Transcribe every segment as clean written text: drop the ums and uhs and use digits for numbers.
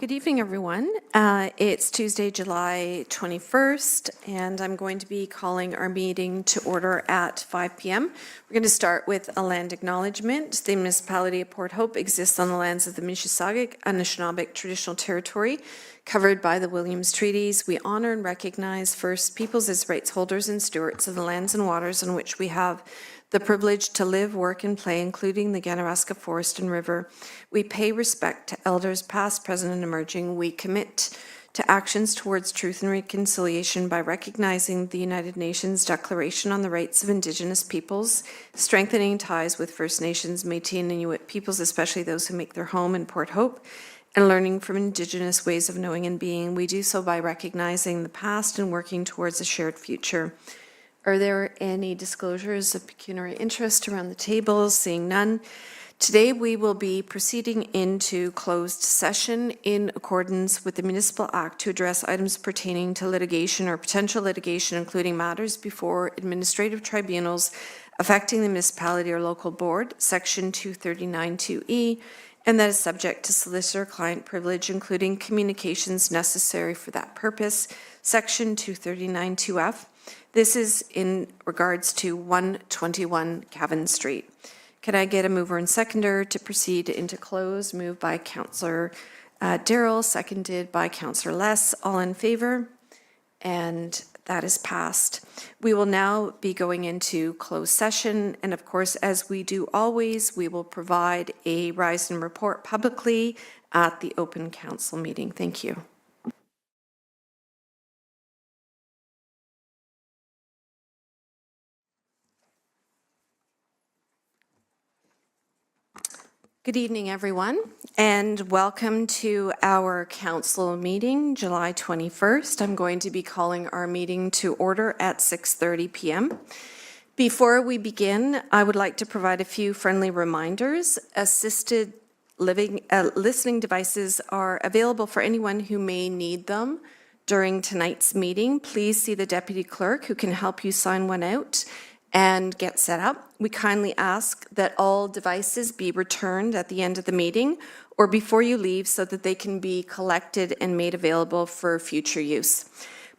Good evening, everyone. It's Tuesday, July 21st, and I'm going to be calling our meeting to order at 5 p.m. We're going to start with a land acknowledgement. The municipality of Port Hope exists on the lands of the Mississauga, Anishinaabe traditional territory covered by the Williams Treaties. We honor and recognize First Peoples as rights holders and stewards of the lands and waters on which we have the privilege to live, work, and play, including the Ganaraska Forest and River. We pay respect to elders past, present, and emerging. We commit to actions towards truth and reconciliation by recognizing the United Nations Declaration on the Rights of Indigenous Peoples, strengthening ties with First Nations, Métis, and Inuit peoples, especially those who make their home in Port Hope, and learning from Indigenous ways of knowing and being. We do so by recognizing the past and working towards a shared future. Are there any disclosures of pecuniary interest around the table? Seeing none. Today we will be proceeding into closed session in accordance with the Municipal Act to address items pertaining to litigation or potential litigation, including matters before administrative tribunals affecting the municipality or local board, Section 239(2)E, and that is subject to solicitor-client privilege, including communications necessary for that purpose, Section 239(2)F. This is in regards to 121 Cavan Street. Can I get a mover and seconder to proceed into close? Moved by Councillor Darrell, seconded by Councillor Less. All in favor? And that is passed. We will now be going into closed session. And of course, as we do always, we will provide a rise and report publicly at the open council meeting. Thank you. Good evening, everyone, and welcome to our council meeting, July 21st. I'm going to be calling our meeting to order at 6:30 p.m. Before we begin, I would like to provide a few friendly reminders. Assisted listening devices are available for anyone who may need them during tonight's meeting. Please see the deputy clerk who can help you sign one out and get set up. We kindly ask that all devices be returned at the end of the meeting or before you leave so that they can be collected and made available for future use.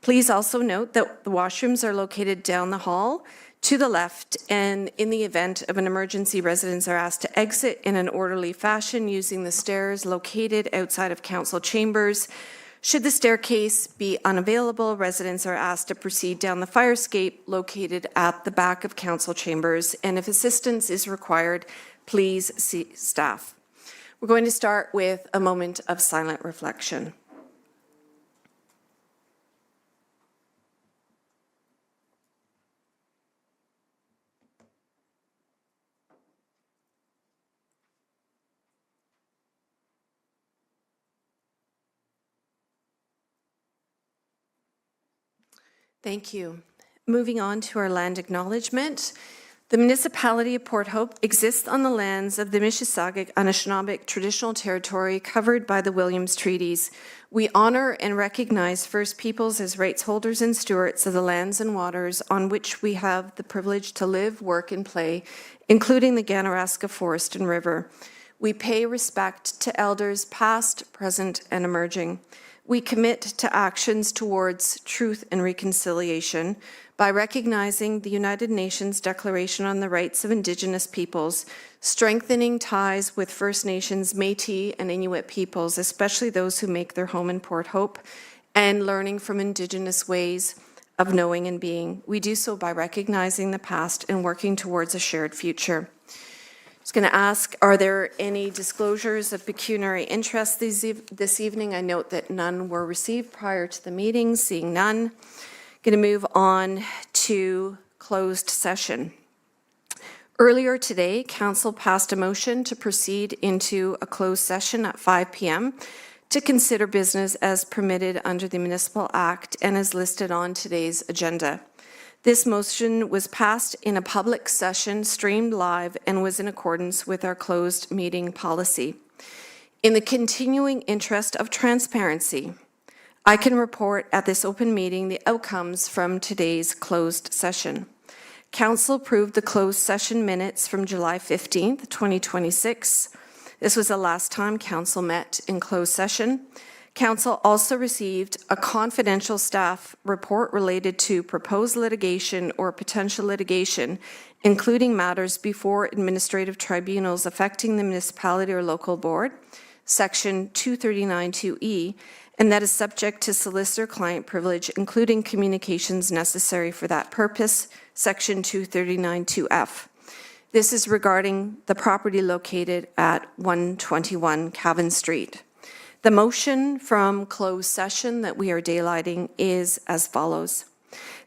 Please also note that the washrooms are located down the hall to the left, and in the event of an emergency, residents are asked to exit in an orderly fashion using the stairs located outside of council chambers. Should the staircase be unavailable, residents are asked to proceed down the fire escape located at the back of council chambers, and if assistance is required, please see staff. We're going to start with a moment of silent reflection. Thank you. Moving on to our land acknowledgement. The municipality of Port Hope exists on the lands of the Mississauga Anishinaabe traditional territory covered by the Williams Treaties. We honor and recognize First Peoples as rights holders and stewards of the lands and waters on which we have the privilege to live, work, and play, including the Ganaraska Forest and River. We pay respect to elders past, present, and emerging. We commit to actions towards truth and reconciliation by recognizing the United Nations Declaration on the Rights of Indigenous Peoples, strengthening ties with First Nations, Métis, and Inuit peoples, especially those who make their home in Port Hope, and learning from Indigenous ways of knowing and being. We do so by recognizing the past and working towards a shared future. I was going to ask, are there any disclosures of pecuniary interest this evening? I note that none were received prior to the meeting. Seeing none, going to move on to closed session. Earlier today, Council passed a motion to proceed into a closed session at 5 p.m. to consider business as permitted under the Municipal Act and as listed on today's agenda. This motion was passed in a public session, streamed live, and was in accordance with our closed meeting policy. In the continuing interest of transparency, I can report at this open meeting the outcomes from today's closed session. Council approved the closed session minutes from July 15th, 2026. This was the last time Council met in closed session. Council also received a confidential staff report related to proposed litigation or potential litigation, including matters before administrative tribunals affecting the municipality or local board, Section 239(2)E, and that is subject to solicitor-client privilege, including communications necessary for that purpose, Section 239(2)F. This is regarding the property located at 121 Cavan Street. The motion from closed session that we are daylighting is as follows.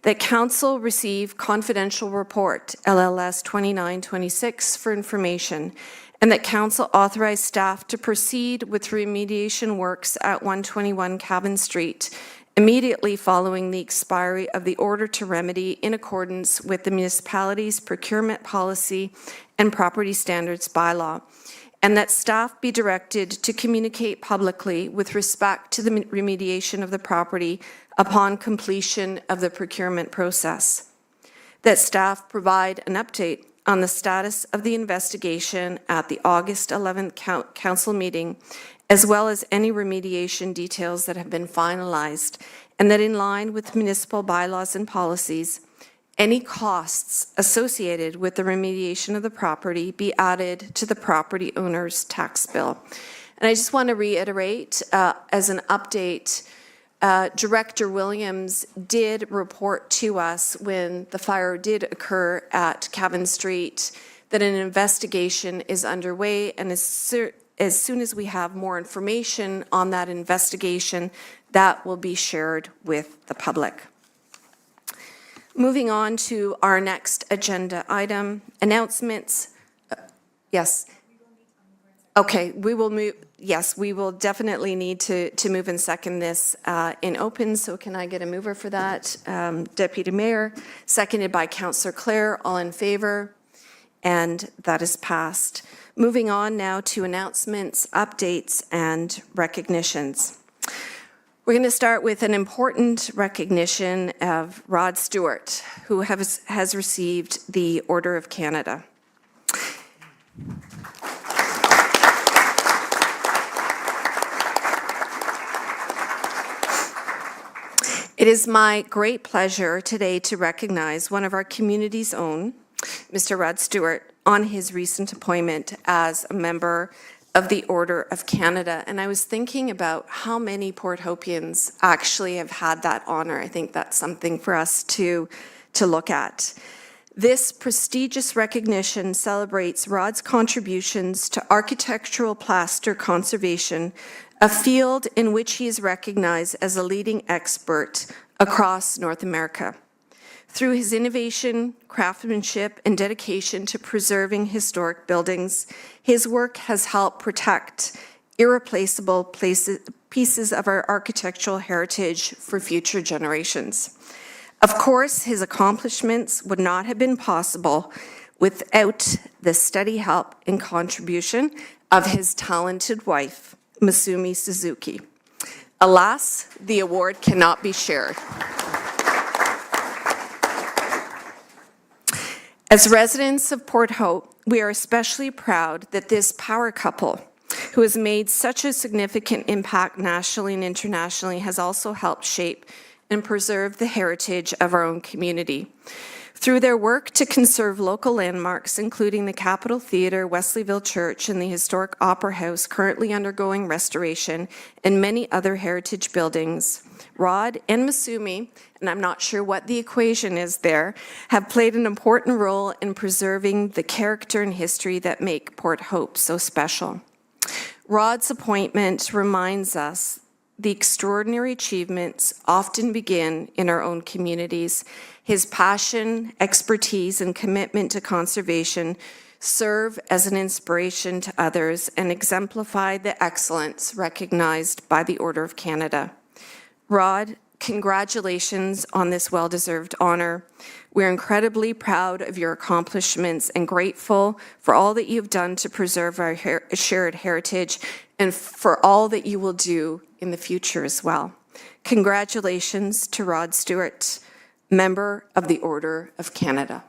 That Council receive confidential report, LLS 2926, for information, and that Council authorize staff to proceed with remediation works at 121 Cavan Street immediately following the expiry of the order to remedy in accordance with the municipality's procurement policy and property standards bylaw, and that staff be directed to communicate publicly with respect to the remediation of the property upon completion of the procurement process. That staff provide an update on the status of the investigation at the August 11th council meeting, as well as any remediation details that have been finalized, and that in line with municipal bylaws and policies, any costs associated with the remediation of the property be added to the property owner's tax bill. And I just want to reiterate, as an update, Director Williams did report to us when the fire did occur at Cavan Street that an investigation is underway, and as soon as we have more information on that investigation, that will be shared with the public. Moving on to our next agenda item, announcements. Yes. Okay, we will move. Yes, we will definitely need to move and second this in open. So can I get a mover for that? Deputy Mayor, seconded by Councillor Clare. All in favor? And that is passed. Moving on now to announcements, updates, and recognitions. We're going to start with an important recognition of Rod Stewart, who has received the Order of Canada. It is my great pleasure today to recognize one of our community's own, Mr. Rod Stewart, on his recent appointment as a member of the Order of Canada. And I was thinking about how many Port Hopians actually have had that honor. I think that's something for us to look at. This prestigious recognition celebrates Rod's contributions to architectural plaster conservation, a field in which he is recognized as a leading expert across North America. Through his innovation, craftsmanship, and dedication to preserving historic buildings, his work has helped protect irreplaceable pieces of our architectural heritage for future generations. Of course, his accomplishments would not have been possible without the steady help and contribution of his talented wife, Masumi Suzuki. Alas, the award cannot be shared. As residents of Port Hope, we are especially proud that this power couple, who has made such a significant impact nationally and internationally, has also helped shape and preserve the heritage of our own community. Through their work to conserve local landmarks, including the Capitol Theatre, Wesleyville Church, and the historic Opera House currently undergoing restoration, and many other heritage buildings, Rod and Masumi, and I'm not sure what the equation is there, have played an important role in preserving the character and history that make Port Hope so special. Rod's appointment reminds us the extraordinary achievements often begin in our own communities. His passion, expertise, and commitment to conservation serve as an inspiration to others and exemplify the excellence recognized by the Order of Canada. Rod, congratulations on this well-deserved honor. We're incredibly proud of your accomplishments and grateful for all that you've done to preserve our shared heritage and for all that you will do in the future as well. Congratulations to Rod Stewart, member of the Order of Canada.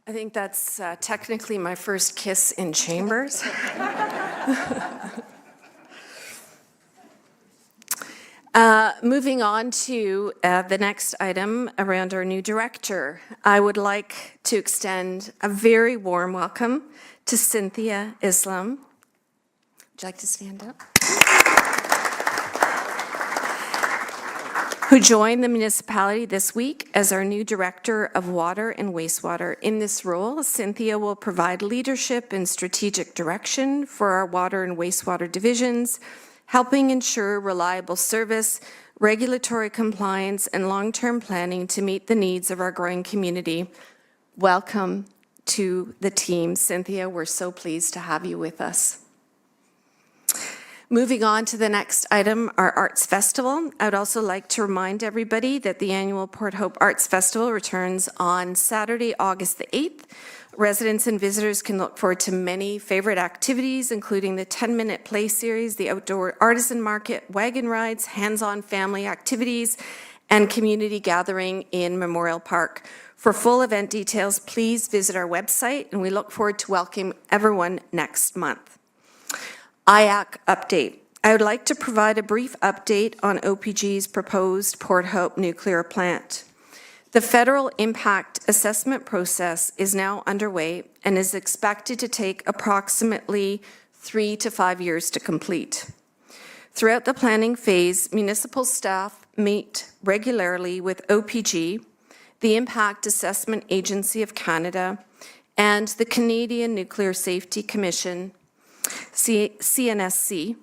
I think that's technically my first kiss in chambers. Moving on to the next item around our new director, I would like to extend a very warm welcome to Cynthia Islam. Would you like to stand up? Who joined the municipality this week as our new Director of Water and Wastewater. In this role, Cynthia will provide leadership and strategic direction for our water and wastewater divisions, helping ensure reliable service, regulatory compliance, and long-term planning to meet the needs of our growing community. Welcome to the team. Cynthia, we're so pleased to have you with us. Moving on to the next item, our Arts Festival. I would also like to remind everybody that the annual Port Hope Arts Festival returns on Saturday, August the 8th. Residents and visitors can look forward to many favorite activities, including the 10-minute play series, the outdoor artisan market, wagon rides, hands-on family activities, and community gathering in Memorial Park. For full event details, please visit our website, and we look forward to welcoming everyone next month. IAC update. I would like to provide a brief update on OPG's proposed Port Hope nuclear plant. The federal impact assessment process is now underway and is expected to take approximately 3 to 5 years to complete. Throughout the planning phase, municipal staff meet regularly with OPG, the Impact Assessment Agency of Canada, and the Canadian Nuclear Safety Commission, CNSC,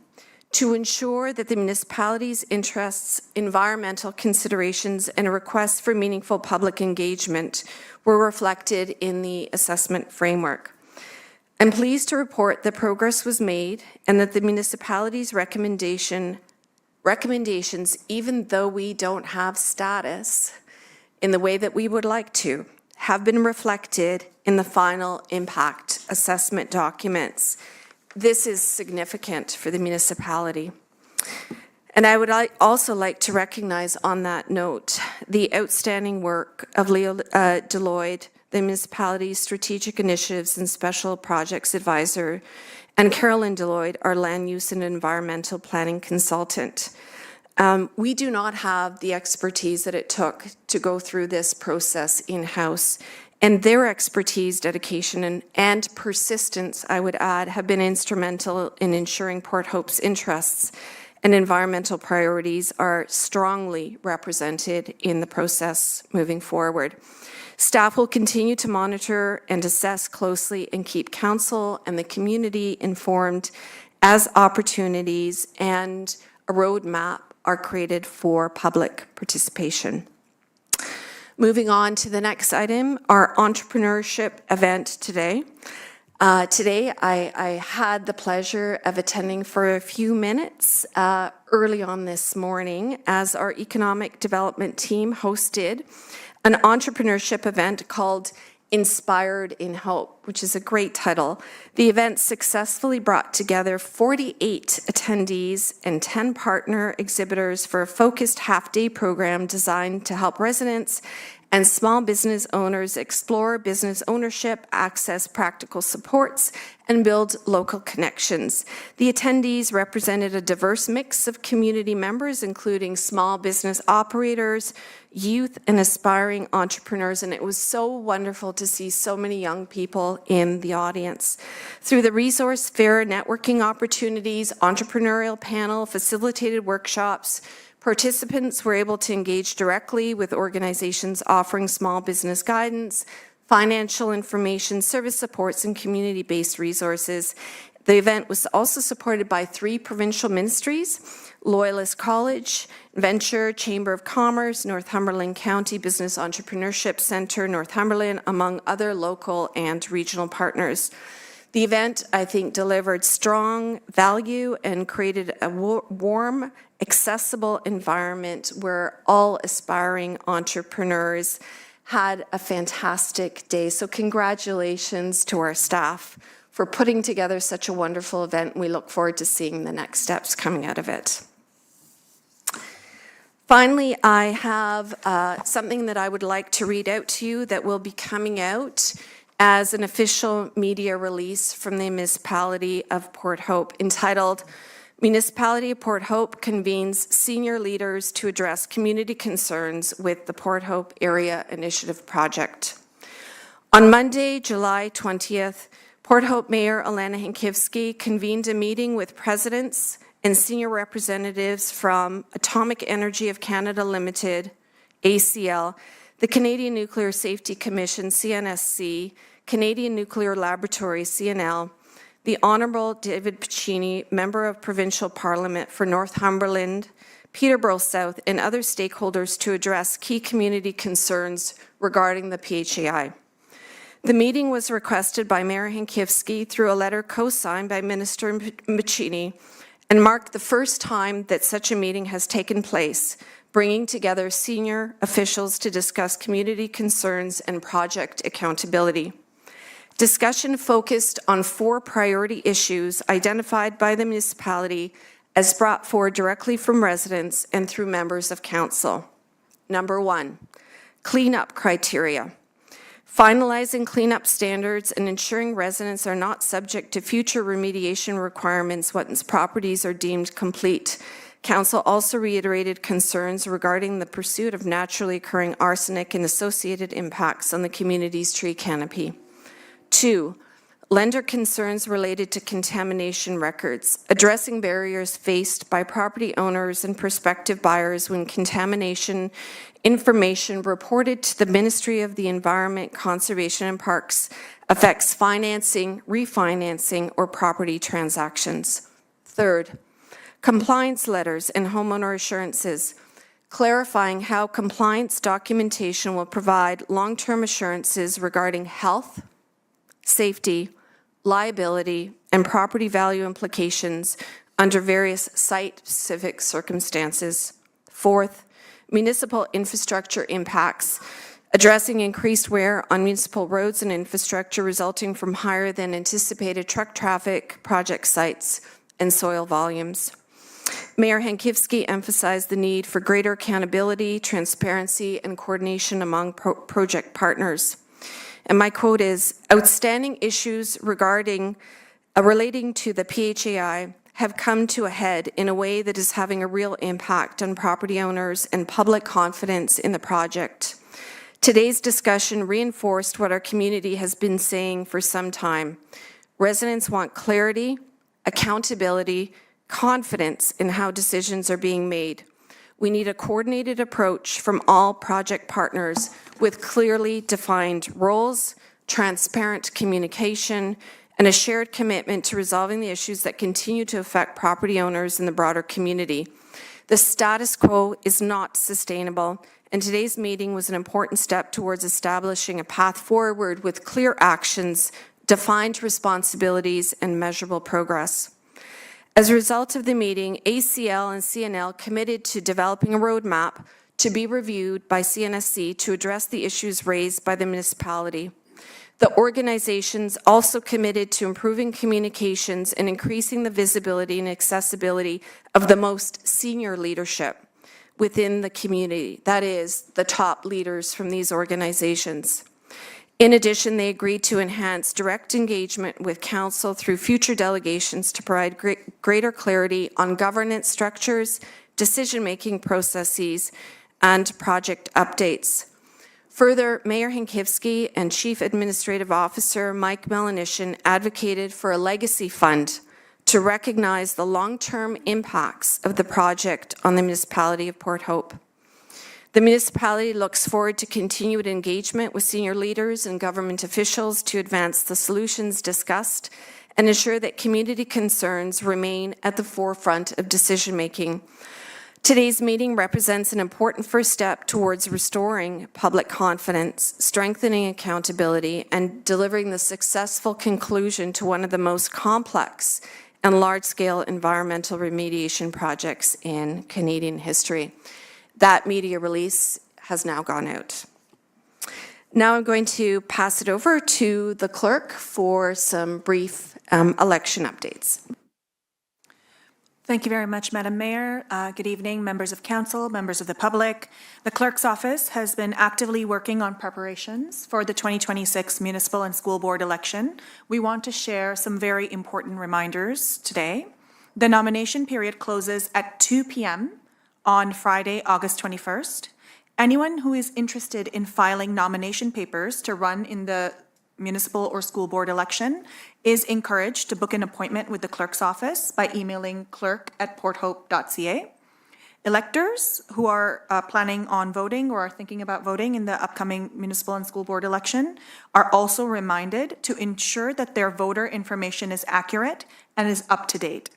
to ensure that the municipality's interests, environmental considerations, and requests for meaningful public engagement were reflected in the assessment framework. I'm pleased to report that progress was made and that the municipality's recommendations, even though we don't have status in the way that we would like to, have been reflected in the final impact assessment documents. This is significant for the municipality. And I would also like to recognize on that note the outstanding work of Leo Deloitte, the municipality's strategic initiatives and special projects advisor, and Carolyn Deloitte, our land use and environmental planning consultant. We do not have the expertise that it took to go through this process in-house. And their expertise, dedication, and persistence, I would add, have been instrumental in ensuring Port Hope's interests and environmental priorities are strongly represented in the process moving forward. Staff will continue to monitor and assess closely and keep council and the community informed as opportunities and a roadmap are created for public participation. Moving on to the next item, our entrepreneurship event today. Today, I had the pleasure of attending for a few minutes early on this morning as our economic development team hosted an entrepreneurship event called Inspired in Hope, which is a great title. The event successfully brought together 48 attendees and 10 partner exhibitors for a focused half-day program designed to help residents and small business owners explore business ownership, access practical supports, and build local connections. The attendees represented a diverse mix of community members, including small business operators, youth, and aspiring entrepreneurs, and it was so wonderful to see so many young people in the audience. Through the resource fair, networking opportunities, entrepreneurial panel, facilitated workshops, participants were able to engage directly with organizations offering small business guidance, financial information, service supports, and community-based resources. The event was also supported by 3 provincial ministries: Loyalist College, Venture, Chamber of Commerce, Northumberland County Business Entrepreneurship Centre, Northumberland, among other local and regional partners. The event, I think, delivered strong value and created a warm, accessible environment where all aspiring entrepreneurs had a fantastic day. So congratulations to our staff for putting together such a wonderful event. We look forward to seeing the next steps coming out of it. Finally, I have something that I would like to read out to you that will be coming out as an official media release from the Municipality of Port Hope, entitled Municipality of Port Hope Convenes Senior Leaders to Address Community Concerns with the Port Hope Area Initiative Project. On Monday, July 20th, Port Hope Mayor Alana Hankivsky convened a meeting with presidents and senior representatives from Atomic Energy of Canada Limited, ACL, the Canadian Nuclear Safety Commission, CNSC, Canadian Nuclear Laboratory, CNL, the Honourable David Piccini, Member of Provincial Parliament for Northumberland, Peterborough South, and other stakeholders to address key community concerns regarding the PHAI. The meeting was requested by Mayor Hankivsky through a letter co-signed by Minister Piccini and marked the first time that such a meeting has taken place, bringing together senior officials to discuss community concerns and project accountability. Discussion focused on 4 priority issues identified by the municipality as brought forward directly from residents and through members of council. Number 1, cleanup criteria. Finalizing cleanup standards and ensuring residents are not subject to future remediation requirements once properties are deemed complete. Council also reiterated concerns regarding the pursuit of naturally occurring arsenic and associated impacts on the community's tree canopy. 2, lender concerns related to contamination records, addressing barriers faced by property owners and prospective buyers when contamination information reported to the Ministry of the Environment, Conservation and Parks affects financing, refinancing, or property transactions. 3rd, compliance letters and homeowner assurances, clarifying how compliance documentation will provide long-term assurances regarding health, safety, liability, and property value implications under various site-specific circumstances. 4th, municipal infrastructure impacts, addressing increased wear on municipal roads and infrastructure resulting from higher than anticipated truck traffic, project sites, and soil volumes. Mayor Hankivsky emphasized the need for greater accountability, transparency, and coordination among project partners. And my quote is, outstanding issues relating to the PHAI have come to a head in a way that is having a real impact on property owners and public confidence in the project. Today's discussion reinforced what our community has been saying for some time. Residents want clarity, accountability, confidence in how decisions are being made. We need a coordinated approach from all project partners with clearly defined roles, transparent communication, and a shared commitment to resolving the issues that continue to affect property owners in the broader community. The status quo is not sustainable, and today's meeting was an important step towards establishing a path forward with clear actions, defined responsibilities, and measurable progress. As a result of the meeting, ACL and CNL committed to developing a roadmap to be reviewed by CNSC to address the issues raised by the municipality. The organizations also committed to improving communications and increasing the visibility and accessibility of the most senior leadership within the community, that is, the top leaders from these organizations. In addition, they agreed to enhance direct engagement with Council through future delegations to provide greater clarity on governance structures, decision-making processes, and project updates. Further, Mayor Hankivsky and Chief Administrative Officer Mike Melanishin advocated for a legacy fund to recognize the long-term impacts of the project on the municipality of Port Hope. The municipality looks forward to continued engagement with senior leaders and government officials to advance the solutions discussed and ensure that community concerns remain at the forefront of decision-making. Today's meeting represents an important first step towards restoring public confidence, strengthening accountability, and delivering the successful conclusion to one of the most complex and large-scale environmental remediation projects in Canadian history. That media release has now gone out. Now I'm going to pass it over to the clerk for some brief election updates. Thank you very much, Madam Mayor. Good evening, members of council, members of the public. The clerk's office has been actively working on preparations for the 2026 municipal and school board election. We want to share some very important reminders today. The nomination period closes at 2 p.m. on Friday, August 21st. Anyone who is interested in filing nomination papers to run in the municipal or school board election is encouraged to book an appointment with the clerk's office by emailing clerk@porthope.ca. Electors who are planning on voting or are thinking about voting in the upcoming municipal and school board election are also reminded to ensure that their voter information is accurate and is up to date.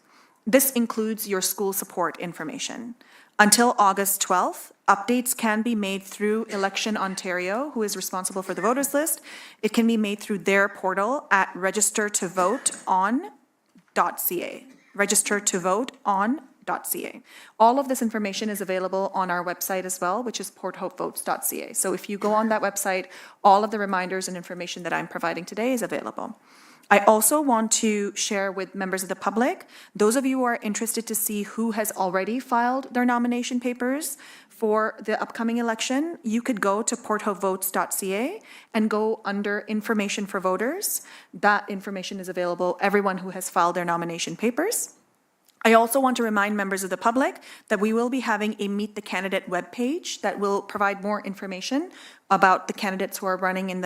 This includes your school support information. Until August 12th, updates can be made through Election Ontario, who is responsible for the voters list. It can be made through their portal at registertovoteon.ca. Registertovoteon.ca. All of this information is available on our website as well, which is porthopevotes.ca. So if you go on that website, all of the reminders and information that I'm providing today is available. I also want to share with members of the public, those of you who are interested to see who has already filed their nomination papers for the upcoming election, you could go to porthopevotes.ca and go under information for voters. That information is available, everyone who has filed their nomination papers. I also want to remind members of the public that we will be having a Meet the Candidate webpage that will provide more information about the candidates who are running in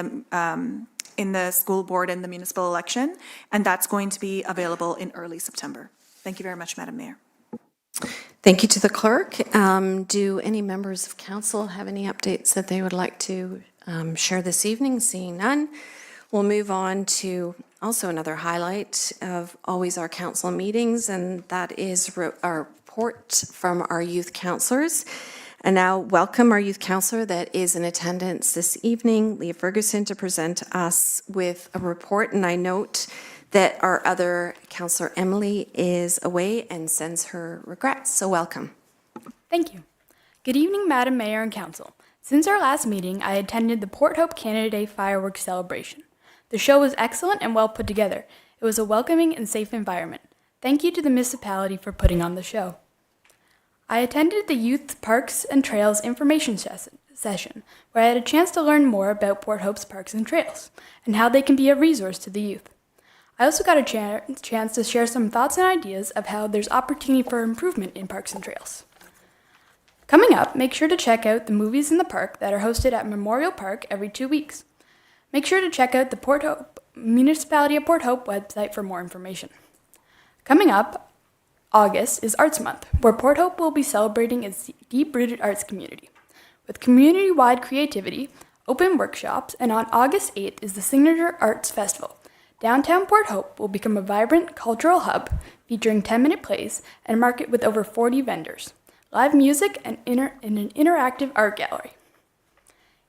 the school board and the municipal election, and that's going to be available in early September. Thank you very much, Madam Mayor. Thank you to the clerk. Do any members of council have any updates that they would like to share this evening? Seeing none, we'll move on to also another highlight of always our council meetings, and that is our report from our youth councillors. And now welcome our youth councillor that is in attendance this evening, Leah Ferguson, to present us with a report. And I note that our other councillor, Emily, is away and sends her regrets. So welcome. Thank you. Good evening, Madam Mayor and Council. Since our last meeting, I attended the Port Hope Canada Day fireworks celebration. The show was excellent and well put together. It was a welcoming and safe environment. Thank you to the municipality for putting on the show. I attended the Youth Parks and Trails information session, where I had a chance to learn more about Port Hope's parks and trails, and how they can be a resource to the youth. I also got a chance to share some thoughts and ideas of how there's opportunity for improvement in parks and trails. Coming up, make sure to check out the movies in the park that are hosted at Memorial Park every 2 weeks. Make sure to check out the Port Hope Municipality of Port Hope website for more information. Coming up, August is Arts Month, where Port Hope will be celebrating its deep-rooted arts community. With community-wide creativity, open workshops, and on August 8th is the Signature Arts Festival. Downtown Port Hope will become a vibrant cultural hub featuring 10-minute plays and a market with over 40 vendors, live music, and an interactive art gallery.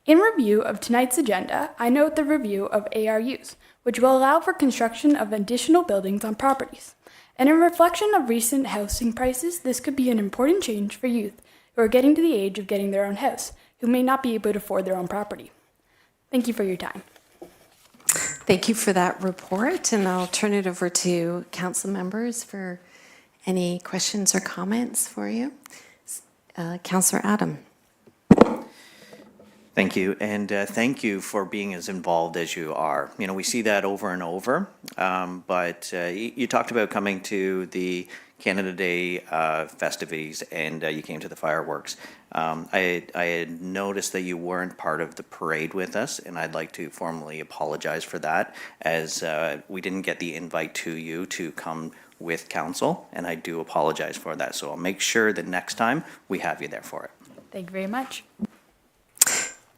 In review of tonight's agenda, I note the review of ARUs, which will allow for construction of additional buildings on properties. And in reflection of recent housing prices, this could be an important change for youth who are getting to the age of getting their own house, who may not be able to afford their own property. Thank you for your time. Thank you for that report, and I'll turn it over to council members for any questions or comments for you. Councillor Adam. Thank you, and thank you for being as involved as you are. You know, we see that over and over, but you talked about coming to the Canada Day festivities, and you came to the fireworks. I had noticed that you weren't part of the parade with us, and I'd like to formally apologize for that, as we didn't get the invite to you to come with council, and I do apologize for that. So I'll make sure that next time we have you there for it. Thank you very much.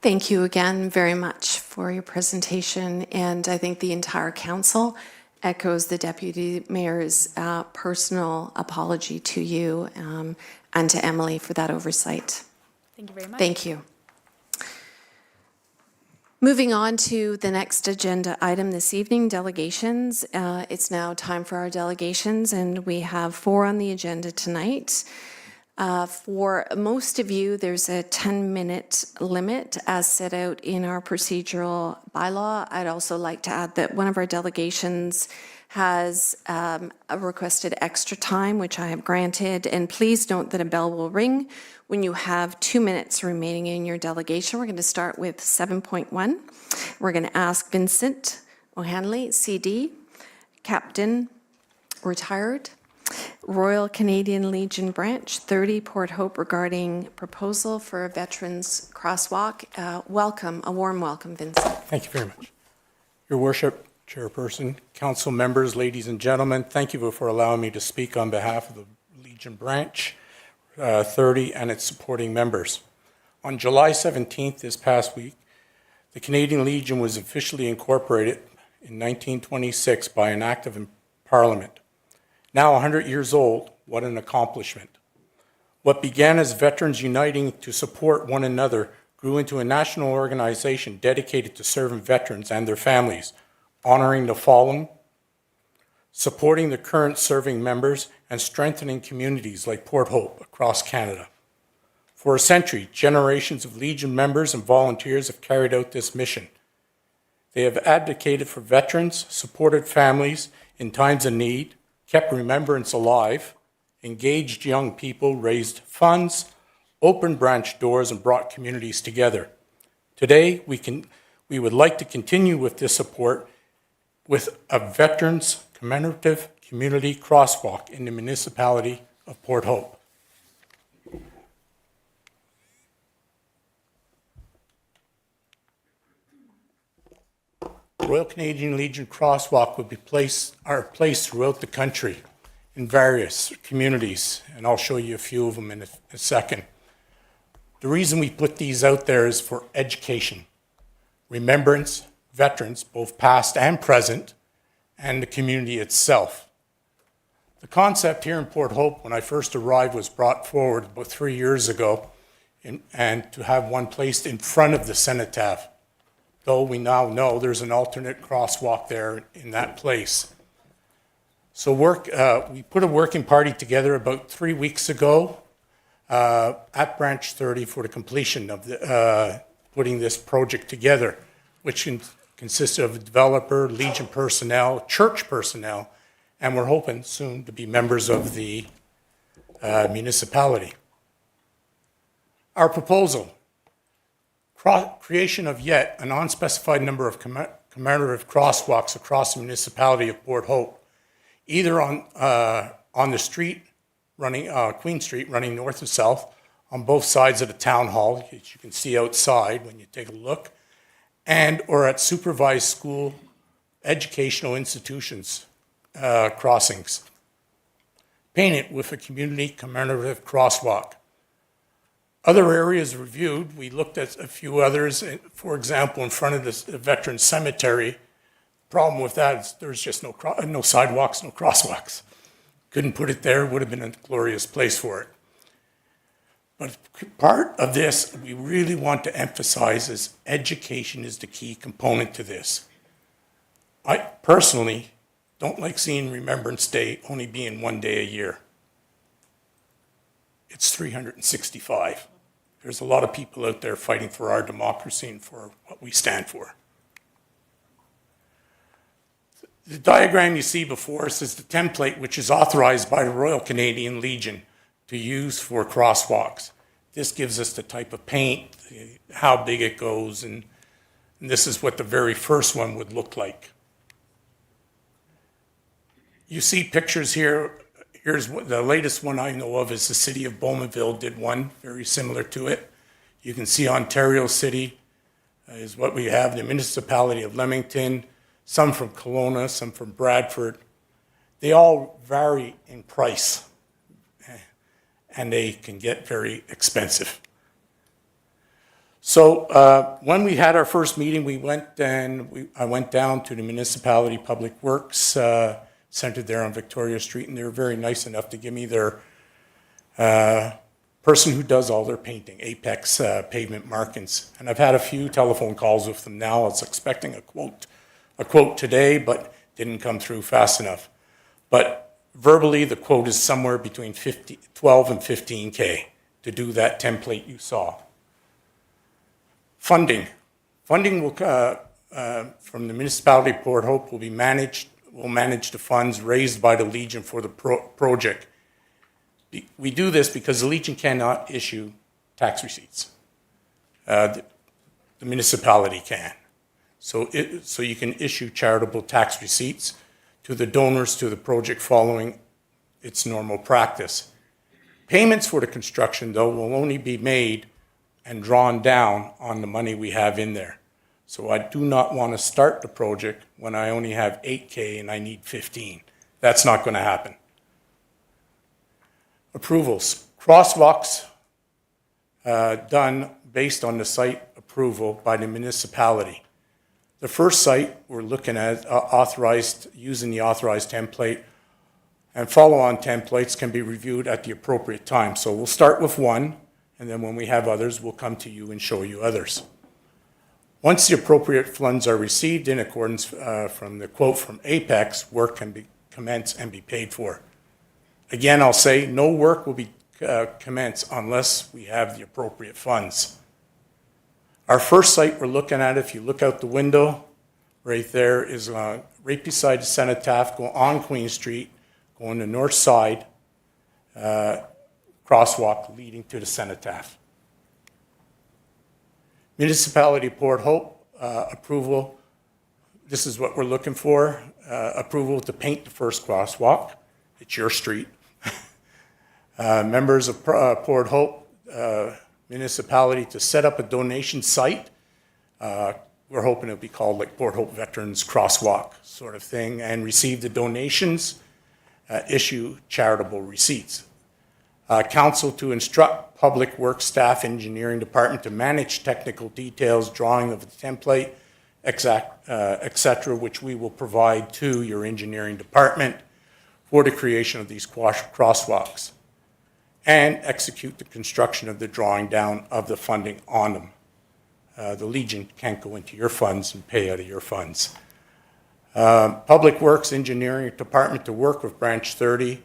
Thank you again very much for your presentation, and I think the entire council echoes the Deputy Mayor's personal apology to you and to Emily for that oversight. Thank you very much. Thank you. Moving on to the next agenda item this evening, delegations. It's now time for our delegations, and we have 4 on the agenda tonight. For most of you, there's a 10-minute limit as set out in our procedural bylaw. I'd also like to add that one of our delegations has requested extra time, which I have granted. And please note that a bell will ring when you have 2 minutes remaining in your delegation. We're going to start with 7.1. We're going to ask Vincent O'Hanley, CD, Captain, retired, Royal Canadian Legion Branch 30, Port Hope, regarding proposal for a veterans crosswalk. Welcome, a warm welcome, Vincent. Thank you very much. Your Worship, Chairperson, Council members, ladies and gentlemen, thank you for allowing me to speak on behalf of the Legion Branch 30 and its supporting members. On July 17th this past week, the Canadian Legion was officially incorporated in 1926 by an act of Parliament. Now 100 years old, what an accomplishment. What began as veterans uniting to support one another grew into a national organization dedicated to serving veterans and their families, honoring the fallen, supporting the current serving members, and strengthening communities like Port Hope across Canada. For a century, generations of Legion members and volunteers have carried out this mission. They have advocated for veterans, supported families in times of need, kept remembrance alive, engaged young people, raised funds, opened branch doors, and brought communities together. Today, we would like to continue with this support with a Veterans Commemorative Community Crosswalk in the municipality of Port Hope. Royal Canadian Legion Crosswalk will be placed throughout the country in various communities, and I'll show you a few of them in a second. The reason we put these out there is for education, remembrance, veterans, both past and present, and the community itself. The concept here in Port Hope, when I first arrived, was brought forward about 3 years ago, and to have one placed in front of the cenotaph. Though we now know there's an alternate crosswalk there in that place. So we put a working party together about 3 weeks ago at Branch 30 for the completion of putting this project together, which consists of a developer, Legion personnel, church personnel, and we're hoping soon to be members of the municipality. Our proposal: creation of yet an unspecified number of commemorative crosswalks across the municipality of Port Hope, either on the street running Queen Street, running north and south, on both sides of the town hall, as you can see outside when you take a look, and or at supervised school educational institutions crossings. Paint it with a community commemorative crosswalk. Other areas reviewed, we looked at a few others. For example, in front of the Veterans Cemetery, problem with that is there's just no sidewalks, no crosswalks. Couldn't put it there, would have been a glorious place for it. But part of this we really want to emphasize is education is the key component to this. I personally don't like seeing Remembrance Day only being 1 day a year. It's 365. There's a lot of people out there fighting for our democracy and for what we stand for. The diagram you see before us is the template which is authorized by the Royal Canadian Legion to use for crosswalks. This gives us the type of paint, how big it goes, and this is what the very first one would look like. You see pictures here. Here's the latest one I know of is the city of Bowmanville did one very similar to it. You can see Ontario City is what we have, the municipality of Leamington, some from Kelowna, some from Bradford. They all vary in price, and they can get very expensive. So when we had our first meeting, I went down to the Municipality Public Works Center there on Victoria Street, and they were very nice enough to give me their person who does all their painting, Apex Pavement Markings. And I've had a few telephone calls with them now. I was expecting a quote today, but didn't come through fast enough. But verbally, the quote is somewhere between 12 and 15K to do that template you saw. Funding will, from the municipality of Port Hope will manage the funds raised by the Legion for the project. We do this because the Legion cannot issue tax receipts. The municipality can. So you can issue charitable tax receipts to the donors to the project following its normal practice. Payments for the construction, though, will only be made and drawn down on the money we have in there. So I do not want to start the project when I only have 8K and I need 15. That's not going to happen. Approvals. Crosswalks done based on the site approval by the municipality. The first site we're looking at using the authorized template, and follow-on templates can be reviewed at the appropriate time. So we'll start with one, and then when we have others, we'll come to you and show you others. Once the appropriate funds are received in accordance from the quote from Apex, work can commence and be paid for. Again, I'll say no work will be commenced unless we have the appropriate funds. Our first site we're looking at, if you look out the window, right there is right beside the Cenotaph, go on Queen Street, go on the north side, crosswalk leading to the Cenotaph. Municipality of Port Hope approval. This is what we're looking for. Approval to paint the first crosswalk. It's your street. Members of Port Hope municipality to set up a donation site. We're hoping it'll be called like Port Hope Veterans Crosswalk sort of thing, and receive the donations, issue charitable receipts. Council to instruct Public Works staff, engineering department to manage technical details, drawing of the template, et cetera, which we will provide to your engineering department for the creation of these crosswalks, and execute the construction of the drawing down of the funding on them. The Legion can't go into your funds and pay out of your funds. Public Works Engineering Department to work with Branch 30.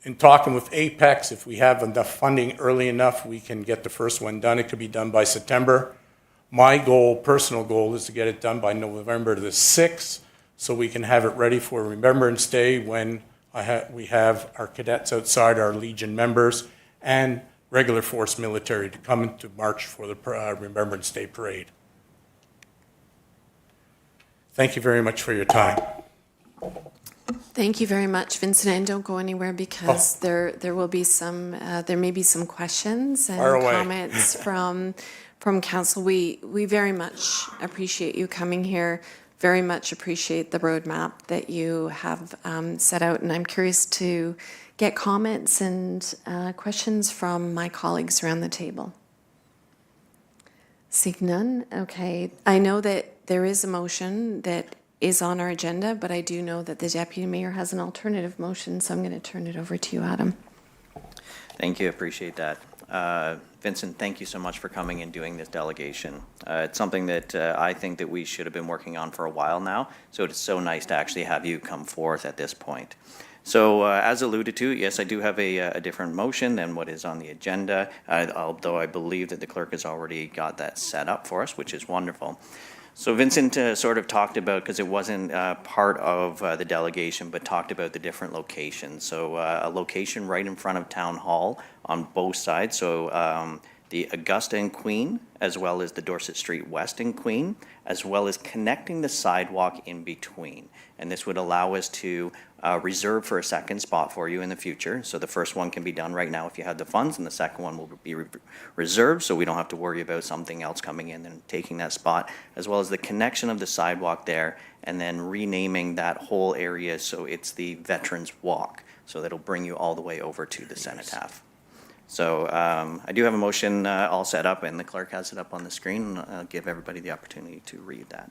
In talking with Apex, if we have enough funding early enough, we can get the first one done. It could be done by September. My goal, personal goal, is to get it done by November the 6th, so we can have it ready for Remembrance Day when we have our cadets outside, our Legion members, and regular force military to come into march for the Remembrance Day parade. Thank you very much for your time. Thank you very much, Vincent, and don't go anywhere because there will be some, there may be some questions and Fire away. comments from council. We very much appreciate you coming here, very much appreciate the roadmap that you have set out, and I'm curious to get comments and questions from my colleagues around the table. Seeing none, okay. I know that there is a motion that is on our agenda, but I do know that the Deputy Mayor has an alternative motion, so I'm going to turn it over to you, Adam. Thank you, appreciate that. Vincent, thank you so much for coming and doing this delegation. It's something that I think that we should have been working on for a while now, so it's so nice to actually have you come forth at this point. So as alluded to, yes, I do have a different motion than what is on the agenda, although I believe that the clerk has already got that set up for us, which is wonderful. So Vincent sort of talked about, because it wasn't part of the delegation, but talked about the different locations. So a location right in front of Town Hall on both sides. So the Augusta and Queen, as well as the Dorset Street West and Queen, as well as connecting the sidewalk in between. And this would allow us to reserve for a second spot for you in the future. So the first one can be done right now if you had the funds, and the second one will be reserved, so we don't have to worry about something else coming in and taking that spot, as well as the connection of the sidewalk there, and then renaming that whole area so it's the Veterans Walk. So that'll bring you all the way over to the Cenotaph. So I do have a motion all set up, and the clerk has it up on the screen. I'll give everybody the opportunity to read that.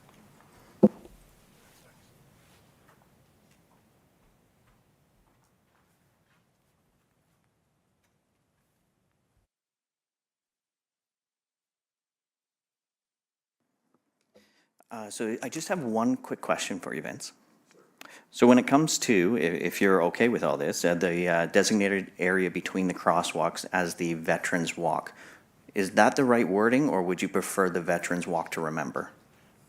So I just have one quick question for you, Vince. So when it comes to, if you're okay with all this, the designated area between the crosswalks as the Veterans Walk, is that the right wording, or would you prefer the Veterans Walk to Remember?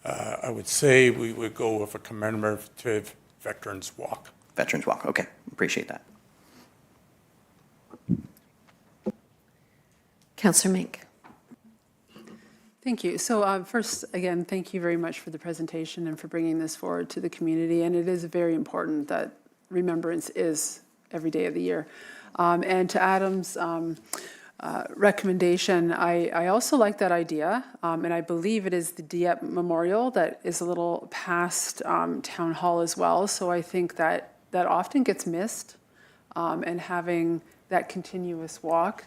I would say we would go with a commemorative Veterans Walk. Veterans Walk, okay, appreciate that. Councillor Mink. Thank you. So first, again, thank you very much for the presentation and for bringing this forward to the community. And it is very important that remembrance is every day of the year. And to Adam's recommendation, I also like that idea. And I believe it is the Dieppe Memorial that is a little past Town Hall as well. So I think that often gets missed. And having that continuous walk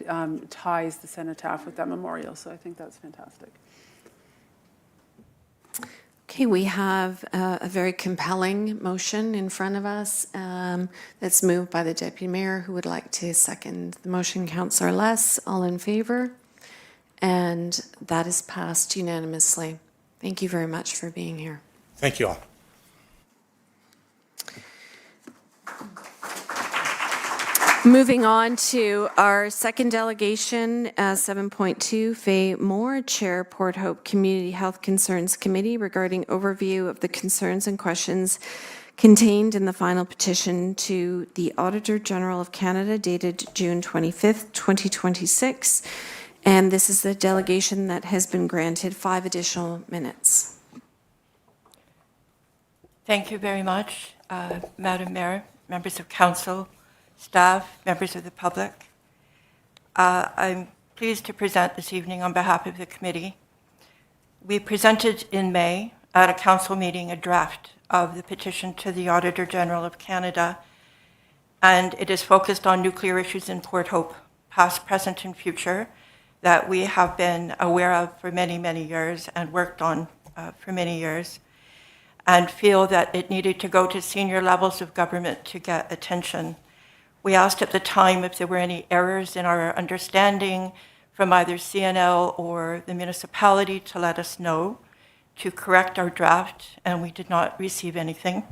ties the cenotaph with that memorial. So I think that's fantastic. Okay, we have a very compelling motion in front of us that's moved by the Deputy Mayor, who would like to second the motion. Councillor Less, all in favour? And that is passed unanimously. Thank you very much for being here. Thank you all. Moving on to our second delegation, 7.2, Faye Moore, Chair, Port Hope Community Health Concerns Committee, regarding overview of the concerns and questions contained in the final petition to the Auditor General of Canada dated June 25th, 2026. And this is the delegation that has been granted 5 additional minutes. Thank you very much, Madam Mayor, members of council, staff, members of the public. I'm pleased to present this evening on behalf of the committee. We presented in May at a council meeting a draft of the petition to the Auditor General of Canada, and it is focused on nuclear issues in Port Hope, past, present, and future, that we have been aware of for many, many years and worked on for many years, and feel that it needed to go to senior levels of government to get attention. We asked at the time if there were any errors in our understanding from either CNL or the municipality to let us know, to correct our draft, and we did not receive anything.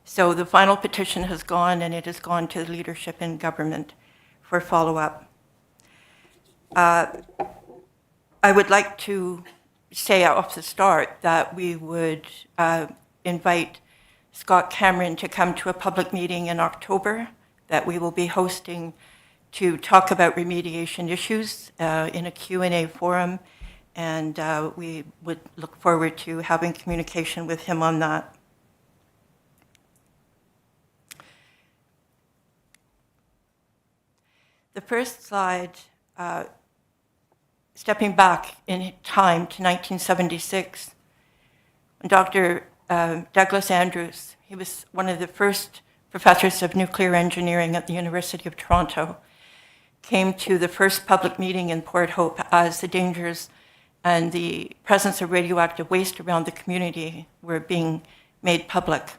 So the final petition has gone, and it has gone to the leadership in government for follow-up. I would like to say off the start that we would invite Scott Cameron to come to a public meeting in October that we will be hosting to talk about remediation issues in a Q&A forum, and we would look forward to having communication with him on that. The first slide, stepping back in time to 1976, when Dr. Douglas Andrews, he was one of the first professors of nuclear engineering at the University of Toronto, came to the first public meeting in Port Hope as the dangers and the presence of radioactive waste around the community were being made public.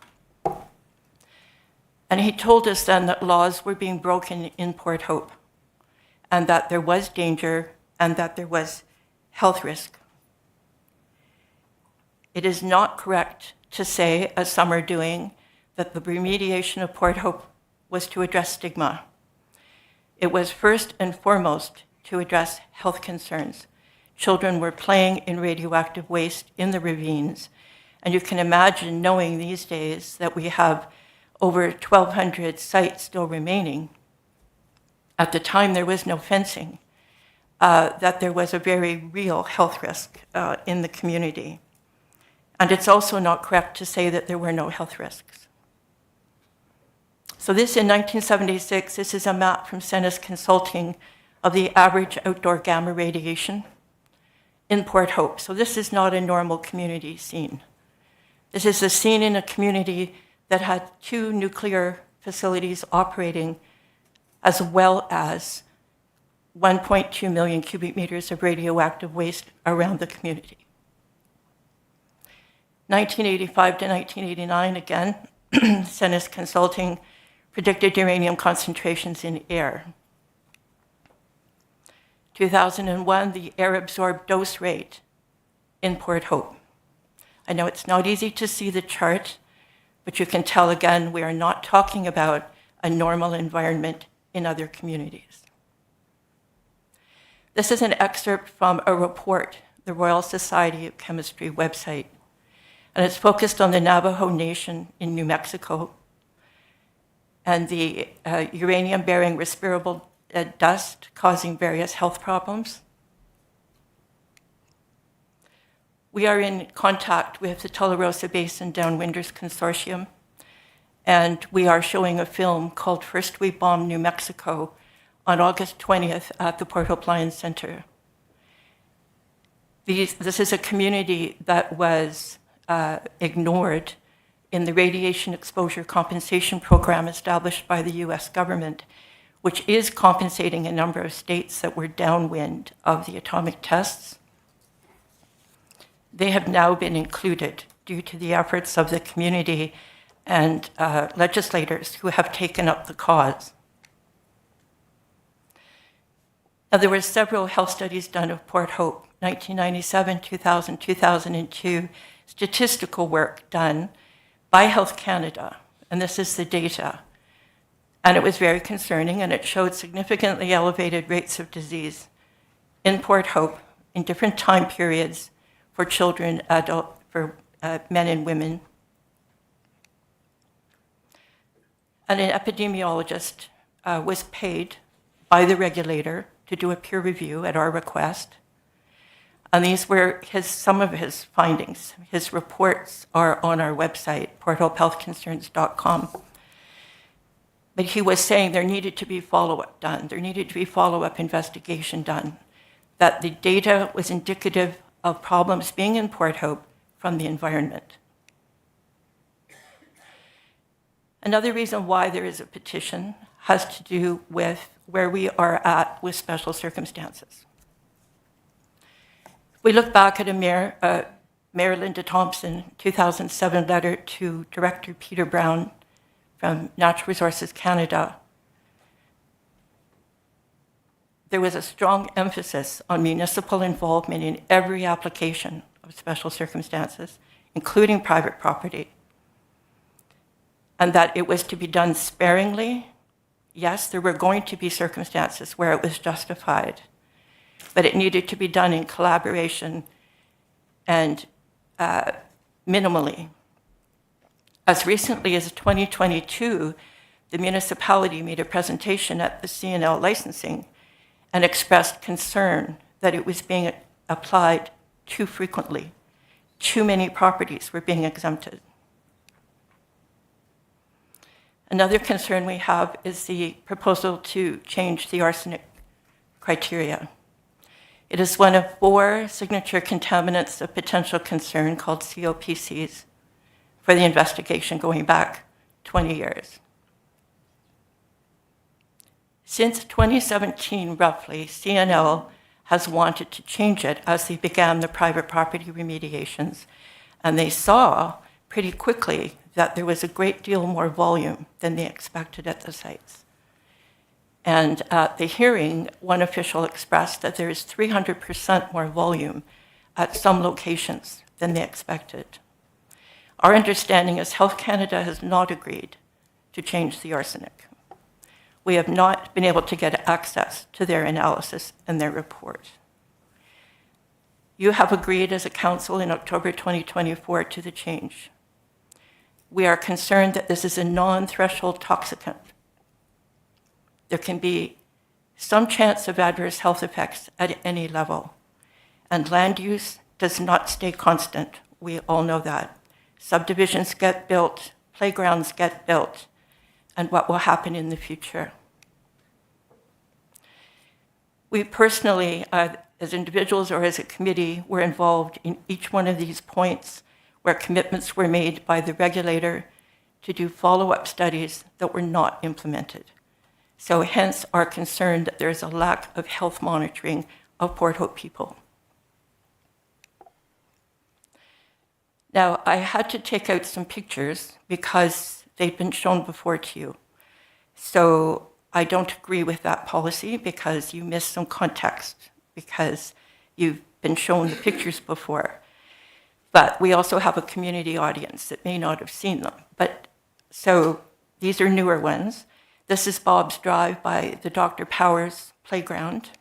And he told us then that laws were being broken in Port Hope, and that there was danger and that there was health risk. It is not correct to say, as some are doing, that the remediation of Port Hope was to address stigma. It was first and foremost to address health concerns. Children were playing in radioactive waste in the ravines, and you can imagine, knowing these days that we have over 1,200 sites still remaining. At the time, there was no fencing, that there was a very real health risk in the community. And it's also not correct to say that there were no health risks. So this in 1976, this is a map from Cenis Consulting of the average outdoor gamma radiation in Port Hope. So this is not a normal community scene. This is a scene in a community that had 2 nuclear facilities operating, as well as 1.2 million cubic meters of radioactive waste around the community. 1985 to 1989, again, Cenis Consulting predicted uranium concentrations in air. 2001, the air-absorbed dose rate in Port Hope. I know it's not easy to see the chart, but you can tell again, we are not talking about a normal environment in other communities. This is an excerpt from a report, the Royal Society of Chemistry website, and it's focused on the Navajo Nation in New Mexico and the uranium-bearing respirable dust causing various health problems. We are in contact with the Tularosa Basin Downwinders Consortium, and we are showing a film called First We Bombed New Mexico on August 20th at the Port Hope Lions Center. This is a community that was ignored in the radiation exposure compensation program established by the US government, which is compensating a number of states that were downwind of the atomic tests. They have now been included due to the efforts of the community and legislators who have taken up the cause. Now, there were several health studies done of Port Hope, 1997, 2000, 2002, statistical work done by Health Canada, and this is the data. And it was very concerning, and it showed significantly elevated rates of disease in Port Hope in different time periods for children, for men and women. And an epidemiologist was paid by the regulator to do a peer review at our request. And these were some of his findings. His reports are on our website, porthopehealthconcerns.com. But he was saying there needed to be follow-up done. There needed to be follow-up investigation done, that the data was indicative of problems being in Port Hope from the environment. Another reason why there is a petition has to do with where we are at with special circumstances. We look back at Mayor Linda Thompson 2007 letter to Director Peter Brown from Natural Resources Canada. There was a strong emphasis on municipal involvement in every application of special circumstances, including private property, and that it was to be done sparingly. Yes, there were going to be circumstances where it was justified, but it needed to be done in collaboration and minimally. As recently as 2022, the municipality made a presentation at the CNL licensing and expressed concern that it was being applied too frequently. Too many properties were being exempted. Another concern we have is the proposal to change the arsenic criteria. It is one of 4 signature contaminants of potential concern called COPCs for the investigation going back 20 years. Since 2017, roughly, CNL has wanted to change it as they began the private property remediations, and they saw pretty quickly that there was a great deal more volume than they expected at the sites. And at the hearing, one official expressed that there is 300% more volume at some locations than they expected. Our understanding is Health Canada has not agreed to change the arsenic. We have not been able to get access to their analysis and their report. You have agreed as a council in October 2024 to the change. We are concerned that this is a non-threshold toxicant. There can be some chance of adverse health effects at any level, and land use does not stay constant. We all know that. Subdivisions get built, playgrounds get built, and what will happen in the future. We personally, as individuals or as a committee, were involved in each one of these points where commitments were made by the regulator to do follow-up studies that were not implemented. So hence our concern that there's a lack of health monitoring of Port Hope people. Now, I had to take out some pictures because they've been shown before to you. So I don't agree with that policy because you missed some context because you've been shown the pictures before. But we also have a community audience that may not have seen them. So these are newer ones. This is Bob's Drive by the Dr. Powers playground.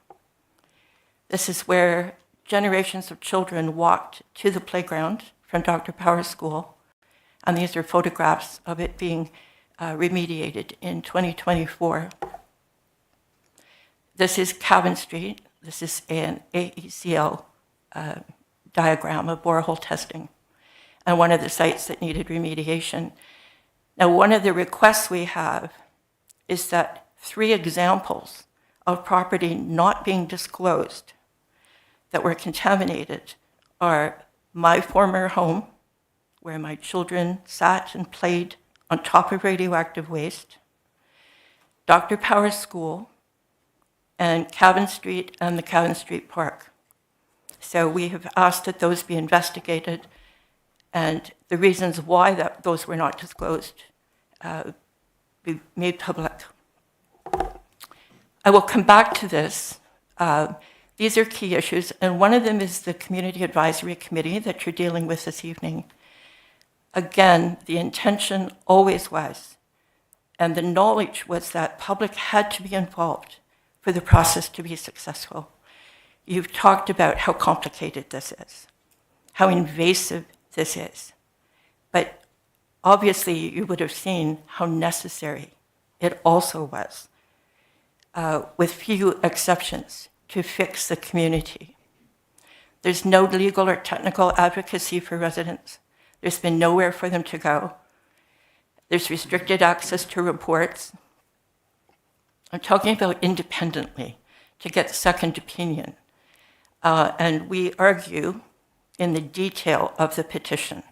This is where generations of children walked to the playground from Dr. Powers School. And these are photographs of it being remediated in 2024. This is Cabin Street. This is an AECL diagram of borehole testing and one of the sites that needed remediation. Now, one of the requests we have is that 3 examples of property not being disclosed that were contaminated are my former home, where my children sat and played on top of radioactive waste, Dr. Powers School, and Cabin Street and the Cabin Street Park. So we have asked that those be investigated, and the reasons why those were not disclosed be made public. I will come back to this. These are key issues, and one of them is the Community Advisory Committee that you're dealing with this evening. Again, the intention always was, and the knowledge was that public had to be involved for the process to be successful. You've talked about how complicated this is, how invasive this is, but obviously you would have seen how necessary it also was, with few exceptions, to fix the community. There's no legal or technical advocacy for residents. There's been nowhere for them to go. There's restricted access to reports. I'm talking about independently, to get second opinion. And we argue in the detail of the petition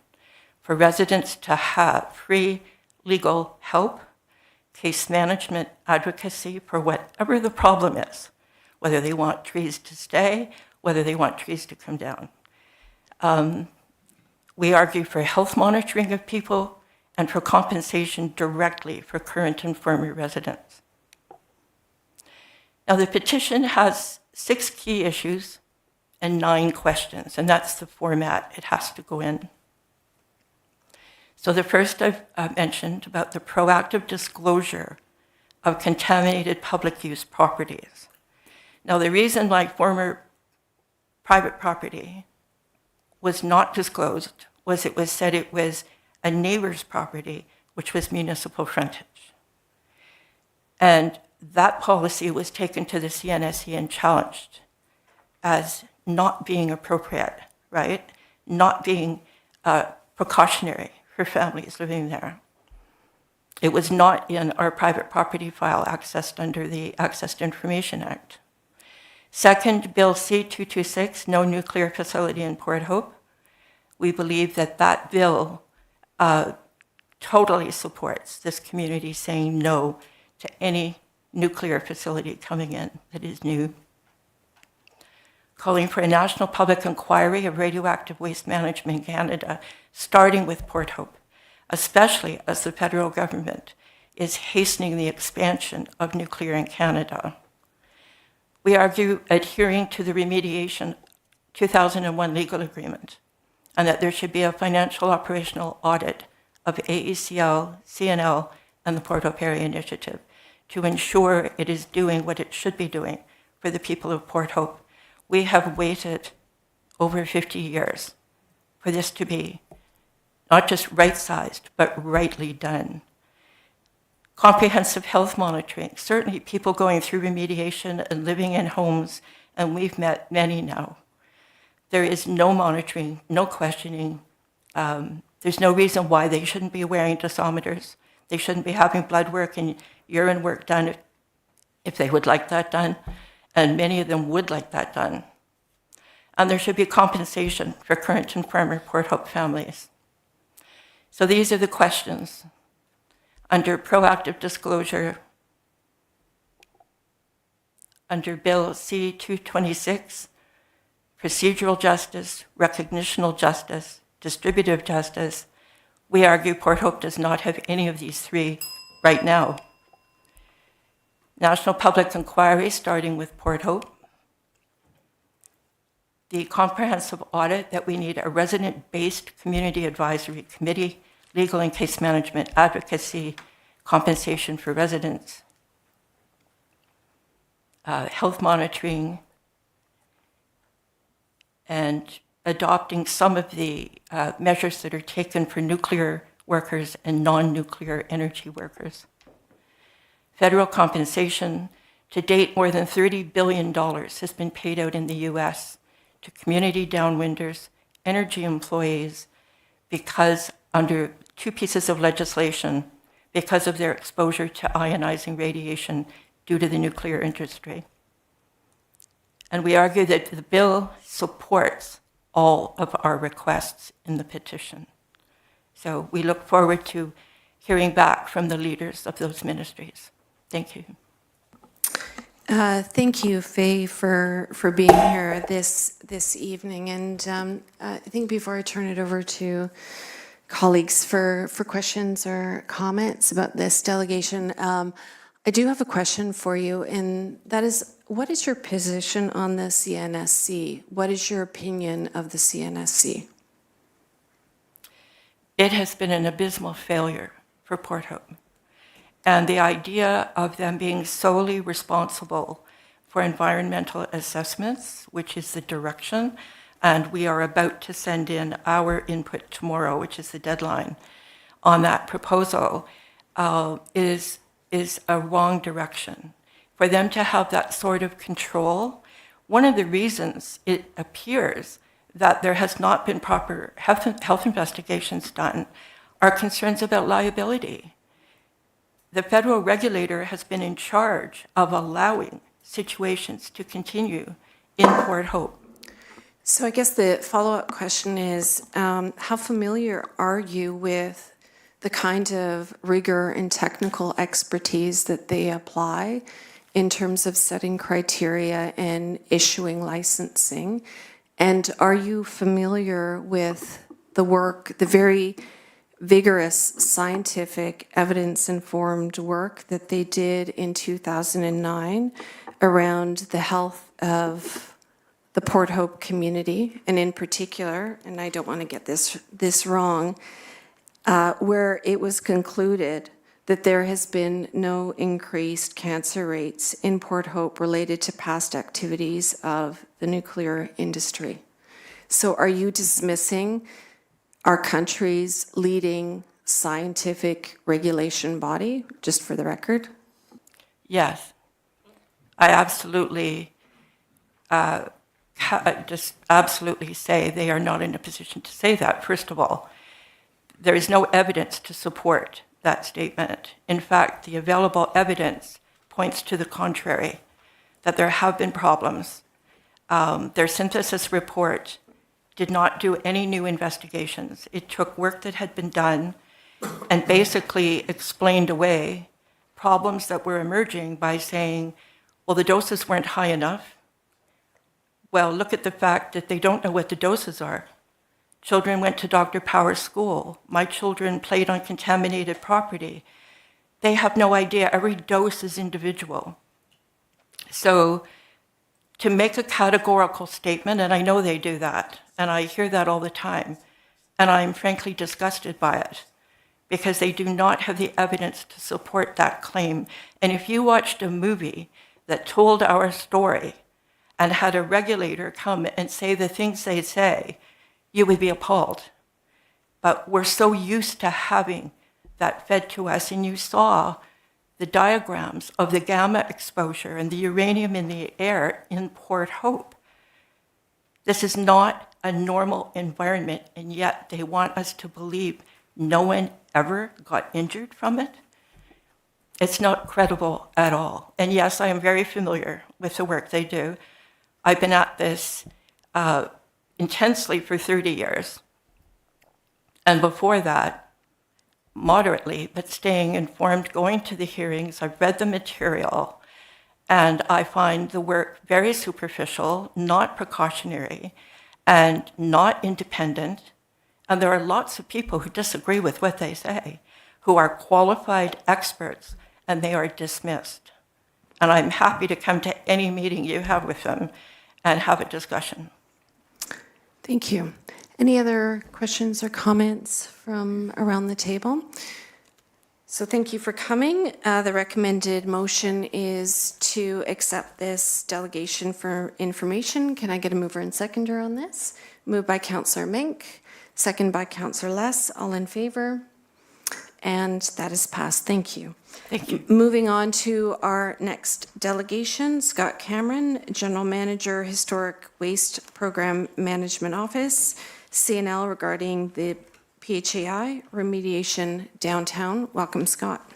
for residents to have free legal help, case management advocacy for whatever the problem is, whether they want trees to stay, whether they want trees to come down. We argue for health monitoring of people and for compensation directly for current and former residents. Now, the petition has 6 key issues and 9 questions, and that's the format it has to go in. So the first I've mentioned about the proactive disclosure of contaminated public use properties. Now, the reason why former private property was not disclosed was it was said it was a neighbor's property, which was municipal frontage. And that policy was taken to the CNSC and challenged as not being appropriate, right? Not being precautionary for families living there. It was not in our private property file accessed under the Access to Information Act. Second, Bill C-226, no nuclear facility in Port Hope. We believe that that bill totally supports this community saying no to any nuclear facility coming in that is new. Calling for a national public inquiry of radioactive waste management in Canada, starting with Port Hope, especially as the federal government is hastening the expansion of nuclear in Canada. We argue adhering to the remediation 2001 legal agreement, and that there should be a financial operational audit of AECL, CNL, and the Port Hope Area Initiative to ensure it is doing what it should be doing for the people of Port Hope. We have waited over 50 years for this to be not just right-sized, but rightly done. Comprehensive health monitoring, certainly people going through remediation and living in homes, and we've met many now. There is no monitoring, no questioning. There's no reason why they shouldn't be wearing dosimeters. They shouldn't be having blood work and urine work done if they would like that done, and many of them would like that done. And there should be compensation for current and former Port Hope families. So these are the questions. Under proactive disclosure, under Bill C-226, procedural justice, recognitional justice, distributive justice, we argue Port Hope does not have any of these three right now. National public inquiry, starting with Port Hope. The comprehensive audit that we need a resident-based community advisory committee, legal and case management advocacy, compensation for residents, health monitoring, and adopting some of the measures that are taken for nuclear workers and non-nuclear energy workers. Federal compensation, to date, more than $30 billion has been paid out in the U.S. to community downwinders, energy employees, because under two pieces of legislation, because of their exposure to ionizing radiation due to the nuclear industry. And we argue that the bill supports all of our requests in the petition. So we look forward to hearing back from the leaders of those ministries. Thank you. Thank you, Faye, for being here this evening. And I think before I turn it over to colleagues for questions or comments about this delegation, I do have a question for you, and that is, what is your position on the CNSC? What is your opinion of the CNSC? It has been an abysmal failure for Port Hope. And the idea of them being solely responsible for environmental assessments, which is the direction, and we are about to send in our input tomorrow, which is the deadline on that proposal, is a wrong direction. For them to have that sort of control, one of the reasons it appears that there has not been proper health investigations done are concerns about liability. The federal regulator has been in charge of allowing situations to continue in Port Hope. So I guess the follow-up question is, how familiar are you with the kind of rigor and technical expertise that they apply in terms of setting criteria and issuing licensing? And are you familiar with the work, the very vigorous scientific evidence-informed work that they did in 2009 around the health of the Port Hope community, and in particular, and I don't want to get this wrong, where it was concluded that there has been no increased cancer rates in Port Hope related to past activities of the nuclear industry. So are you dismissing our country's leading scientific regulation body, just for the record? Yes, I absolutely, just absolutely say they are not in a position to say that. First of all, there is no evidence to support that statement. In fact, the available evidence points to the contrary, that there have been problems. Their synthesis report did not do any new investigations. It took work that had been done and basically explained away problems that were emerging by saying, well, the doses weren't high enough. Well, look at the fact that they don't know what the doses are. Children went to Dr. Power's school. My children played on contaminated property. They have no idea. Every dose is individual. So to make a categorical statement, and I know they do that, and I hear that all the time, and I'm frankly disgusted by it, because they do not have the evidence to support that claim. And if you watched a movie that told our story and had a regulator come and say the things they say, you would be appalled. But we're so used to having that fed to us, and you saw the diagrams of the gamma exposure and the uranium in the air in Port Hope. This is not a normal environment, and yet they want us to believe no one ever got injured from it. It's not credible at all. And yes, I am very familiar with the work they do. I've been at this intensely for 30 years. And before that, moderately, but staying informed, going to the hearings. I've read the material, And I find the work very superficial, not precautionary, and not independent. And there are lots of people who disagree with what they say, who are qualified experts, and they are dismissed. And I'm happy to come to any meeting you have with them and have a discussion. Thank you. Any other questions or comments from around the table? So thank you for coming. The recommended motion is to accept this delegation for information. Can I get a mover and seconder on this? Moved by Councillor Mink, second by Councillor Less. All in favor? And that is passed. Thank you. Thank you. Moving on to our next delegation, Scott Cameron, General Manager, Historic Waste Program Management Office, CNL, regarding the PHAI remediation downtown. Welcome, Scott.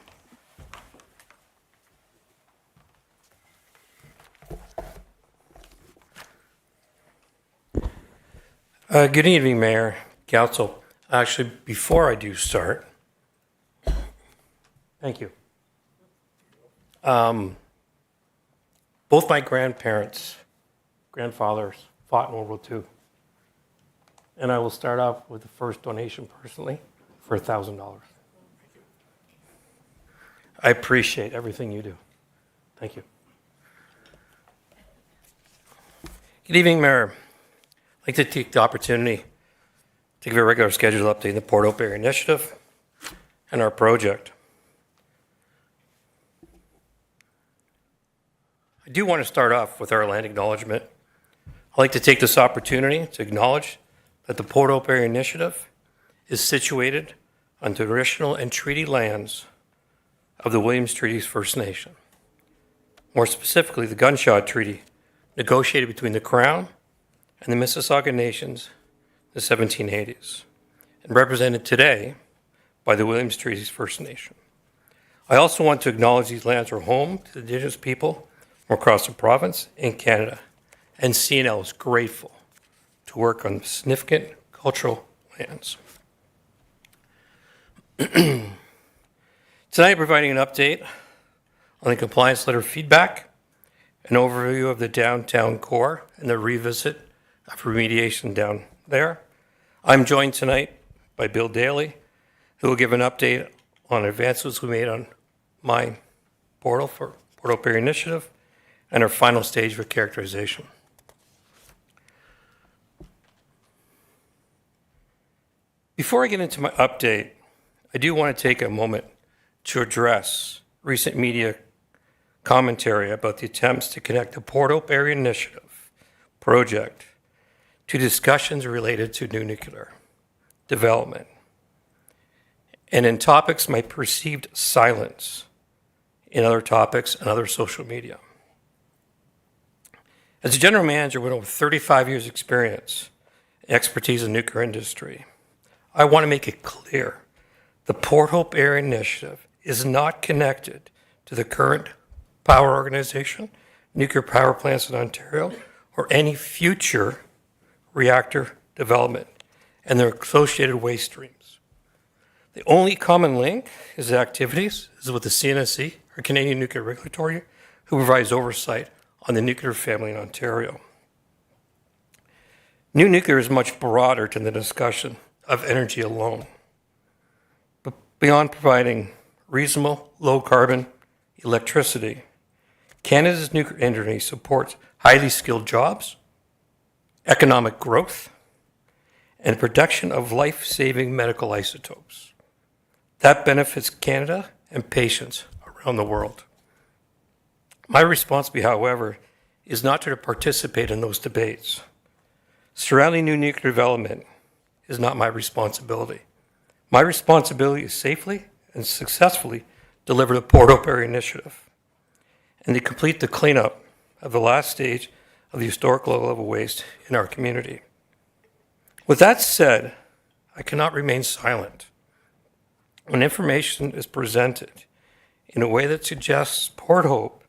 Good evening, Mayor, Council. Actually, before I do start, thank you. Both my grandfathers fought in World War II. And I will start off with the first donation personally for $1,000. I appreciate everything you do. Thank you. Good evening, Mayor. I'd like to take the opportunity to give a regular scheduled update on the Port Hope Area Initiative and our project. I do want to start off with our land acknowledgement. I'd like to take this opportunity to acknowledge that the Port Hope Area Initiative is situated on traditional and treaty lands of the Williams Treaties First Nation. More specifically, the Gunshot Treaty, negotiated between the Crown and the Mississauga Nations in the 1780s, and represented today by the Williams Treaties First Nation. I also want to acknowledge these lands are home to the Indigenous people from across the province and Canada, and CNL is grateful to work on significant cultural lands. Tonight, I'm providing an update on the compliance letter feedback, an overview of the downtown core, and the revisit of remediation down there. I'm joined tonight by Bill Daly, who will give an update on advances we made on my portal for Port Hope Area Initiative and our final stage of characterization. Before I get into my update, I do want to take a moment to address recent media commentary about the attempts to connect the Port Hope Area Initiative project to discussions related to new nuclear development, and in topics my perceived silence in other topics and other social media. As a general manager with over 35 years' experience and expertise in the nuclear industry, I want to make it clear the Port Hope Area Initiative is not connected to the current power organization, nuclear power plants in Ontario, or any future reactor development and their associated waste streams. The only common link is the activities is with the CNSC, or Canadian Nuclear Regulatory, who provides oversight on the nuclear family in Ontario. New nuclear is much broader than the discussion of energy alone. But beyond providing reasonable, low-carbon electricity, Canada's nuclear industry supports highly skilled jobs, economic growth, and production of life-saving medical isotopes. That benefits Canada and patients around the world. My responsibility, however, is not to participate in those debates. Surrounding new nuclear development is not my responsibility. My responsibility is safely and successfully deliver the Port Hope Area Initiative and to complete the cleanup of the last stage of the historic low-level waste in our community. With that said, I cannot remain silent when information is presented in a way that suggests Port Hope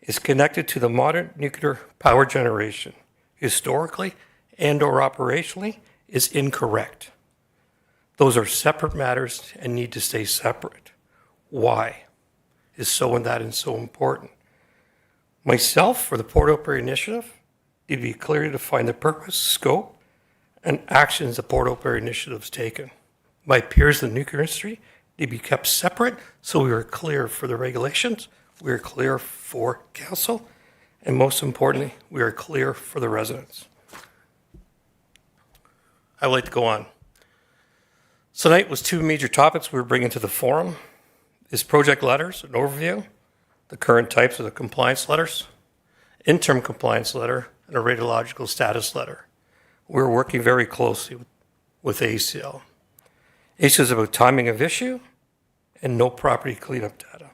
is connected to the modern nuclear power generation, historically and or operationally, is incorrect. Those are separate matters and need to stay separate. Why is so important? Myself, for the Port Hope Area Initiative, need to be clear to define the purpose, scope, and actions the Port Hope Area Initiative has taken. My peers in the nuclear industry need to be kept separate so we are clear for the regulations, we are clear for council, and most importantly, we are clear for the residents. I would like to go on. So tonight was two major topics we were bringing to the forum. Is project letters, an overview, the current types of the compliance letters, interim compliance letter, and a radiological status letter. We're working very closely with ACL. ACL is about timing of issue and no property cleanup data.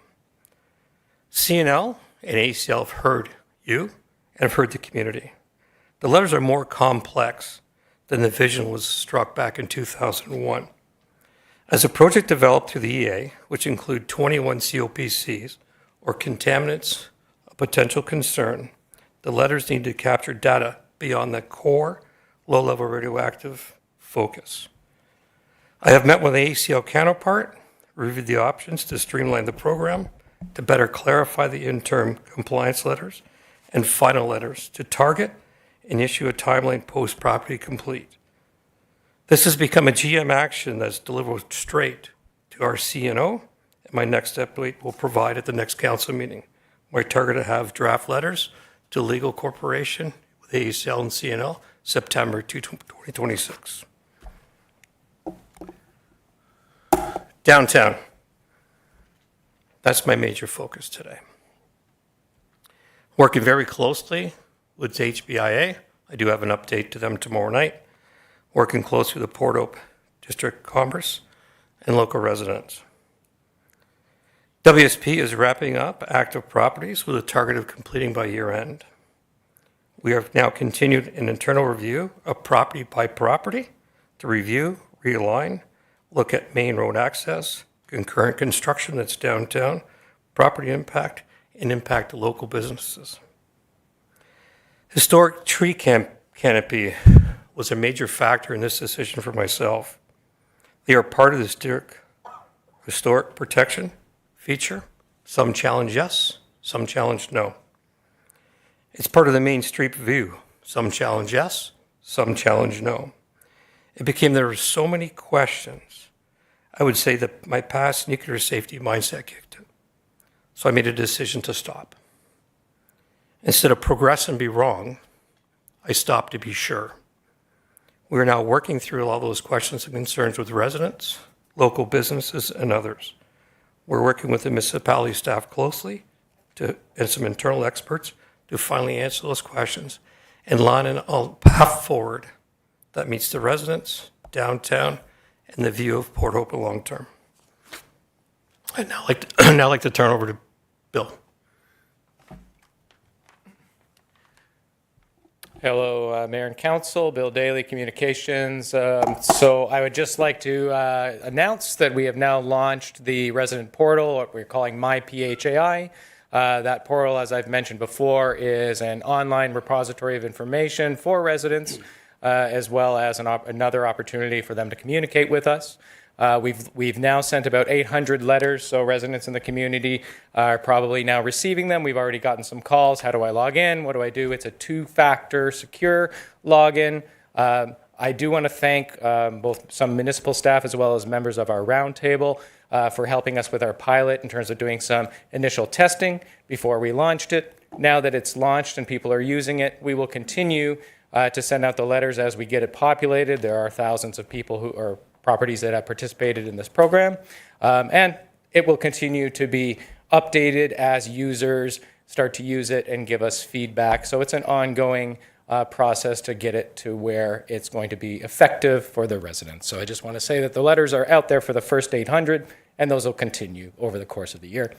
CNL and ACL have heard you and have heard the community. The letters are more complex than the vision was struck back in 2001. As a project developed through the EA, which include 21 COPCs or contaminants of potential concern, the letters need to capture data beyond the core low-level radioactive focus. I have met with the ACL counterpart, reviewed the options to streamline the program, to better clarify the interim compliance letters and final letters to target and issue a timeline post-property complete. This has become a GM action that's delivered straight to our CNO, and my next update will provide at the next council meeting. My target to have draft letters to legal corporation with ACL and CNL September 2026. Downtown. That's my major focus today. Working very closely with HBIA. I do have an update to them tomorrow night. Working closely with the Port Hope District Commerce and local residents. WSP is wrapping up active properties with a target of completing by year end. We have now continued an internal review of property by property to review, realign, look at main road access, concurrent construction that's downtown, property impact, and impact to local businesses. Historic tree canopy was a major factor in this decision for myself. They are part of the historic protection feature. Some challenge yes, some challenge no. It's part of the Main Street view. Some challenge yes, some challenge no. It became there were so many questions. I would say that my past nuclear safety mindset kicked in. So I made a decision to stop. Instead of progress and be wrong, I stopped to be sure. We are now working through all those questions and concerns with residents, local businesses, and others. We're working with the municipality staff closely and some internal experts to finally answer those questions and line a path forward that meets the residents, downtown, and the view of Port Hope long term. I'd now like to turn over to Bill. Hello, Mayor and Council, Bill Daly, Communications. So I would just like to announce that we have now launched the resident portal, what we're calling MyPHAI. That portal, as I've mentioned before, is an online repository of information for residents, as well as another opportunity for them to communicate with us. We've now sent about 800 letters, so residents in the community are probably now receiving them. We've already gotten some calls. How do I log in? What do I do? It's a two-factor secure login. I do want to thank both some municipal staff as well as members of our roundtable for helping us with our pilot in terms of doing some initial testing before we launched it. Now that it's launched and people are using it, we will continue to send out the letters as we get it populated. There are thousands of people who are properties that have participated in this program. And it will continue to be updated as users start to use it and give us feedback. So it's an ongoing process to get it to where it's going to be effective for the residents. So I just want to say that the letters are out there for the first 800, and those will continue over the course of the year.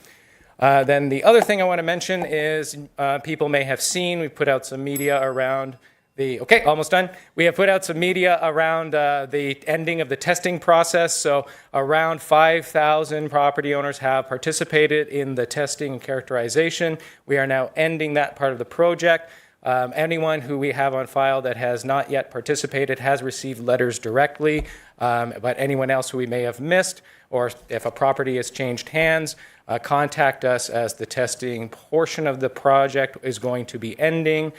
Then the other thing I want to mention is people may have seen, we put out some media around okay, almost done. We have put out some media around the ending of the testing process. So around 5,000 property owners have participated in the testing and characterization. We are now ending that part of the project. Anyone who we have on file that has not yet participated has received letters directly, but anyone else who we may have missed, or if a property has changed hands, contact us, as the testing portion of the project is going to be ending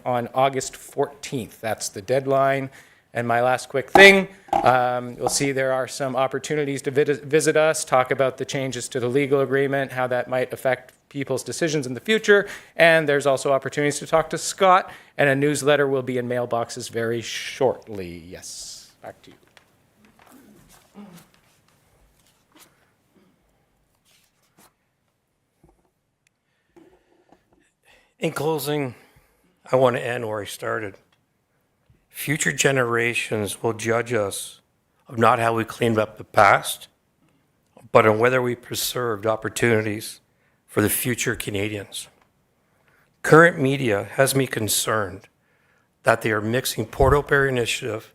on August 14th. That's the deadline. And my last quick thing, you'll see there are some opportunities to visit us, talk about the changes to the legal agreement, how that might affect people's decisions in the future. And there's also opportunities to talk to Scott, and a newsletter will be in mailboxes very shortly. Yes, back to you. In closing, I want to end where I started. Future generations will judge us of not how we cleaned up the past, but on whether we preserved opportunities for the future Canadians. Current media has me concerned that they are mixing Port Hope Area Initiative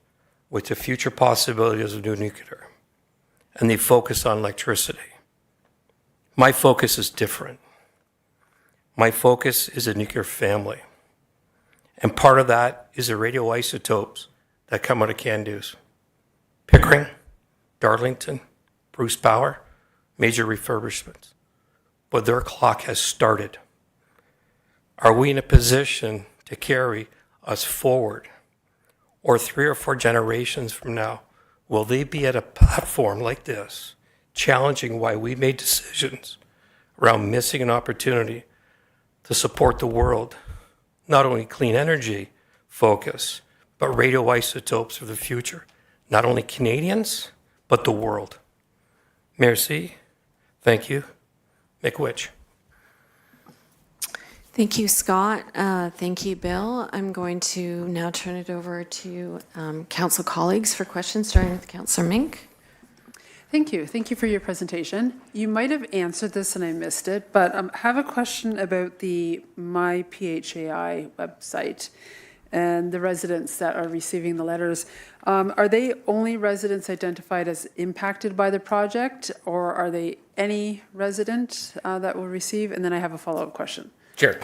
with the future possibilities of new nuclear, and they focus on electricity. My focus is different. My focus is a nuclear family. And part of that is the radioisotopes that come out of CANDUs. Pickering, Darlington, Bruce Power, major refurbishments. But their clock has started. Are we in a position to carry us forward? Or 3 or 4 generations from now, will they be at a platform like this, challenging why we made decisions around missing an opportunity to support the world, not only clean energy focus, but radioisotopes for the future, not only Canadians, but the world. Merci. Thank you. McWitch. Thank you, Scott. Thank you, Bill. I'm going to now turn it over to council colleagues for questions, starting with Councillor Mink. Thank you. Thank you for your presentation. You might have answered this and I missed it, but I have a question about the MyPHAI website and the residents that are receiving the letters. Are they only residents identified as impacted by the project, or are they any resident that will receive? And then I have a follow-up question. Sure.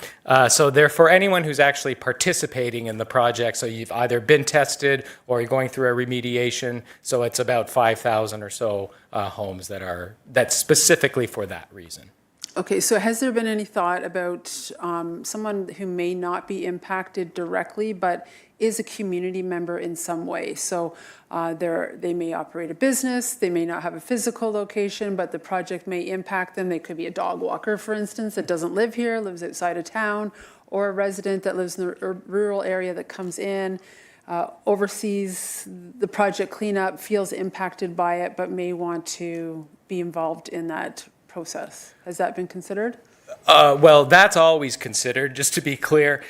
So they're for anyone who's actually participating in the project. So you've either been tested or you're going through a remediation. So it's about 5,000 or so homes that's specifically for that reason. Okay, so has there been any thought about someone who may not be impacted directly, but is a community member in some way? So they may operate a business, they may not have a physical location, but the project may impact them. They could be a dog walker, for instance, that doesn't live here, lives outside of town, or a resident that lives in the rural area that comes in, oversees the project cleanup, feels impacted by it, but may want to be involved in that process. Has that been considered? Well, that's always considered, just to be clear.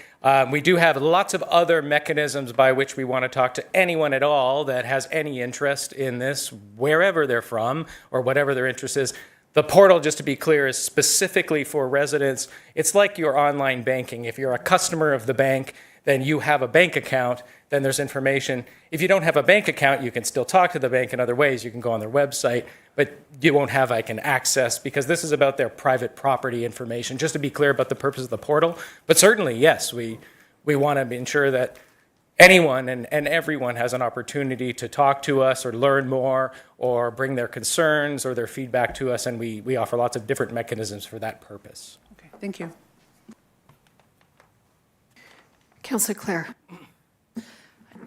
We do have lots of other mechanisms by which we want to talk to anyone at all that has any interest in this, wherever they're from or whatever their interest is. The portal, just to be clear, is specifically for residents. It's like your online banking. If you're a customer of the bank, then you have a bank account, then there's information. If you don't have a bank account, you can still talk to the bank in other ways. You can go on their website, but you won't have an access, because this is about their private property information, just to be clear about the purpose of the portal. But certainly, yes, we want to ensure that anyone and everyone has an opportunity to talk to us or learn more or bring their concerns or their feedback to us, and we offer lots of different mechanisms for that purpose. Okay, thank you. Councillor Clare.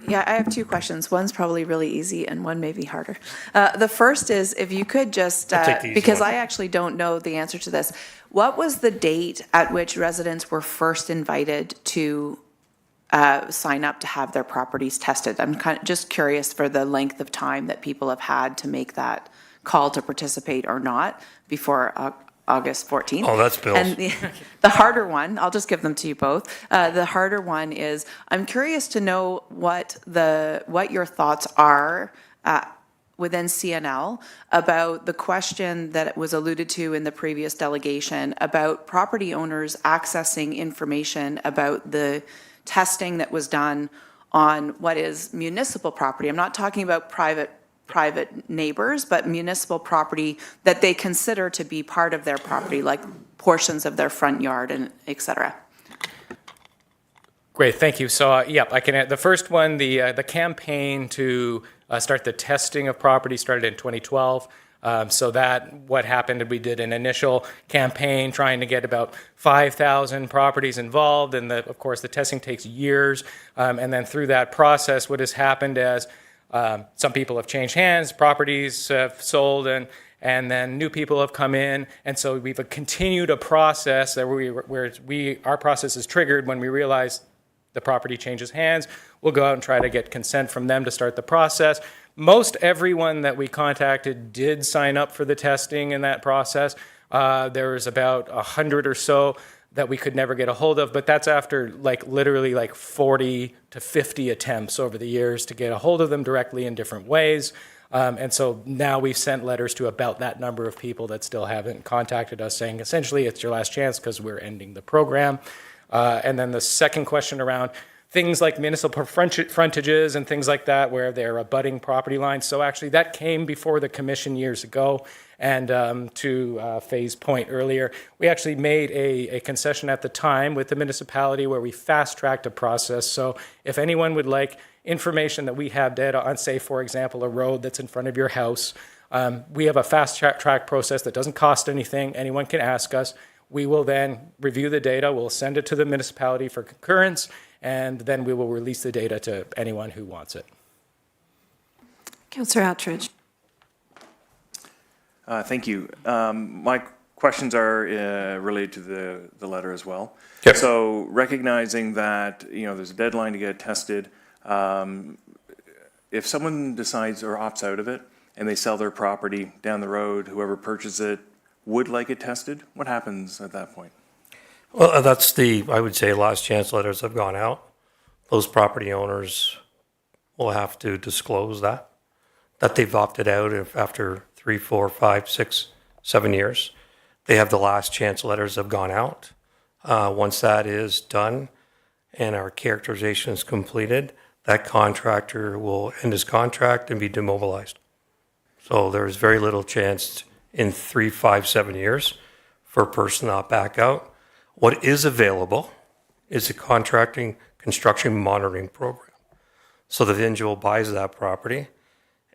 Yeah, I have 2 questions. One's probably really easy and one may be harder. The first is, if you could just, because I actually don't know the answer to this, what was the date at which residents were first invited to sign up to have their properties tested? I'm kind of just curious for the length of time that people have had to make that call to participate or not before August 14th. Oh, that's Bill's. And the harder one, I'll just give them to you both. The harder one is, I'm curious to know what your thoughts are within CNL about the question that was alluded to in the previous delegation about property owners accessing information about the testing that was done on what is municipal property. I'm not talking about private neighbors, but municipal property that they consider to be part of their property, like portions of their front yard and et cetera. Great, thank you. So, yep, I can. The first one, the campaign to start the testing of property started in 2012. So that what happened, we did an initial campaign trying to get about 5,000 properties involved, and of course the testing takes years. And then through that process, what has happened is some people have changed hands, properties have sold, and then new people have come in, and so we've continued a process that our process is triggered when we realize the property changes hands. We'll go out and try to get consent from them to start the process. Most everyone that we contacted did sign up for the testing in that process. There was about 100 or so that we could never get a hold of, but that's after literally 40 to 50 attempts over the years to get a hold of them directly in different ways. And so now we've sent letters to about that number of people that still haven't contacted us, saying essentially it's your last chance because we're ending the program. And then the second question around things like municipal frontages and things like that, where they're abutting property lines. So actually that came before the commission years ago. And to Faye's point earlier, we actually made a concession at the time with the municipality where we fast-tracked a process. So if anyone would like information that we have data on, say, for example, a road that's in front of your house, we have a fast-track process that doesn't cost anything. Anyone can ask us. We will then review the data, we'll send it to the municipality for concurrence, and then we will release the data to anyone who wants it. Councillor Attridge. Thank you. My questions are related to the letter as well. Yep. So recognizing that, there's a deadline to get tested, if someone decides or opts out of it and they sell their property down the road, whoever purchases it would like it tested, what happens at that point? Well, that's I would say, last chance letters have gone out. Those property owners will have to disclose that they've opted out after 3, 4, 5, 6, 7 years. They have the last chance letters have gone out. Once that is done and our characterization is completed, that contractor will end his contract and be demobilized. So there's very little chance in 3, 5, 7 years for a person to not back out. What is available is a construction monitoring program. So the individual buys that property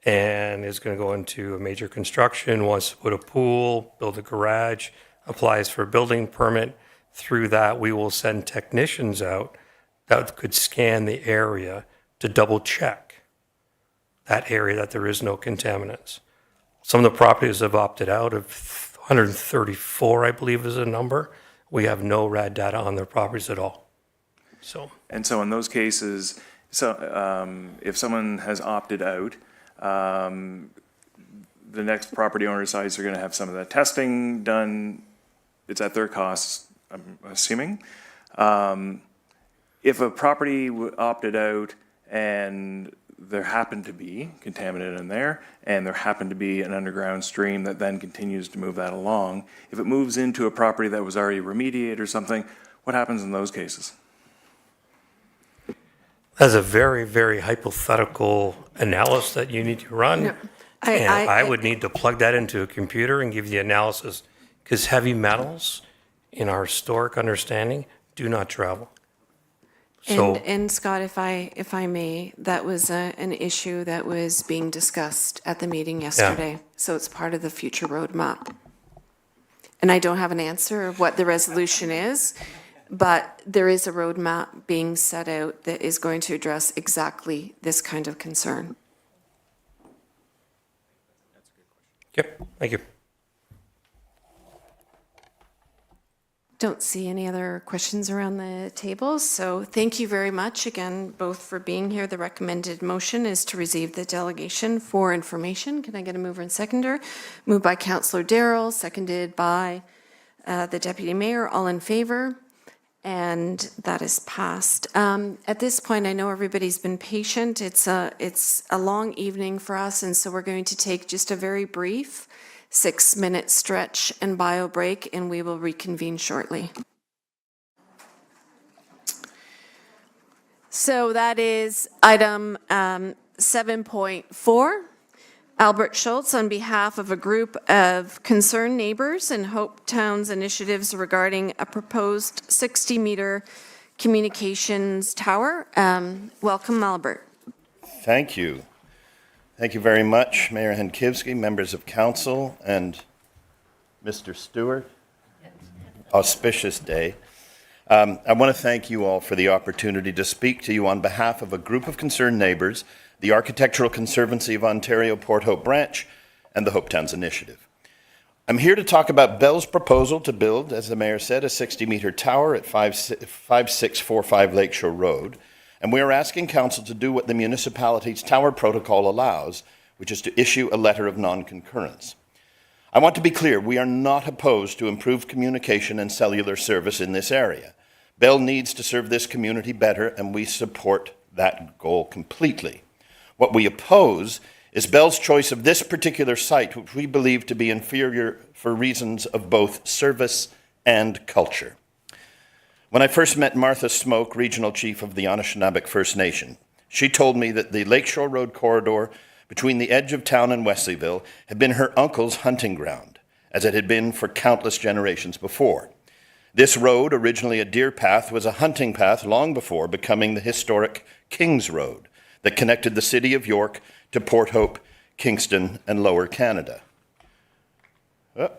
and is going to go into a major construction, wants to put a pool, build a garage, applies for a building permit. Through that, we will send technicians out that could scan the area to double check that area that there is no contaminants. Some of the properties have opted out of 134, I believe is the number. We have no RAD data on their properties at all. And so in those cases, if someone has opted out, the next property owner decides they're going to have some of that testing done. It's at their cost, I'm assuming. If a property opted out and there happened to be contaminant in there, and there happened to be an underground stream that then continues to move that along, if it moves into a property that was already remediated or something, what happens in those cases? That's a very, very hypothetical analysis that you need to run. No, I would need to plug that into a computer and give you the analysis, because heavy metals, in our historic understanding, do not travel. So, And Scott, if I may, that was an issue that was being discussed at the meeting yesterday. So it's part of the future roadmap. And I don't have an answer of what the resolution is, but there is a roadmap being set out that is going to address exactly this kind of concern. yep, thank you. Don't see any other questions around the table, so thank you very much again, both for being here. The recommended motion is to receive the delegation for information. Can I get a mover and seconder? Moved by Councillor Darrell, seconded by the Deputy Mayor. All in favor? And that is passed. At this point, I know everybody's been patient. It's a long evening for us, and so we're going to take just a very brief 6-minute stretch and bio break, and we will reconvene shortly. So that is item 7.4. Albert Schultz, on behalf of a group of concerned neighbors and Hope Town's initiatives regarding a proposed 60-meter Communications Tower. Welcome, Albert. Thank you. Thank you very much, Mayor Hankivsky, members of council, and Mr. Stewart. Auspicious day. I want to thank you all for the opportunity to speak to you on behalf of a group of concerned neighbours, the Architectural Conservancy of Ontario Port Hope Branch, and the Hope Towns Initiative. I'm here to talk about Bell's proposal to build, as the mayor said, a 60-metre tower at 5645 Lakeshore Road, and we are asking council to do what the municipality's tower protocol allows, which is to issue a letter of non-concurrence. I want to be clear, we are not opposed to improved communication and cellular service in this area. Bell needs to serve this community better, and we support that goal completely. What we oppose is Bell's choice of this particular site, which we believe to be inferior for reasons of both service and culture. When I first met Martha Smoke, Regional Chief of the Anishinaabe First Nation, she told me that the Lakeshore Road corridor between the edge of town and Wesleyville had been her uncle's hunting ground, as it had been for countless generations before. This road, originally a deer path, was a hunting path long before becoming the historic King's Road that connected the city of York to Port Hope, Kingston, and Lower Canada. Oh.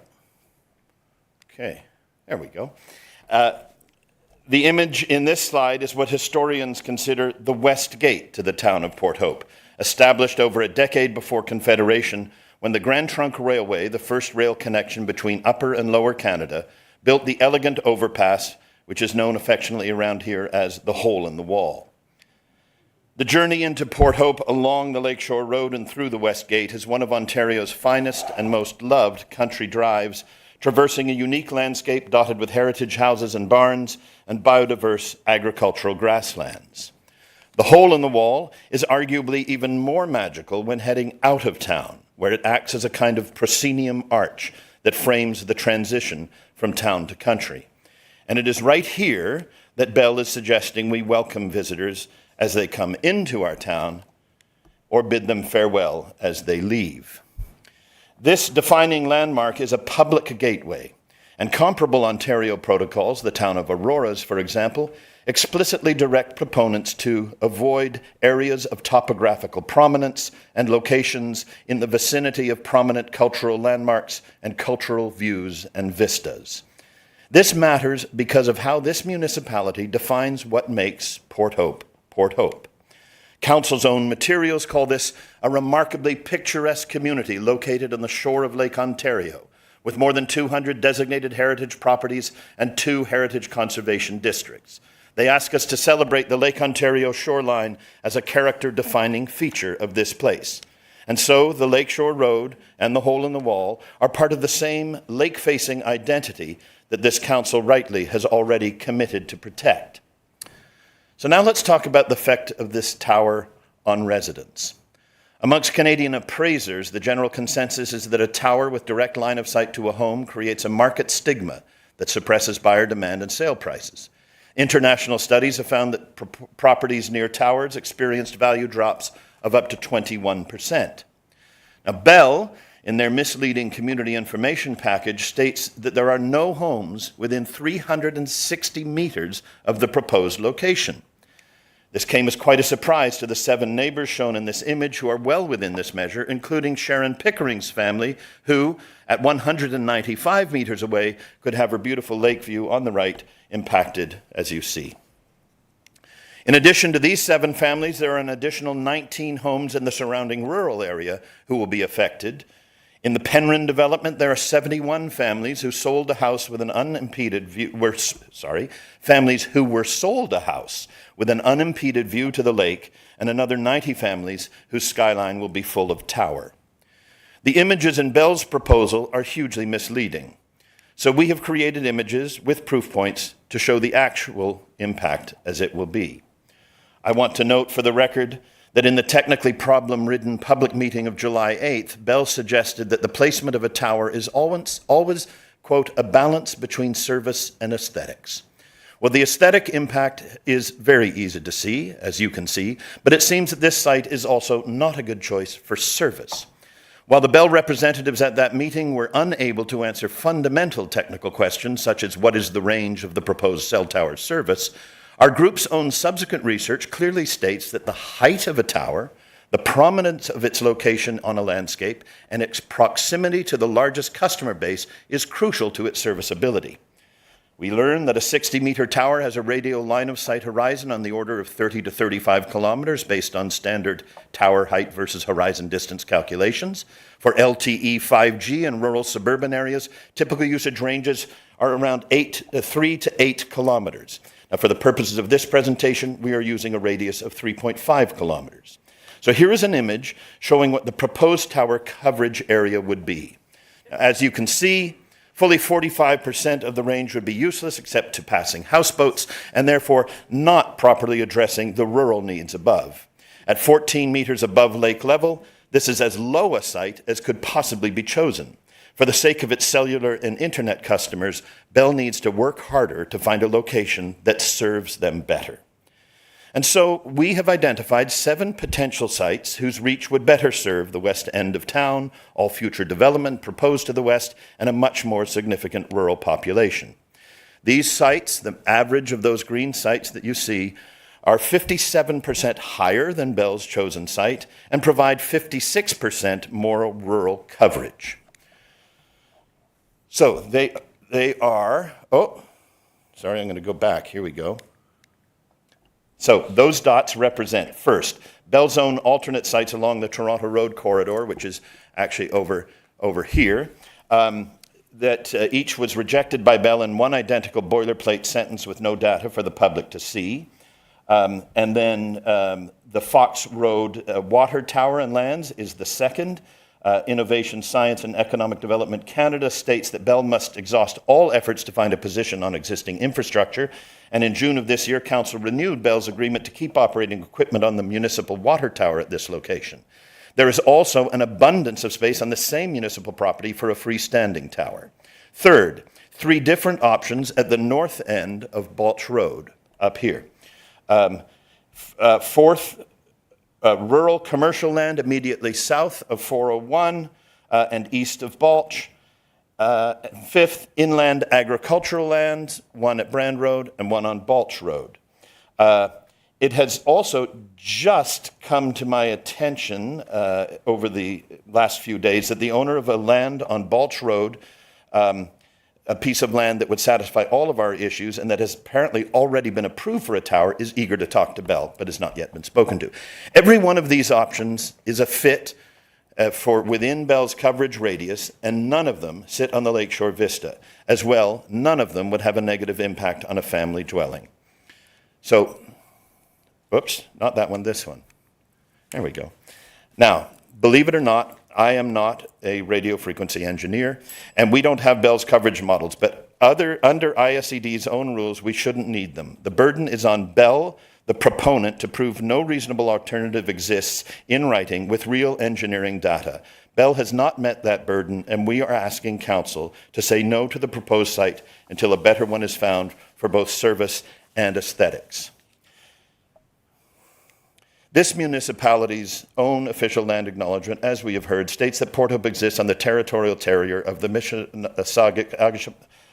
Okay, there we go. The image in this slide is what historians consider the west gate to the town of Port Hope, established over a decade before Confederation, when the Grand Trunk Railway, the first rail connection between Upper and Lower Canada, built the elegant overpass, which is known affectionately around here as the Hole in the Wall. The journey into Port Hope along the Lakeshore Road and through the West Gate is one of Ontario's finest and most loved country drives, traversing a unique landscape dotted with heritage houses and barns and biodiverse agricultural grasslands. The Hole in the Wall is arguably even more magical when heading out of town, where it acts as a kind of proscenium arch that frames the transition from town to country. And it is right here that Bell is suggesting we welcome visitors as they come into our town, or bid them farewell as they leave. This defining landmark is a public gateway, and comparable Ontario protocols, the town of Aurora's, for example, explicitly direct proponents to avoid areas of topographical prominence and locations in the vicinity of prominent cultural landmarks and cultural views and vistas. This matters because of how this municipality defines what makes Port Hope Port Hope. Council's own materials call this a remarkably picturesque community located on the shore of Lake Ontario, with more than 200 designated heritage properties and 2 heritage conservation districts. They ask us to celebrate the Lake Ontario shoreline as a character-defining feature of this place. And so the Lakeshore Road and the Hole in the Wall are part of the same lake-facing identity that this council rightly has already committed to protect. So now let's talk about the effect of this tower on residents. Amongst Canadian appraisers, the general consensus is that a tower with direct line of sight to a home creates a market stigma that suppresses buyer demand and sale prices. International studies have found that properties near towers experienced value drops of up to 21%. Now, Bell, in their misleading community information package, states that there are no homes within 360 meters of the proposed location. This came as quite a surprise to the 7 neighbors shown in this image who are well within this measure, including Sharon Pickering's family, who, at 195 meters away, could have her beautiful lake view on the right impacted, as you see. In addition to these 7 families, there are an additional 19 homes in the surrounding rural area who will be affected. In the Penryn development, there are 71 families who sold a house with an unimpeded view, families who were sold a house with an unimpeded view to the lake, and another 90 families whose skyline will be full of tower. The images in Bell's proposal are hugely misleading. So we have created images with proof points to show the actual impact as it will be. I want to note for the record that in the technically problem-ridden public meeting of July 8th, Bell suggested that the placement of a tower is always, quote, a balance between service and aesthetics. Well, the aesthetic impact is very easy to see, as you can see, but it seems that this site is also not a good choice for service. While the Bell representatives at that meeting were unable to answer fundamental technical questions, such as what is the range of the proposed cell tower service, Our group's own subsequent research clearly states that the height of a tower, the prominence of its location on a landscape, and its proximity to the largest customer base is crucial to its serviceability. We learn that a 60-meter tower has a radial line of sight horizon on the order of 30 to 35 kilometers based on standard tower height versus horizon distance calculations. For LTE 5G in rural suburban areas, typical usage ranges are around 3 to 8 kilometers. Now, for the purposes of this presentation, we are using a radius of 3.5 kilometers. So here is an image showing what the proposed tower coverage area would be. As you can see, fully 45% of the range would be useless except to passing houseboats and therefore not properly addressing the rural needs above. At 14 meters above lake level, this is as low a site as could possibly be chosen. For the sake of its cellular and internet customers, Bell needs to work harder to find a location that serves them better. And so we have identified 7 potential sites whose reach would better serve the west end of town, all future development proposed to the west, and a much more significant rural population. These sites, the average of those green sites that you see, are 57% higher than Bell's chosen site and provide 56% more rural coverage. So they are, I'm going to go back. Here we go. So those dots represent, first, Bell's own alternate sites along the Toronto Road corridor, which is actually over here, that each was rejected by Bell in one identical boilerplate sentence with no data for the public to see. And then the Fox Road Water Tower and Lands is the second. Innovation, Science and Economic Development Canada states that Bell must exhaust all efforts to find a position on existing infrastructure. And in June of this year, Council renewed Bell's agreement to keep operating equipment on the municipal water tower at this location. There is also an abundance of space on the same municipal property for a freestanding tower. Third, 3 different options at the north end of Balch Road, up here. Fourth, rural commercial land immediately south of 401 and east of Balch. Fifth, inland agricultural lands, one at Brand Road and one on Balch Road. It has also just come to my attention over the last few days that the owner of a land on Balch Road, a piece of land that would satisfy all of our issues and that has apparently already been approved for a tower, is eager to talk to Bell, but has not yet been spoken to. Every one of these options is a fit for within Bell's coverage radius, and none of them sit on the Lakeshore Vista. As well, none of them would have a negative impact on a family dwelling. So, oops, not that one, this one. There we go. Now, believe it or not, I am not a radio frequency engineer, and we don't have Bell's coverage models, but under ISED's own rules, we shouldn't need them. The burden is on Bell, the proponent, to prove no reasonable alternative exists in writing with real engineering data. Bell has not met that burden, and we are asking Council to say no to the proposed site until a better one is found for both service and aesthetics. This municipality's own official land acknowledgement, as we have heard, states that Port Hope exists on the territorial territory of the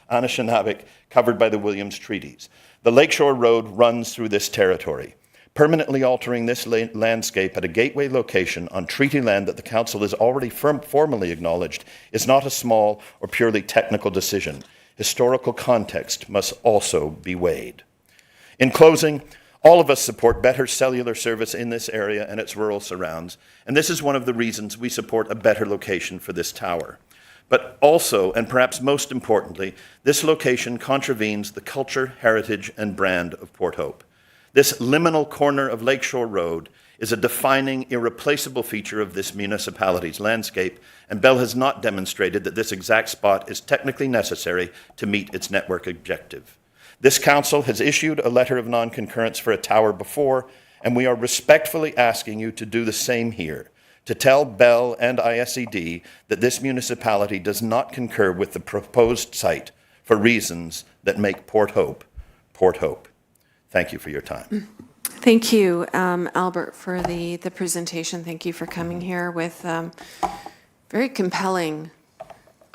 Anishinaabe covered by the Williams Treaties. The Lakeshore Road runs through this territory. Permanently altering this landscape at a gateway location on treaty land that the Council has already formally acknowledged is not a small or purely technical decision. Historical context must also be weighed. In closing, all of us support better cellular service in this area and its rural surrounds, and this is one of the reasons we support a better location for this tower. But also, and perhaps most importantly, this location contravenes the culture, heritage, and brand of Port Hope. This liminal corner of Lakeshore Road is a defining, irreplaceable feature of this municipality's landscape, and Bell has not demonstrated that this exact spot is technically necessary to meet its network objective. This Council has issued a letter of non-concurrence for a tower before, and we are respectfully asking you to do the same here, to tell Bell and ISED that this municipality does not concur with the proposed site for reasons that make Port Hope, Port Hope. Thank you for your time. Thank you, Albert, for the presentation. Thank you for coming here with very compelling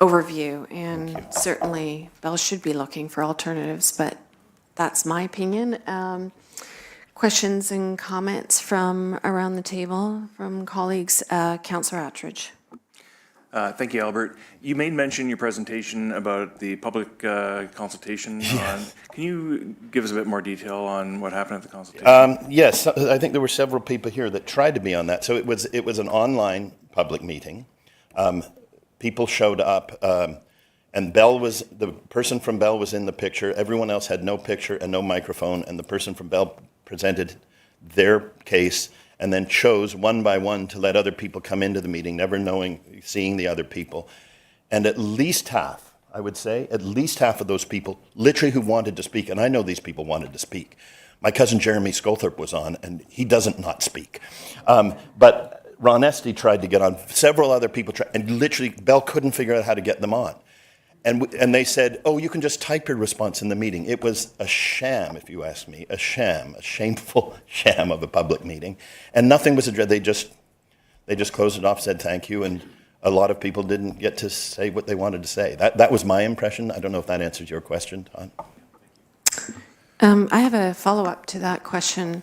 overview, and certainly Bell should be looking for alternatives, but that's my opinion. Questions and comments from around the table, from colleagues? Councillor Attridge. Thank you, Albert. You made mention in your presentation about the public consultation. Can you give us a bit more detail on what happened at the consultation? Yes, I think there were several people here that tried to be on that. So it was an online public meeting. People showed up, and the person from Bell was in the picture. Everyone else had no picture and no microphone, and the person from Bell presented their case and then chose one by one to let other people come into the meeting, never seeing the other people. And at least half, I would say, at least half of those people literally who wanted to speak, and I know these people wanted to speak. My cousin Jeremy Scolthorpe was on, and he doesn't not speak. But Ron Esty tried to get on. Several other people tried, and literally Bell couldn't figure out how to get them on. And they said, oh, you can just type your response in the meeting. It was a sham, if you ask me, a shameful sham of a public meeting. And nothing was addressed. They just closed it off, said thank you, and a lot of people didn't get to say what they wanted to say. That was my impression. I don't know if that answers your question, Todd. I have a follow-up to that question.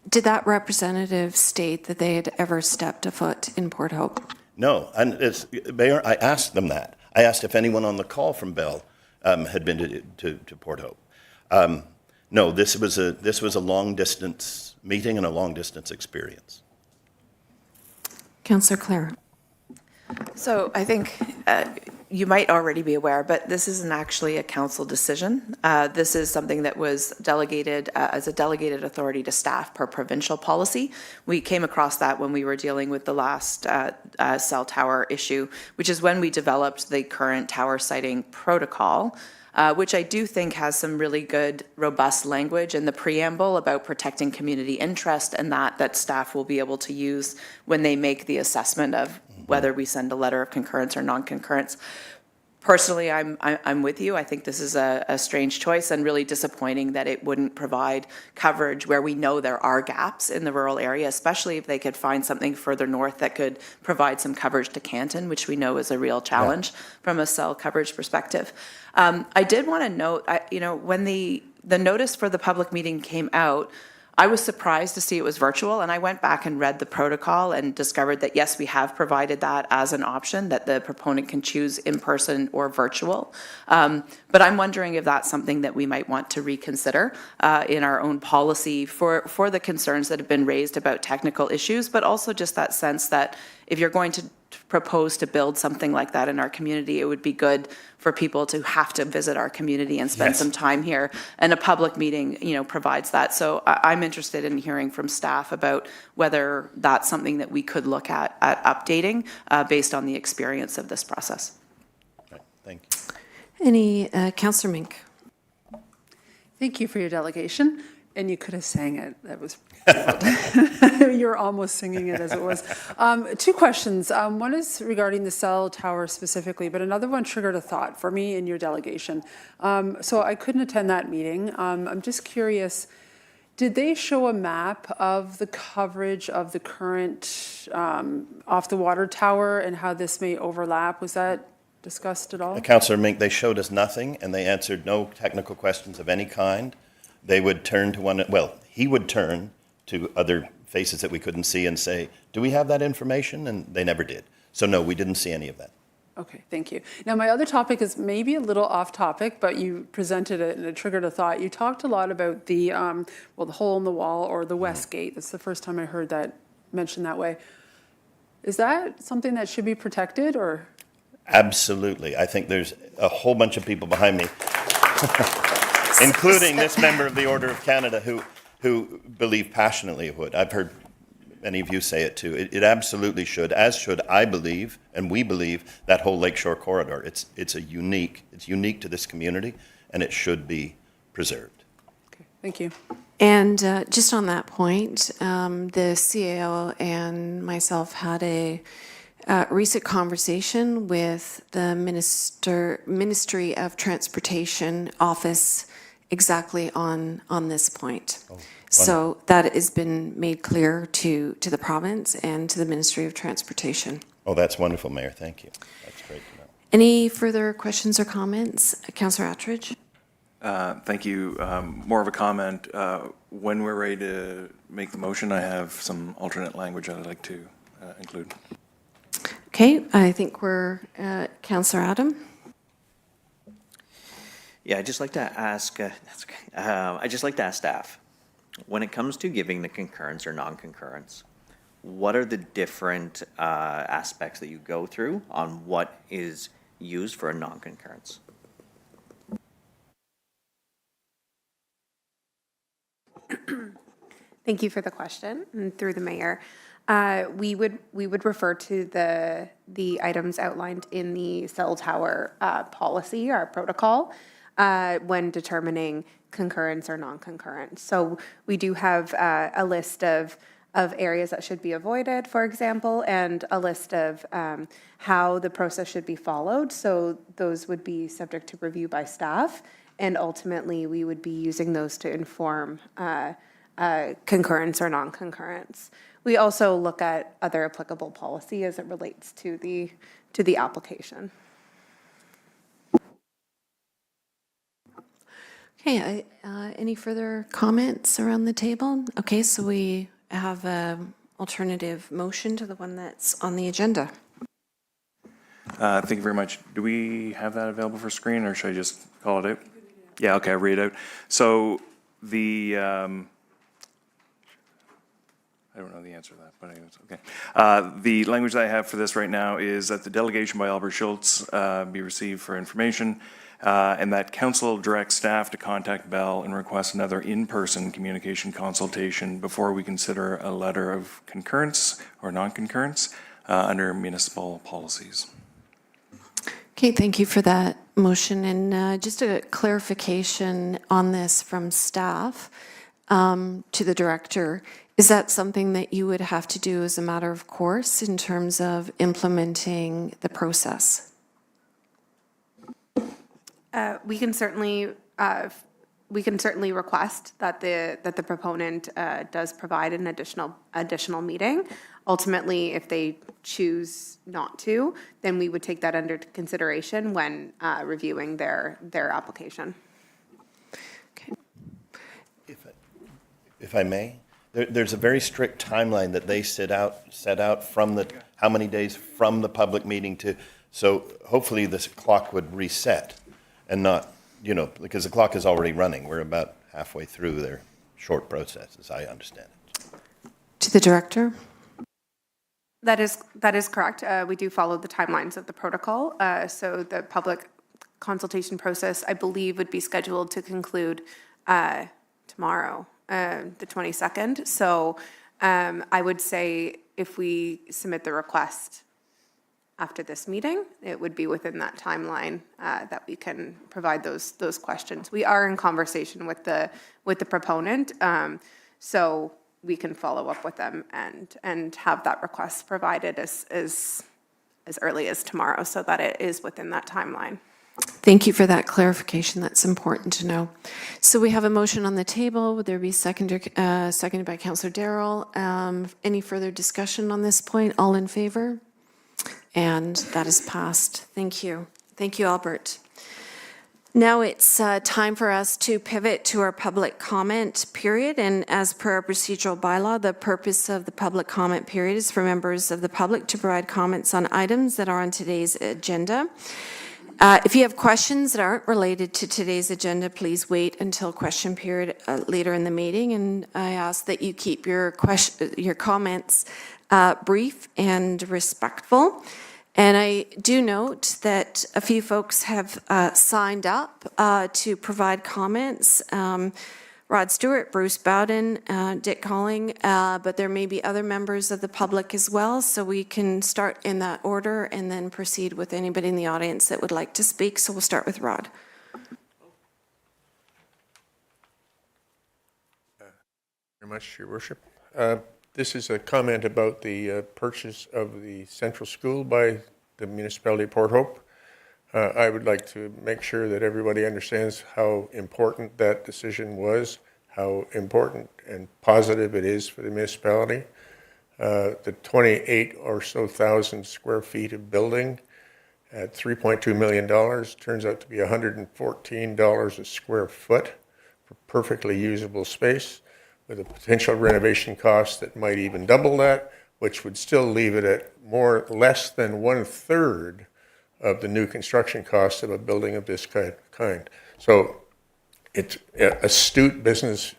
Did that representative state that they had ever stepped a foot in Port Hope? No, and Mayor, I asked them that. I asked if anyone on the call from Bell had been to Port Hope. No, this was a long-distance meeting and a long-distance experience. Councillor Clare. So I think you might already be aware, but this isn't actually a council decision. This is something that was delegated as a delegated authority to staff per provincial policy. We came across that when we were dealing with the last cell tower issue, which is when we developed the current tower siting protocol, which I do think has some really good, robust language in the preamble about protecting community interest, and that staff will be able to use when they make the assessment of whether we send a letter of concurrence or non-concurrence. Personally, I'm with you. I think this is a strange choice and really disappointing that it wouldn't provide coverage where we know there are gaps in the rural area, especially if they could find something further north that could provide some coverage to Canton, which we know is a real challenge from a cell coverage perspective. I did want to note, when the notice for the public meeting came out, I was surprised to see it was virtual, and I went back and read the protocol and discovered that, yes, we have provided that as an option, that the proponent can choose in person or virtual. But I'm wondering if that's something that we might want to reconsider in our own policy for the concerns that have been raised about technical issues, but also just that sense that if you're going to propose to build something like that in our community, it would be good for people to have to visit our community and spend some time here. And a public meeting, provides that. So I'm interested in hearing from staff about whether that's something that we could look at updating based on the experience of this process. Okay, thank you. Any, Councillor Mink. Thank you for your delegation. And you could have sang it. That was you're almost singing it as it was. Two questions. One is regarding the cell tower specifically, but another one triggered a thought for me in your delegation. So I couldn't attend that meeting. I'm just curious, did they show a map of the coverage of the current off the water tower and how this may overlap? Was that discussed at all? Councillor Mink, they showed us nothing, and they answered no technical questions of any kind. They would turn to he would turn to other faces that we couldn't see and say, do we have that information? And they never did. So no, we didn't see any of that. Okay, thank you. Now, my other topic is maybe a little off topic, but you presented it and it triggered a thought. You talked a lot about the hole in the wall or the West Gate. That's the first time I heard that mentioned that way. Is that something that should be protected or? Absolutely. I think there's a whole bunch of people behind me, including this member of the Order of Canada who believe passionately it would. I've heard many of you say it too. It absolutely should, as should I believe, and we believe, that whole Lakeshore corridor. It's unique to this community, and it should be preserved. Okay, thank you. And just on that point, the CAO and myself had a recent conversation with the Ministry of Transportation office exactly on this point. Oh, so that has been made clear to the province and to the Ministry of Transportation. Oh, that's wonderful, Mayor. Thank you. That's great to know. Any further questions or comments? Councillor Attridge? Thank you. More of a comment. When we're ready to make the motion, I have some alternate language I'd like to include. Okay, I think we're, Councillor Adam? Yeah, I'd just like to ask, I'd just like to ask staff, when it comes to giving the concurrence or non-concurrence, what are the different aspects that you go through on what is used for a non-concurrence? Thank you for the question, and through the mayor. We would refer to the items outlined in the cell tower policy, our protocol, when determining concurrence or non-concurrence. So we do have a list of areas that should be avoided, for example, and a list of how the process should be followed. So those would be subject to review by staff, and ultimately we would be using those to inform concurrence or non-concurrence. We also look at other applicable policy as it relates to the application. Okay, any further comments around the table? Okay, so we have an alternative motion to the one that's on the agenda. Thank you very much. Do we have that available for screen, or should I just call it out? Yeah, okay, I'll read it out. So the, I don't know the answer to that, but anyways, okay. The language that I have for this right now is that the delegation by Albert Schultz be received for information, and that council directs staff to contact Bell and request another in-person communication consultation before we consider a letter of concurrence or non-concurrence under municipal policies. Okay, thank you for that motion. And just a clarification on this from staff to the director. Is that something that you would have to do as a matter of course in terms of implementing the process? We can certainly request that the proponent does provide an additional meeting. Ultimately, if they choose not to, then we would take that under consideration when reviewing their application. Okay. If I may, there's a very strict timeline that they set out from the, how many days from the public meeting to, so hopefully this clock would reset and not, you know, because the clock is already running. We're about halfway through their short process, as I understand it. To the director? That is correct. We do follow the timelines of the protocol. So the public consultation process, I believe, would be scheduled to conclude tomorrow, the 22nd. So I would say if we submit the request after this meeting, it would be within that timeline that we can provide those questions. We are in conversation with the proponent, so we can follow up with them and have that request provided as early as tomorrow, so that it is within that timeline. Thank you for that clarification. That's important to know. So we have a motion on the table. Would there be seconded by Councillor Darrell? Any further discussion on this point? All in favor? And that is passed. Thank you. Thank you, Albert. Now it's time for us to pivot to our public comment period. And as per our procedural bylaw, the purpose of the public comment period is for members of the public to provide comments on items that are on today's agenda. If you have questions that aren't related to today's agenda, please wait until question period later in the meeting. And I ask that you keep your comments brief and respectful. And I do note that a few folks have signed up to provide comments. Rod Stewart, Bruce Bowden, Dick Calling, but there may be other members of the public as well, so we can start in that order and then proceed with anybody in the audience that would like to speak. So we'll start with Rod. Very much, Your Worship. This is a comment about the purchase of the central school by the municipality of Port Hope. I would like to make sure that everybody understands how important that decision was, how important and positive it is for the municipality. The 28 or so thousand square feet of building at $3.2 million. Turns out to be $114 a square foot for perfectly usable space, with a potential renovation cost that might even double that, which would still leave it at less than 1/3 of the new construction cost of a building of this kind. So it's astute business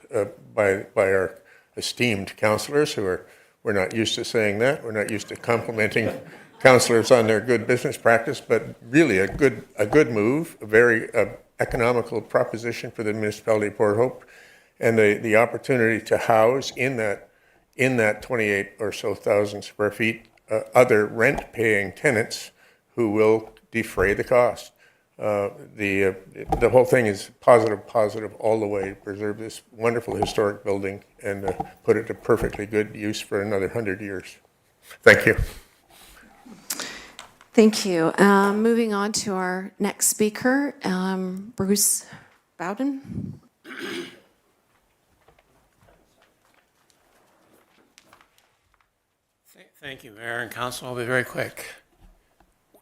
by our esteemed councillors we're not used to saying that. We're not used to complimenting councillors on their good business practice, but really a good move, a very economical proposition for the municipality of Port Hope, and the opportunity to house in that 28 or so thousand square feet other rent-paying tenants who will defray the cost. The whole thing is positive all the way to preserve this wonderful historic building and put it to perfectly good use for another 100 years. Thank you. Thank you. Moving on to our next speaker, Bruce Bowden. Thank you, Mayor and Council. I'll be very quick.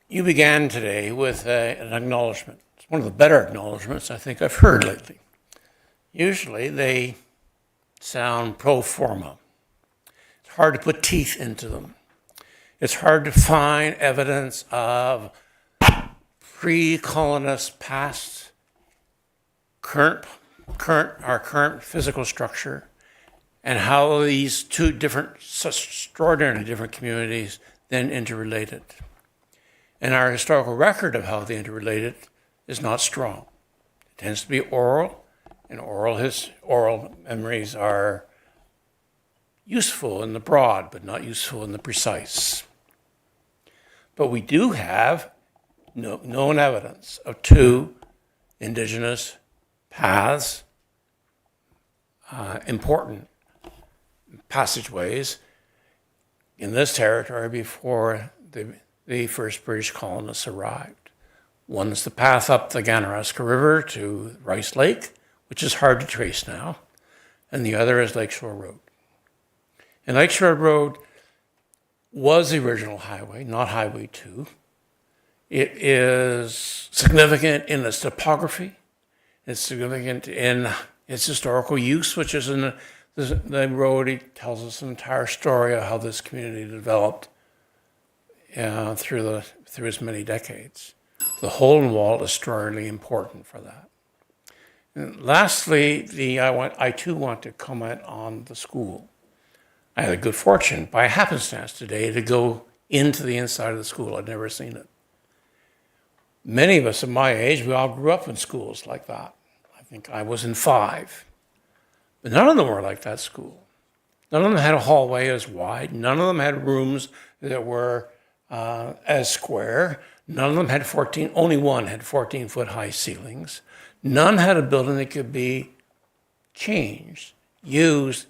You began today with an acknowledgement. It's one of the better acknowledgements I think I've heard lately. Usually they sound pro forma. It's hard to put teeth into them. It's hard to find evidence of pre-colonist past, our current physical structure, and how these two different, such extraordinarily different communities then interrelated. And our historical record of how they interrelated is not strong. It tends to be oral, and oral memories are useful in the broad, but not useful in the precise. But we do have known evidence of two Indigenous paths, important passageways in this territory before the first British colonists arrived. One is the path up the Ganaraska River to Rice Lake, which is hard to trace now, and the other is Lakeshore Road. And Lakeshore Road was the original highway, not Highway 2. It is significant in its topography. It's significant in its historical use, which is in the road. It tells us an entire story of how this community developed through its many decades. The hole in wall is extraordinarily important for that. And lastly, I too want to comment on the school. I had the good fortune, by happenstance today, to go into the inside of the school. I'd never seen it. Many of us of my age, we all grew up in schools like that. I think I was in 5. But none of them were like that school. None of them had a hallway as wide. None of them had rooms that were as square. None of them had only one had 14-foot high ceilings. None had a building that could be changed, used,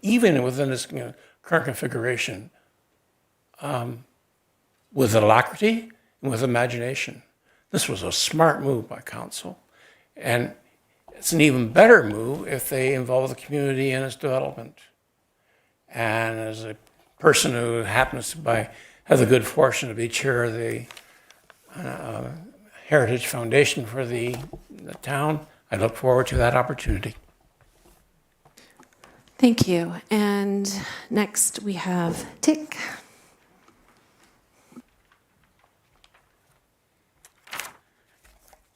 even within this current configuration, with alacrity and with imagination. This was a smart move by council, and it's an even better move if they involve the community in its development. And as a person who happens to have the good fortune to be chair of the Heritage Foundation for the town, I look forward to that opportunity. Thank you. And next we have Dick.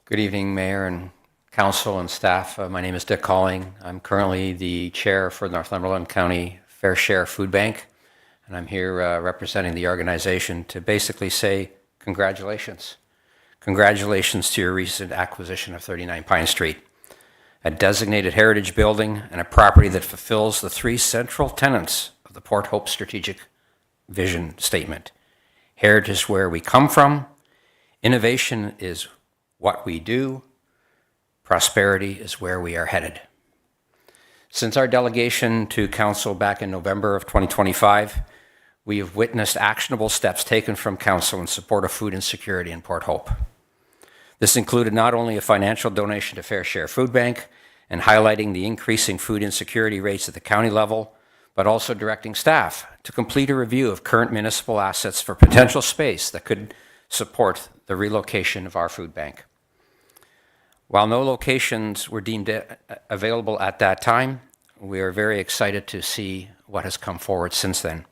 Good evening, Mayor and Council and staff. My name is Dick Calling. I'm currently the chair for Northumberland County Fair Share Food Bank, and I'm here representing the organization to basically say congratulations. Congratulations to your recent acquisition of 39 Pine Street, a designated heritage building and a property that fulfills the 3 central tenets of the Port Hope Strategic Vision Statement. Heritage is where we come from, innovation is what we do, prosperity is where we are headed. Since our delegation to Council back in November of 2025, we have witnessed actionable steps taken from Council in support of food insecurity in Port Hope. This included not only a financial donation to Fair Share Food Bank and highlighting the increasing food insecurity rates at the county level, but also directing staff to complete a review of current municipal assets for potential space that could support the relocation of our food bank. While no locations were deemed available at that time, we are very excited to see what has come forward since then.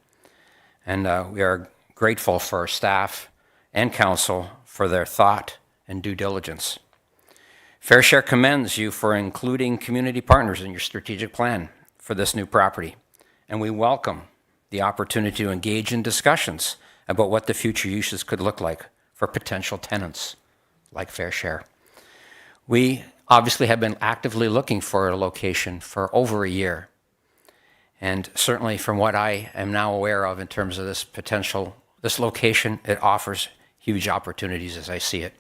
And we are grateful for staff and council for their thought and due diligence. Fair Share commends you for including community partners in your strategic plan for this new property, and we welcome the opportunity to engage in discussions about what the future uses could look like for potential tenants like Fair Share. We obviously have been actively looking for a location for over a year, and certainly from what I am now aware of in terms of this location, it offers huge opportunities as I see it.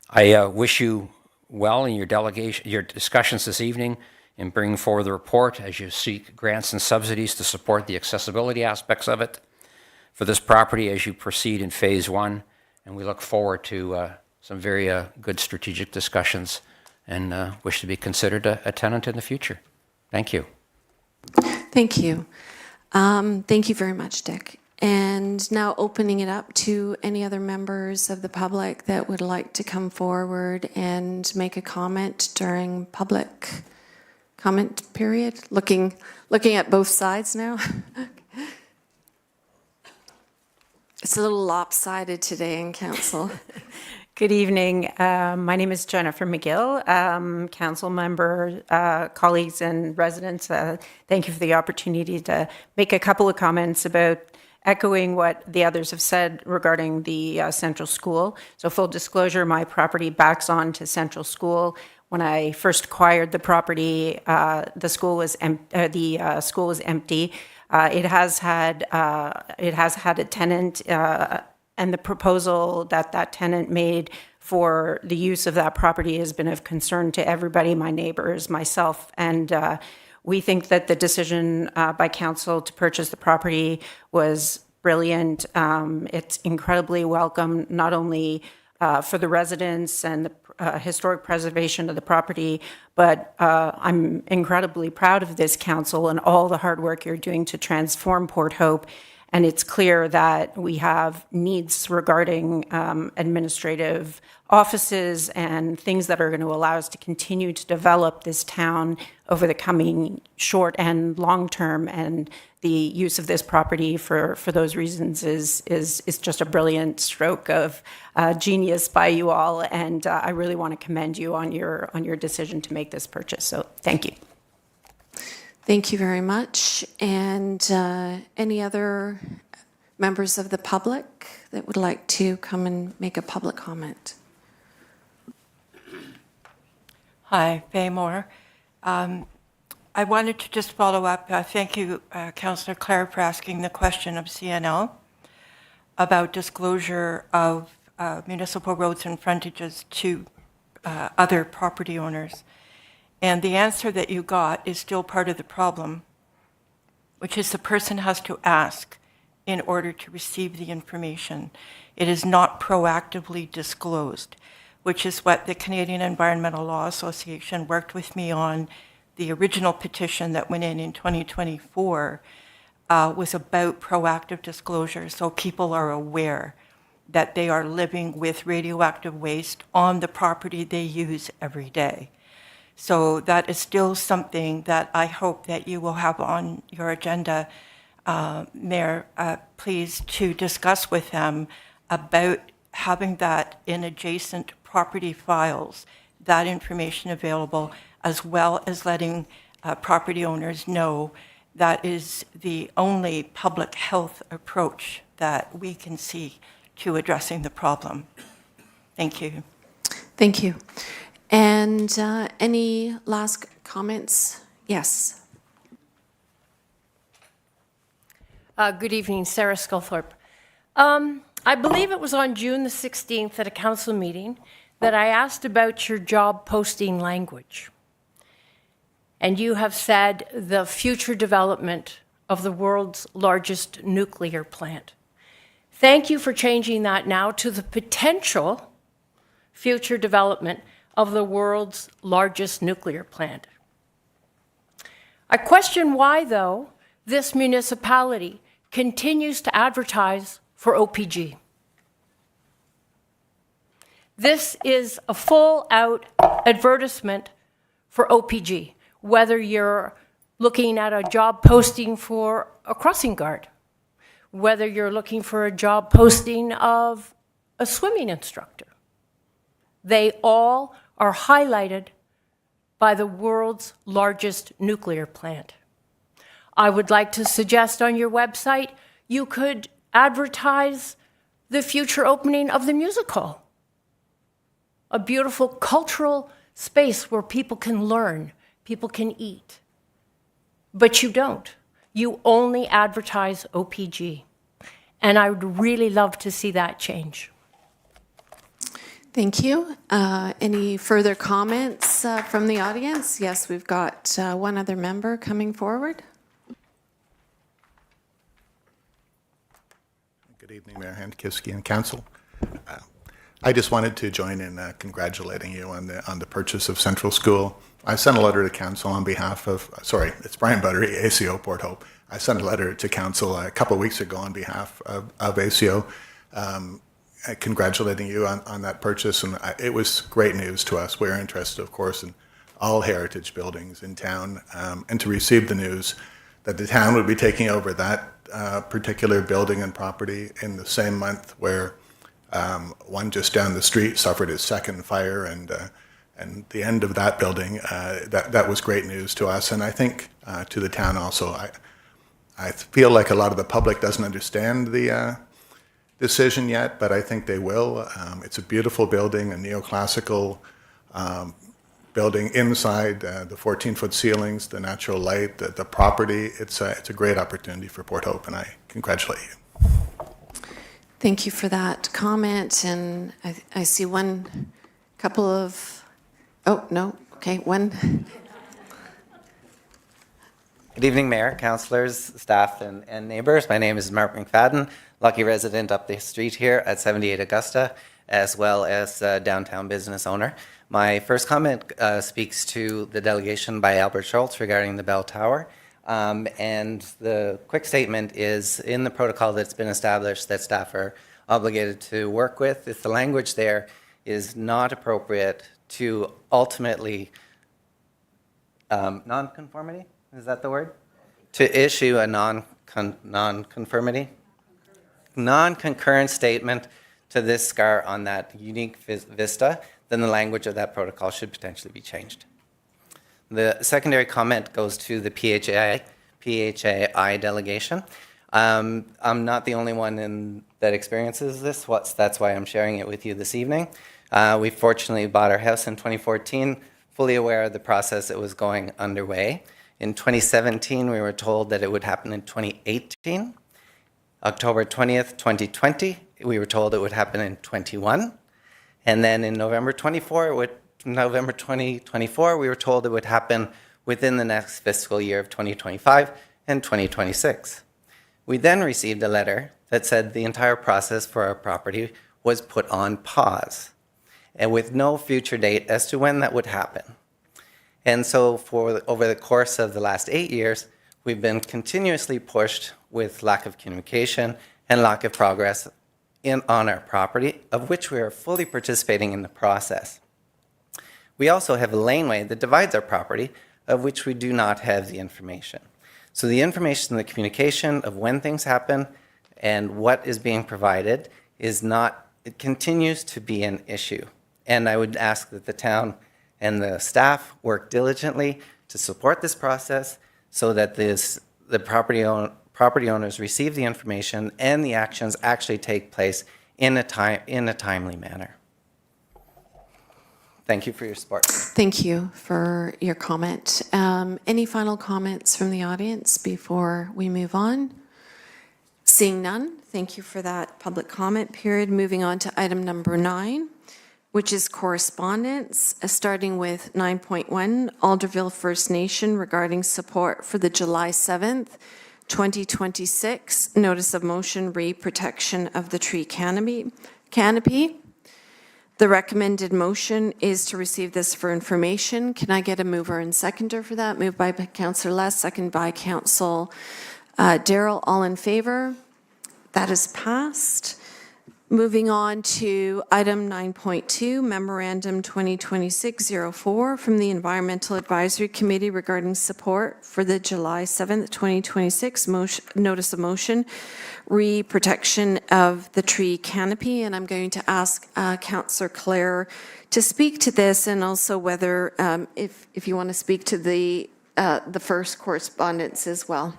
I wish you well in your discussions this evening in bringing forward the report as you seek grants and subsidies to support the accessibility aspects of it for this property as you proceed in phase 1. And we look forward to some very good strategic discussions and wish to be considered a tenant in the future. Thank you. Thank you. Thank you very much, Dick. And now opening it up to any other members of the public that would like to come forward and make a comment during public comment period. Looking at both sides now. It's a little lopsided today in council. Good evening. My name is Jennifer McGill, council member, colleagues and residents. Thank you for the opportunity to make a couple of comments about echoing what the others have said regarding the Central School. So full disclosure, my property backs on to Central School. When I first acquired the property, the school was empty. It has had a tenant, and the proposal that tenant made for the use of that property has been of concern to everybody, my neighbors, myself, and we think that the decision by council to purchase the property was brilliant. It's incredibly welcome, not only for the residents and the historic preservation of the property, but I'm incredibly proud of this council and all the hard work you're doing to transform Port Hope. And it's clear that we have needs regarding administrative offices and things that are going to allow us to continue to develop this town over the coming short and long term. And the use of this property for those reasons is just a brilliant stroke of genius by you all. And I really want to commend you on your decision to make this purchase. So thank you. Thank you very much. And any other members of the public that would like to come and make a public comment? Hi, Faye Moore. I wanted to just follow up. Thank you, Councillor Clare, for asking the question of CNL about disclosure of municipal roads and frontages to other property owners. And the answer that you got is still part of the problem, which is the person has to ask in order to receive the information. It is not proactively disclosed, which is what the Canadian Environmental Law Association worked with me on. The original petition that went in 2024 was about proactive disclosure, so people are aware that they are living with radioactive waste on the property they use every day. So that is still something that I hope that you will have on your agenda, Mayor, please, to discuss with them about having that in adjacent property files, that information available, as well as letting property owners know that is the only public health approach that we can see to addressing the problem. Thank you. Thank you. And any last comments? Yes. Good evening, Sarah Sculthorpe. I believe it was on June the 16th at a council meeting that I asked about your job posting language. And you have said the future development of the world's largest nuclear plant. Thank you for changing that now to the potential future development of the world's largest nuclear plant. I question why, though, this municipality continues to advertise for OPG. This is a full-out advertisement for OPG, whether you're looking at a job posting for a crossing guard, whether you're looking for a job posting of a swimming instructor. They all are highlighted by the world's largest nuclear plant. I would like to suggest on your website you could advertise the future opening of the music hall, a beautiful cultural space where people can learn, people can eat. But you don't. You only advertise OPG. And I would really love to see that change. Thank you. Any further comments from the audience? Yes, we've got one other member coming forward. Good evening, Mayor Handkivsky and Council. I just wanted to join in congratulating you on the purchase of Central School. I sent a letter to Council on behalf of, it's Brian Buttery, ACO Port Hope. I sent a letter to Council a couple of weeks ago on behalf of ACO, congratulating you on that purchase, and it was great news to us. We're interested, of course, in all heritage buildings in town, and to receive the news that the town would be taking over that particular building and property in the same month where one just down the street suffered its second fire, and the end of that building, that was great news to us, and I think to the town also. I feel like a lot of the public doesn't understand the decision yet, but I think they will. It's a beautiful building, a neoclassical building inside, the 14-foot ceilings, the natural light, the property. It's a great opportunity for Port Hope, and I congratulate you. Thank you for that comment, and I see one couple of, oh, no, okay, one. Good evening, Mayor, councillors, staff, and neighbours. My name is Mark McFadden, lucky resident up the street here at 78 Augusta, as well as downtown business owner. My first comment speaks to the delegation by Albert Schultz regarding the bell tower. And the quick statement is in the protocol that's been established that staff are obligated to work with. If the language there is not appropriate to ultimately non-conformity, is that the word? To issue a non-conformity? Non-concurrent statement to this SCAR on that unique vista, then the language of that protocol should potentially be changed. The secondary comment goes to the PHAI delegation. I'm not the only one that experiences this. That's why I'm sharing it with you this evening. We fortunately bought our house in 2014, fully aware of the process that was going underway. In 2017, we were told that it would happen in 2018. October 20th, 2020, we were told it would happen in 21. And then in November 2024, we were told it would happen within the next fiscal year of 2025 and 2026. We then received a letter that said the entire process for our property was put on pause, and with no future date as to when that would happen. And so over the course of the last 8 years, we've been continuously pushed with lack of communication and lack of progress on our property, of which we are fully participating in the process. We also have a laneway that divides our property, of which we do not have the information. So the information, the communication of when things happen and what is being provided is not, it continues to be an issue. And I would ask that the town and the staff work diligently to support this process so that the property owners receive the information and the actions actually take place in a timely manner. Thank you for your support. Thank you for your comment. Any final comments from the audience before we move on? Seeing none, thank you for that public comment period. Moving on to item number 9, which is correspondence, starting with 9.1, Alderville First Nation regarding support for the July 7th, 2026 Notice of Motion re-protection of the tree canopy. The recommended motion is to receive this for information. Can I get a mover and seconder for that? Moved by Councillor Les, second by Council Darrell. All in favor? That is passed. Moving on to item 9.2, Memorandum 2026-04 from the Environmental Advisory Committee regarding support for the July 7th, 2026 notice of motion, re-protection of the tree canopy. And I'm going to ask Councillor Clare to speak to this, and also whether, if you want to speak to the first correspondence as well.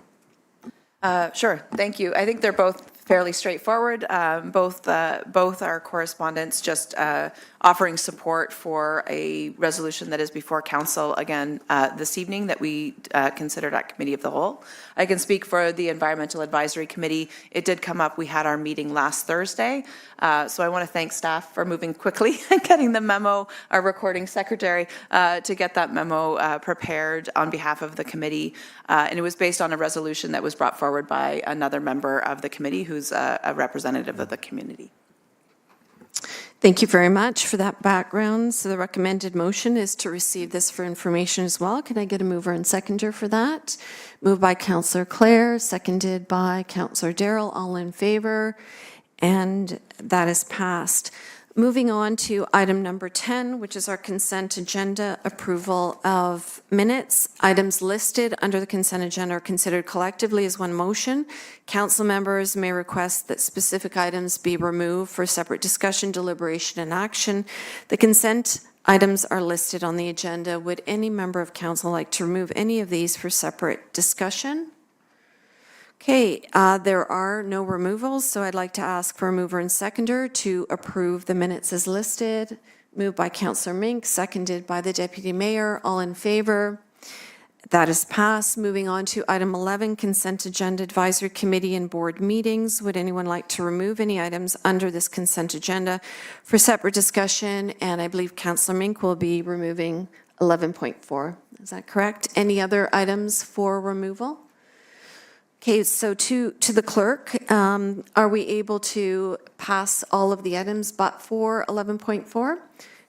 Sure, thank you. I think they're both fairly straightforward. Both are correspondence just offering support for a resolution that is before council again this evening that we considered at Committee of the Whole. I can speak for the Environmental Advisory Committee. It did come up. We had our meeting last Thursday. So I want to thank staff for moving quickly and getting the memo, our recording secretary, to get that memo prepared on behalf of the committee. And it was based on a resolution that was brought forward by another member of the committee who's a representative of the community. Thank you very much for that background. So the recommended motion is to receive this for information as well. Can I get a mover and seconder for that? Moved by Councillor Clare, seconded by Councillor Darrell. All in favor? And that is passed. Moving on to item number 10, which is our consent agenda approval of minutes. Items listed under the consent agenda are considered collectively as one motion. Council members may request that specific items be removed for separate discussion, deliberation, and action. The consent items are listed on the agenda. Would any member of council like to remove any of these for separate discussion? Okay, there are no removals, so I'd like to ask for a mover and seconder to approve the minutes as listed. Moved by Councillor Mink, seconded by the Deputy Mayor. All in favor? That is passed. Moving on to item 11, Consent Agenda Advisory Committee and Board Meetings. Would anyone like to remove any items under this consent agenda for separate discussion? And I believe Councillor Mink will be removing 11.4. Is that correct? Any other items for removal? Okay, so to the clerk, are we able to pass all of the items but for 11.4?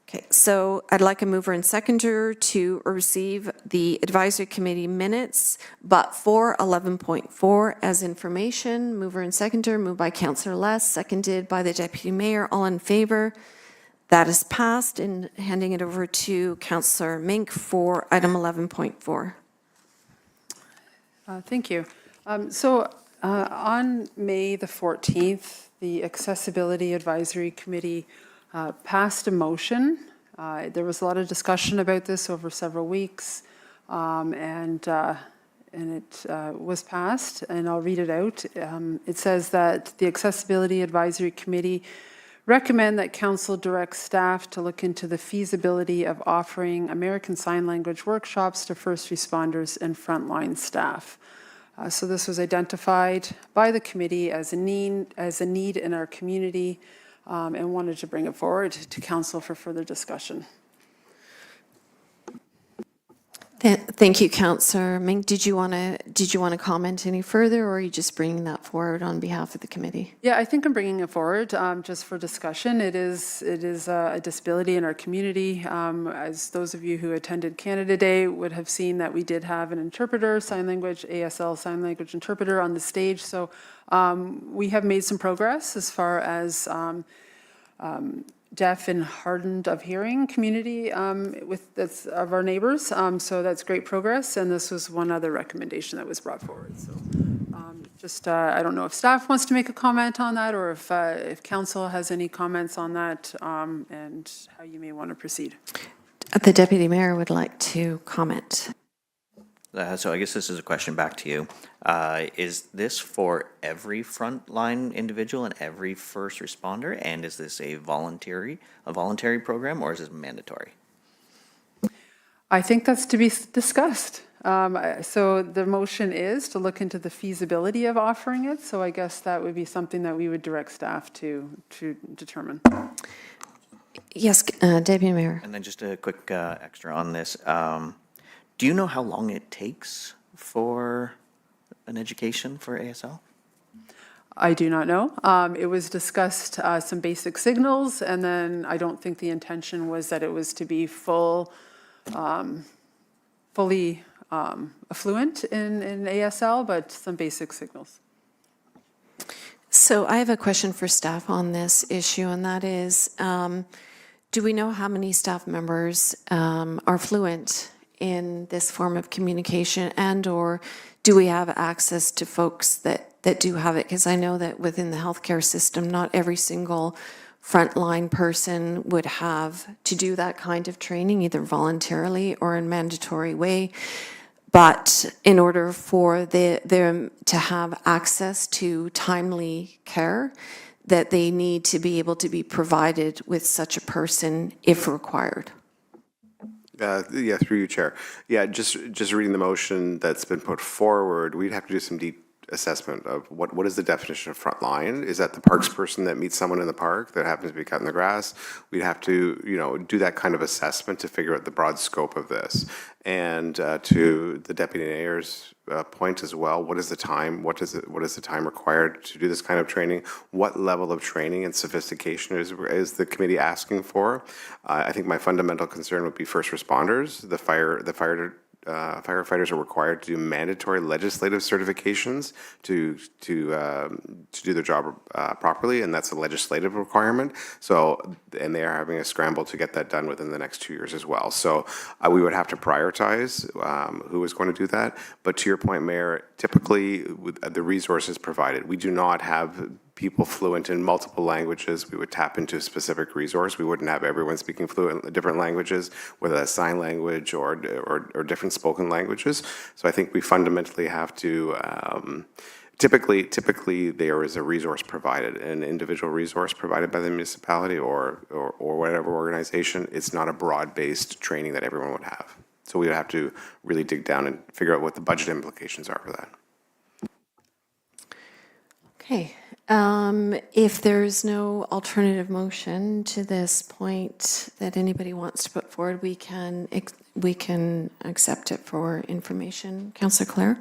Okay, so I'd like a mover and seconder to receive the advisory committee minutes but for 11.4 as information. Mover and seconder, moved by Councillor Less, seconded by the Deputy Mayor. All in favor? That is passed. And handing it over to Councillor Mink for item 11.4. Thank you. On May the 14th, the Accessibility Advisory Committee passed a motion. There was a lot of discussion about this over several weeks, and it was passed, and I'll read it out. It says that the Accessibility Advisory Committee recommend that council direct staff to look into the feasibility of offering American Sign Language workshops to first responders and frontline staff. So this was identified by the committee as a need in our community, and wanted to bring it forward to council for further discussion. Thank you, Councillor Mink. Did you want to comment any further, or are you just bringing that forward on behalf of the committee? Yeah, I think I'm bringing it forward just for discussion. It is a disability in our community. As those of you who attended Canada Day would have seen that we did have an interpreter, sign language, ASL sign language interpreter on the stage. So we have made some progress as far as deaf and hardened of hearing community of our neighbors. So that's great progress. And this was one other recommendation that was brought forward. So I don't know if staff wants to make a comment on that, or if council has any comments on that, and how you may want to proceed. The Deputy Mayor would like to comment. So I guess this is a question back to you. Is this for every frontline individual and every first responder? And is this a voluntary program, or is it mandatory? I think that's to be discussed. So the motion is to look into the feasibility of offering it. So I guess that would be something that we would direct staff to determine. Yes, Deputy Mayor. And then just a quick extra on this. Do you know how long it takes for an education for ASL? I do not know. It was discussed some basic signals, and then I don't think the intention was that it was to be fully affluent in ASL, but some basic signals. So I have a question for staff on this issue, and that is, do we know how many staff members are fluent in this form of communication, and/or do we have access to folks that do have it? Because I know that within the healthcare system, not every single frontline person would have to do that kind of training, either voluntarily or in mandatory way. But in order for them to have access to timely care, that they need to be able to be provided with such a person if required. Yeah, through you, Chair. Yeah, just reading the motion that's been put forward, we'd have to do some deep assessment of what is the definition of front line? Is that the parks person that meets someone in the park that happens to be cutting the grass? We'd have to, do that kind of assessment to figure out the broad scope of this. And to the Deputy Mayor's point as well, what is the time? What is the time required to do this kind of training? What level of training and sophistication is the committee asking for? I think my fundamental concern would be first responders. The firefighters are required to do mandatory legislative certifications to do their job properly, and that's a legislative requirement. So, and they are having a scramble to get that done within the next 2 years as well. So we would have to prioritize who is going to do that. But to your point, Mayor, typically with the resources provided, we do not have people fluent in multiple languages. We would tap into a specific resource. We wouldn't have everyone speaking fluent different languages, whether that's sign language or different spoken languages. So I think we fundamentally have to, typically there is a resource provided, an individual resource provided by the municipality or whatever organization. It's not a broad-based training that everyone would have. So we would have to really dig down and figure out what the budget implications are for that. Okay. If there's no alternative motion to this point that anybody wants to put forward, we can accept it for information. Councillor Clare?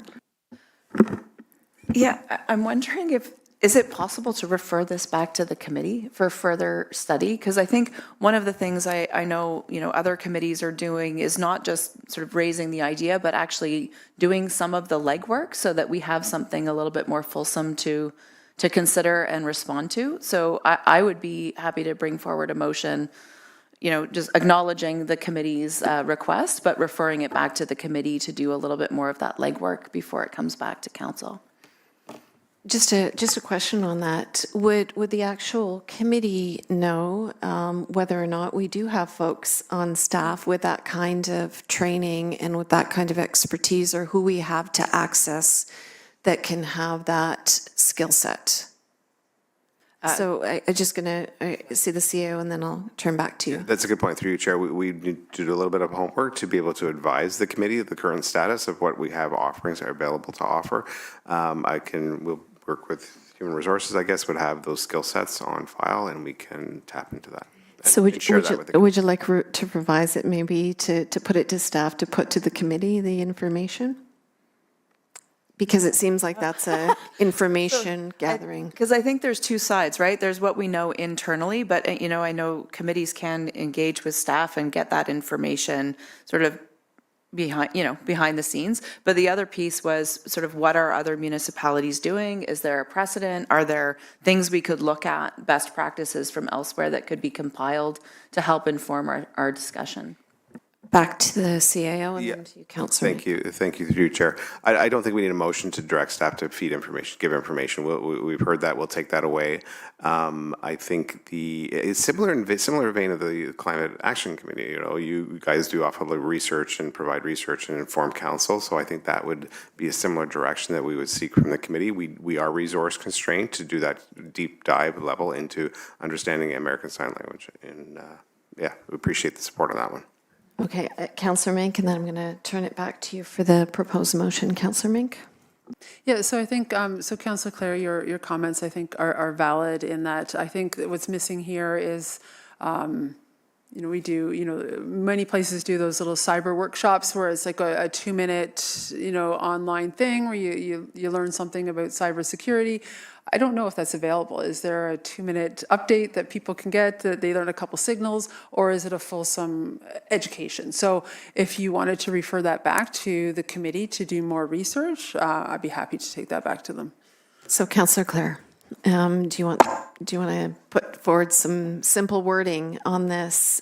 Yeah, I'm wondering is it possible to refer this back to the committee for further study? Because I think one of the things I know, other committees are doing is not just sort of raising the idea, but actually doing some of the legwork so that we have something a little bit more fulsome to consider and respond to. So I would be happy to bring forward a motion, just acknowledging the committee's request, but referring it back to the committee to do a little bit more of that legwork before it comes back to council. Just a question on that. Would the actual committee know whether or not we do have folks on staff with that kind of training and with that kind of expertise, or who we have to access that can have that skill set? So I'm just going to see the CEO and then I'll turn back to you. That's a good point through you, Chair. We need to do a little bit of homework to be able to advise the committee of the current status of what we have offerings are available to offer. We'll work with Human Resources, I guess, would have those skill sets on file and we can tap into that. So would you like to revise it maybe to put it to staff, to put to the committee the information? Because it seems like that's a information gathering. Because I think there's two sides, right? There's what we know internally, but I know committees can engage with staff and get that information sort of behind the scenes. But the other piece was sort of what are other municipalities doing? Is there a precedent? Are there things we could look at, best practices from elsewhere that could be compiled to help inform our discussion? Back to the CAO and then to you, Councillor. Thank you through you, Chair. I don't think we need a motion to direct staff to feed information, give information. We've heard that. We'll take that away. I think it's similar vein of the Climate Action Committee. You guys do offer research and provide research and inform council. So I think that would be a similar direction that we would seek from the committee. We are resource constrained to do that deep dive level into understanding American Sign Language. And we appreciate the support on that one. Okay, Councillor Mink, and then I'm going to turn it back to you for the proposed motion. Councillor Mink? Yeah, so I think, so Councillor Clare, your comments I think are valid in that I think that what's missing here is, we do, many places do those little cyber workshops where it's like a 2-minute, online thing where you learn something about cybersecurity. I don't know if that's available. Is there a 2-minute update that people can get, that they learn a couple signals, or is it a fulsome education? So if you wanted to refer that back to the committee to do more research, I'd be happy to take that back to them. So Councillor Clare. Do you want to put forward some simple wording on this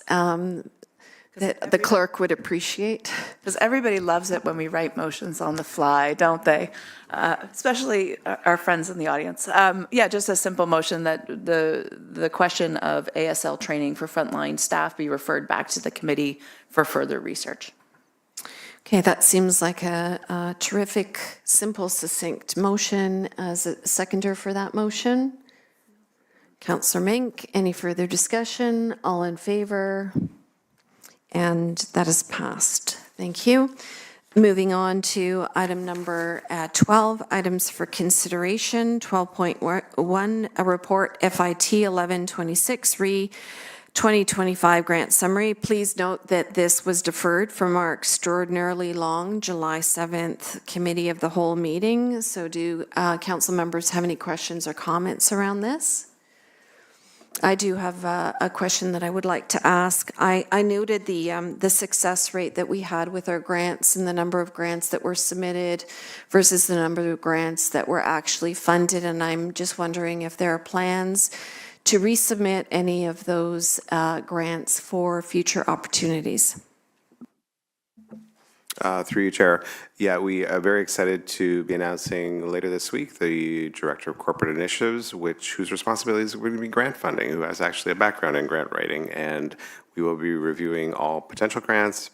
that the clerk would appreciate? Because everybody loves it when we write motions on the fly, don't they? Especially our friends in the audience. Yeah, just a simple motion that the question of ASL training for frontline staff be referred back to the committee for further research. Okay, that seems like a terrific, simple, succinct motion. As a seconder for that motion? Councillor Mink, any further discussion? All in favor? And that is passed. Thank you. Moving on to item number 12, items for consideration. 12.1, a report FIT 1126 re 2025 grant summary. Please note that this was deferred from our extraordinarily long July 7th committee of the whole meeting. So do council members have any questions or comments around this? I do have a question that I would like to ask. I noted the success rate that we had with our grants and the number of grants that were submitted versus the number of grants that were actually funded, and I'm just wondering if there are plans to resubmit any of those grants for future opportunities. Through you, Chair. Yeah, we are very excited to be announcing later this week the Director of Corporate Initiatives, whose responsibilities are going to be grant funding, who has actually a background in grant writing, and we will be reviewing all potential grants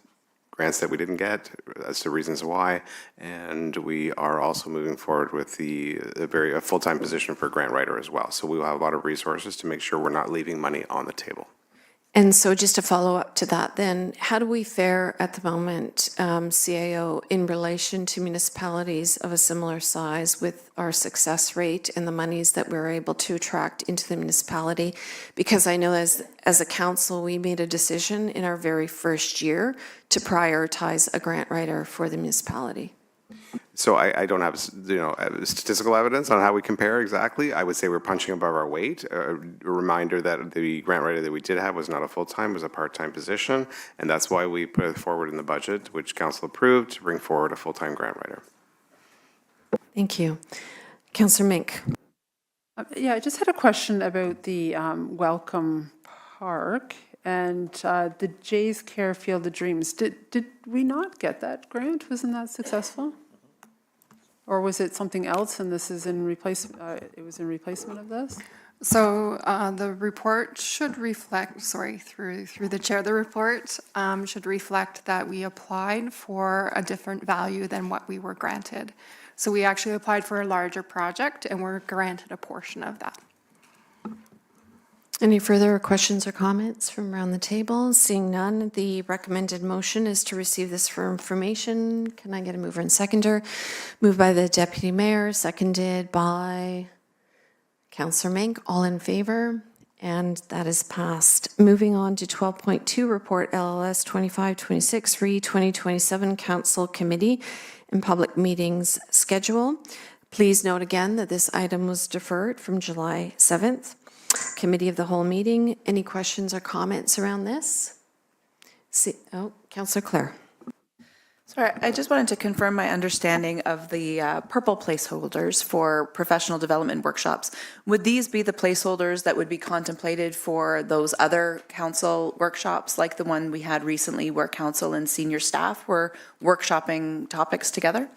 that we didn't get, as to reasons why, and we are also moving forward with a full-time position for grant writer as well. So we will have a lot of resources to make sure we're not leaving money on the table. And so just to follow up to that then, how do we fare at the moment, CAO, in relation to municipalities of a similar size with our success rate and the monies that we're able to attract into the municipality? Because I know as a council, we made a decision in our very first year to prioritize a grant writer for the municipality. So I don't have, statistical evidence on how we compare exactly. I would say we're punching above our weight. A reminder that the grant writer that we did have was not a full-time, was a part-time position, and that's why we put it forward in the budget, which council approved, to bring forward a full-time grant writer. Thank you. Councillor Mink. Yeah, I just had a question about the Welcome Park and the Jays Care Field of Dreams. Did we not get that grant? Wasn't that successful? Or was it something else and this is in replacement, it was in replacement of this? So the report should reflect, through the chair, the report should reflect that we applied for a different value than what we were granted. So we actually applied for a larger project and were granted a portion of that. Any further questions or comments from around the table? Seeing none, the recommended motion is to receive this for information. Can I get a mover and seconder? Moved by the Deputy Mayor, seconded by Councillor Mink. All in favor? And that is passed. Moving on to 12.2, Report LLS 2526 re 2027 Council Committee and Public Meetings Schedule. Please note again that this item was deferred from July 7th. Committee of the whole meeting. Any questions or comments around this? Councillor Clare. Sorry, I just wanted to confirm my understanding of the purple placeholders for professional development workshops. Would these be the placeholders that would be contemplated for those other council workshops, like the one we had recently where council and senior staff were workshopping topics together?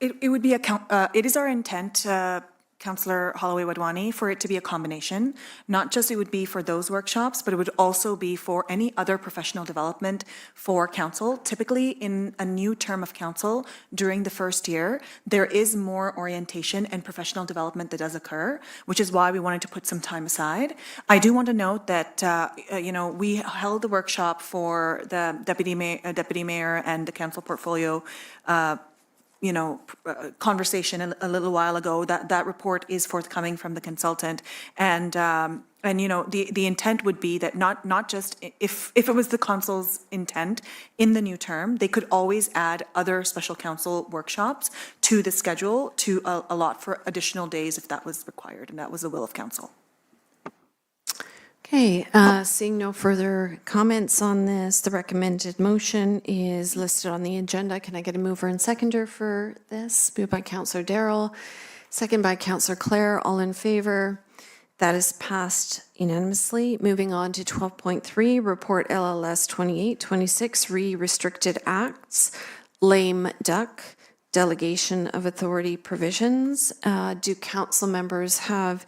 It would be it is our intent, Councillor Holloway-Wadwani, for it to be a combination. Not just it would be for those workshops, but it would also be for any other professional development for council. Typically, in a new term of council, during the first year, there is more orientation and professional development that does occur, which is why we wanted to put some time aside. I do want to note that, we held the workshop for the deputy mayor and the council portfolio conversation a little while ago. That report is forthcoming from the consultant, and the intent would be that not just if it was the council's intent in the new term, they could always add other special council workshops to the schedule to allot for additional days if that was required, and that was the will of council. Okay, seeing no further comments on this, the recommended motion is listed on the agenda. Can I get a mover and seconder for this? Moved by Councillor Darrell, Second by Councillor Clare. All in favor? That is passed unanimously. Moving on to 12.3, Report LLS 2826, Restricted Acts, Lame Duck, Delegation of Authority Provisions. Do council members have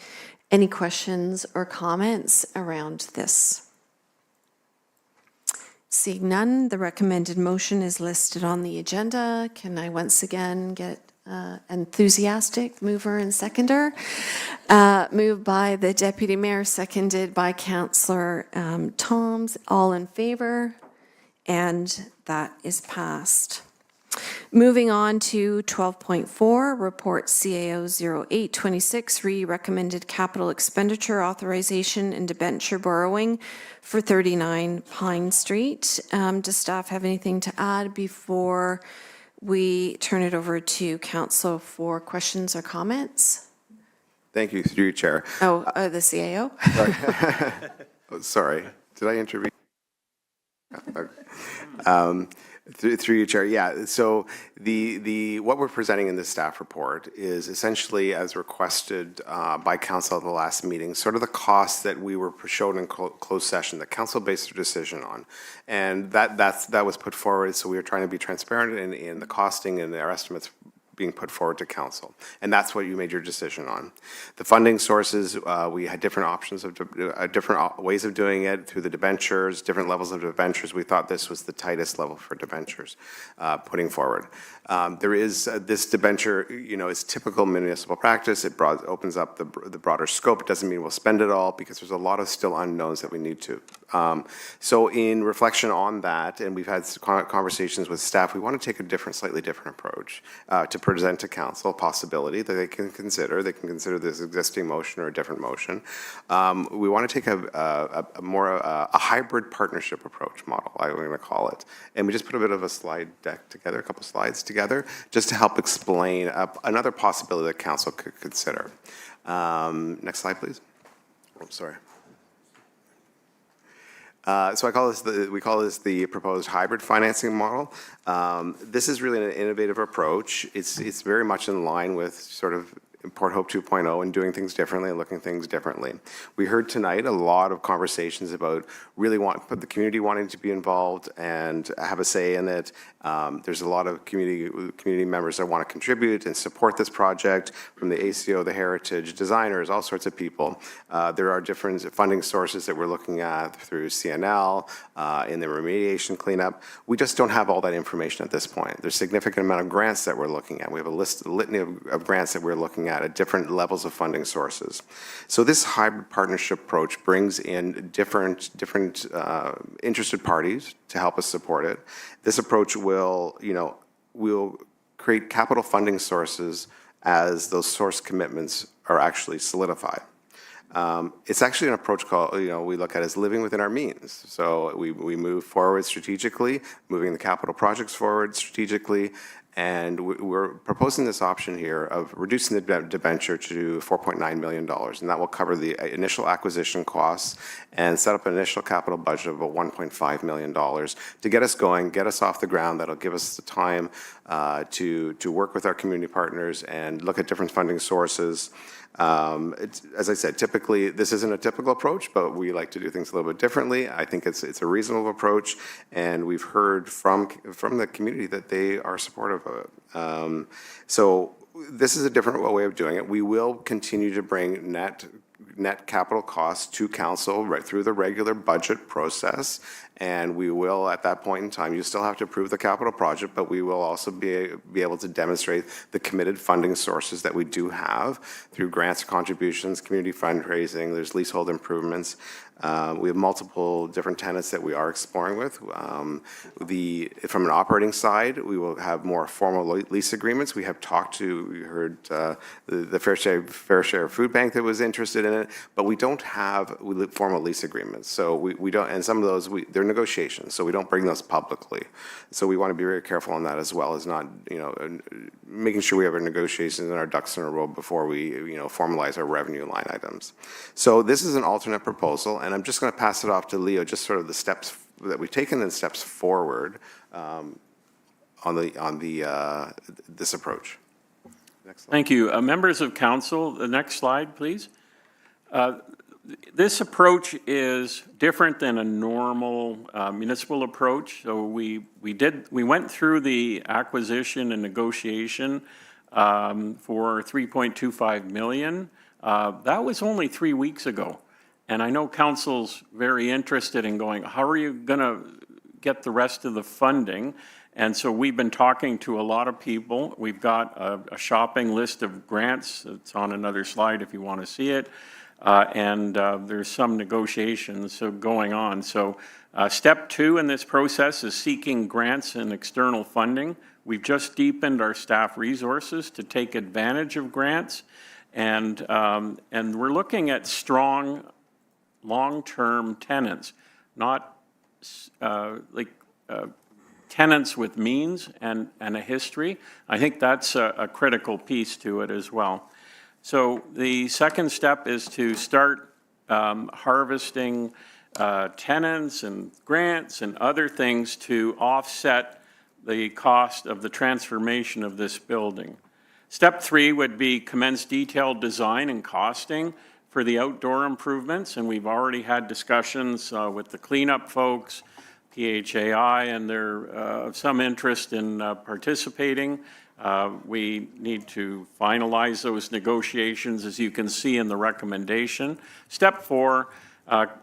any questions or comments around this? Seeing none, the recommended motion is listed on the agenda. Can I once again get enthusiastic mover and seconder? Moved by the Deputy Mayor, seconded by Councillor Toms. All in favor? And that is passed. Moving on to 12.4, Report CAO 0826, recommended capital expenditure authorization and debenture borrowing for 39 Pine Street. Does staff have anything to add before we turn it over to council for questions or comments? Thank you, through you, Chair. Oh, the CAO? Oh, sorry, did I intervene? Through you, Chair. Yeah. So the what we're presenting in the staff report is essentially, as requested by council at the last meeting, sort of the costs that we were shown in closed session that council based their decision on, and that was put forward. So we were trying to be transparent in the costing and our estimates being put forward to council, and that's what you made your decision on. The funding sources, we had different options of different ways of doing it through the debentures, different levels of debentures. We thought this was the tightest level for debentures putting forward. There is this debenture, is typical municipal practice. It opens up the broader scope. It doesn't mean we'll spend it all because there's a lot of still unknowns that we need to. So in reflection on that, and we've had conversations with staff, we want to take a slightly different approach to present to council a possibility that they can consider. They can consider this existing motion or a different motion. We want to take a hybrid partnership approach model, I'm going to call it. And we just put a bit of a slide deck together, a couple slides together, just to help explain another possibility that council could consider. Next slide, please. Oh, sorry. So we call this the proposed hybrid financing model. This is really an innovative approach. It's very much in line with sort of Port Hope 2.0 and doing things differently and looking at things differently. We heard tonight a lot of conversations about the community wanting to be involved and have a say in it. There's a lot of community members that want to contribute and support this project, from the ACO, the heritage, designers, all sorts of people. There are different funding sources that we're looking at through CNL, in the remediation cleanup. We just don't have all that information at this point. There's a significant amount of grants that we're looking at. We have a litany of grants that we're looking at different levels of funding sources. So this hybrid partnership approach brings in different interested parties to help us support it. This approach will create capital funding sources as those source commitments are actually solidified. It's actually an approach called, we look at as living within our means. So we move forward strategically, moving the capital projects forward strategically, and we're proposing this option here of reducing the debenture to $4.9 million, and that will cover the initial acquisition costs and set up an initial capital budget of about $1.5 million to get us going, get us off the ground. That'll give us the time to work with our community partners and look at different funding sources. As I said, typically, this isn't a typical approach, but we like to do things a little bit differently. I think it's a reasonable approach, and we've heard from the community that they are supportive of it. So this is a different way of doing it. We will continue to bring net capital costs to council right through the regular budget process, and we will, at that point in time, you still have to approve the capital project, but we will also be able to demonstrate the committed funding sources that we do have through grants, contributions, community fundraising. There's leasehold improvements. We have multiple different tenants that we are exploring with. From an operating side, we will have more formal lease agreements. We heard the Fair Share Food Bank that was interested in it, but we don't have formal lease agreements. So we don't, and some of those, they're negotiations, so we don't bring those publicly. So we want to be very careful on that, as well as not, making sure we have our negotiations and our ducks in a row before we, formalize our revenue line items. So this is an alternate proposal, and I'm just going to pass it off to Leo, just sort of the steps that we've taken and steps forward on this approach. Thank you. Members of council, the next slide, please. This approach is different than a normal municipal approach. So we went through the acquisition and negotiation for $3.25 million. That was only 3 weeks ago. And I know council's very interested in going, how are you going to get the rest of the funding? And so we've been talking to a lot of people. We've got a shopping list of grants. It's on another slide if you want to see it. And there's some negotiations going on. So step 2 in this process is seeking grants and external funding. We've just deepened our staff resources to take advantage of grants. And we're looking at strong long-term tenants, not tenants with means and a history. I think that's a critical piece to it as well. So the second step is to start harvesting tenants and grants and other things to offset the cost of the transformation of this building. Step 3 would be commence detailed design and costing for the outdoor improvements, and we've already had discussions with the cleanup folks, PHAI, and they're some interest in participating. We need to finalize those negotiations, as you can see in the recommendation. Step 4,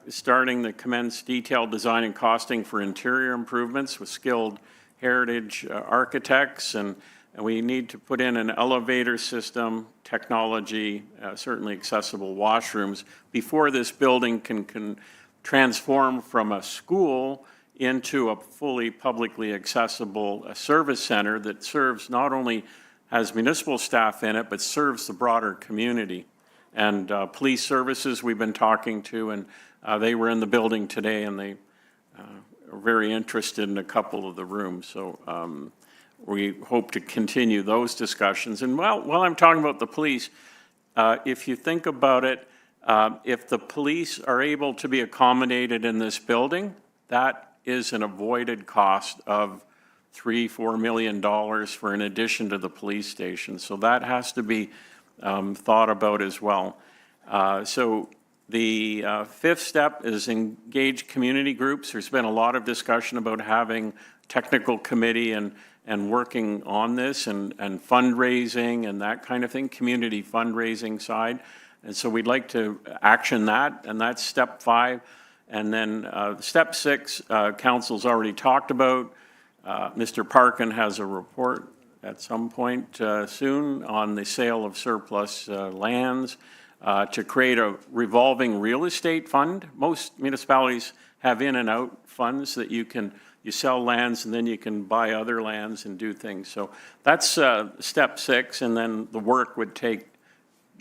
starting to commence detailed design and costing for interior improvements with skilled heritage architects, and we need to put in an elevator system, technology, certainly accessible washrooms, before this building can transform from a school into a fully publicly accessible service center that serves, not only has municipal staff in it, but serves the broader community. And police services we've been talking to, and they were in the building today, and they are very interested in a couple of the rooms. So we hope to continue those discussions. And while I'm talking about the police, if you think about it, if the police are able to be accommodated in this building, that is an avoided cost of $3-4 million for an addition to the police station. So that has to be thought about as well. So the fifth step is engage community groups. There's been a lot of discussion about having technical committee and working on this and fundraising and that kind of thing, community fundraising side. And so we'd like to action that, and that's step 5. And then step 6, council's already talked about. Mr. Parkin has a report at some point soon on the sale of surplus lands to create a revolving real estate fund. Most municipalities have in and out funds that you sell lands and then you can buy other lands and do things. So that's step 6, and then the work would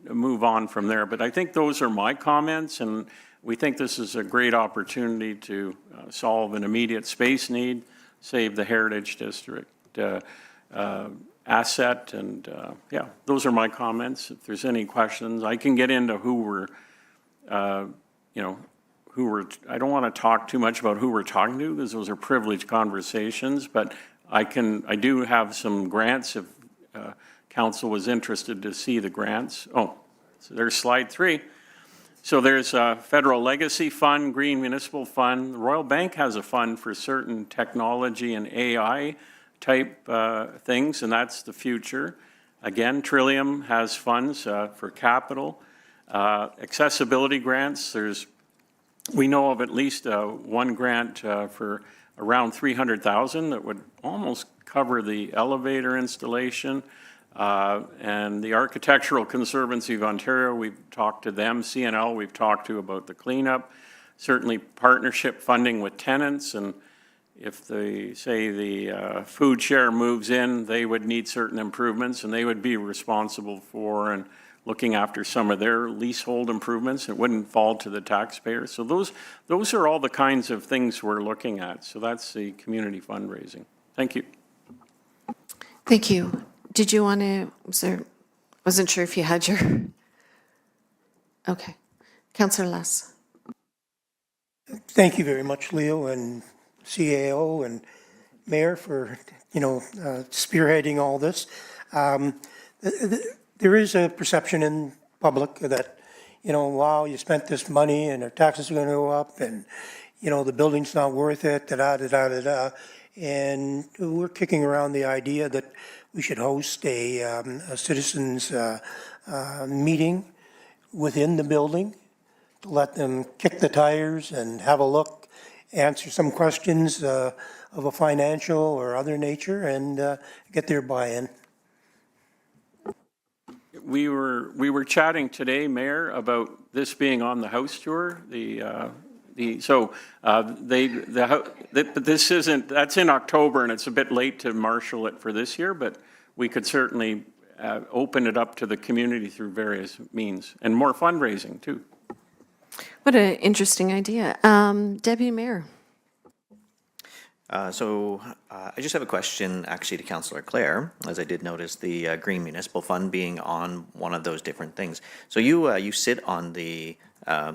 move on from there. But I think those are my comments, and we think this is a great opportunity to solve an immediate space need, save the Heritage District asset, and yeah, those are my comments. If there's any questions, I can get into I don't want to talk too much about who we're talking to, because those are privileged conversations, but I do have some grants if council was interested to see the grants. Oh, so there's slide 3. So there's a Federal Legacy Fund, Green Municipal Fund. The Royal Bank has a fund for certain technology and AI type things, and that's the future. Again, Trillium has funds for capital. Accessibility grants, we know of at least one grant for around $300,000 that would almost cover the elevator installation. And the Architectural Conservancy of Ontario, we've talked to them. CNL, we've talked to about the cleanup. Certainly partnership funding with tenants, and if the food share moves in, they would need certain improvements, and they would be responsible for and looking after some of their leasehold improvements. It wouldn't fall to the taxpayer. So those are all the kinds of things we're looking at. So that's the community fundraising. Thank you. Thank you. Did you want to, wasn't sure if you had your, okay. Councillor Less. Thank you very much, Leo, and CAO and Mayor for, spearheading all this. there is a perception in public that, wow, you spent this money and our taxes are going to go up and, the building's not worth it, da-da-da-da-da. And we're kicking around the idea that we should host a citizens meeting within the building to let them kick the tires and have a look, answer some questions of a financial or other nature, and get their buy-in. We were chatting today, Mayor, about this being on the house tour. This isn't. That's in October, and it's a bit late to marshal it for this year. But we could certainly open it up to the community through various means and more fundraising too. What an interesting idea. Deputy Mayor. I just have a question actually to Councillor Clare, as I did notice the Green Municipal Fund being on one of those different things. So you sit on the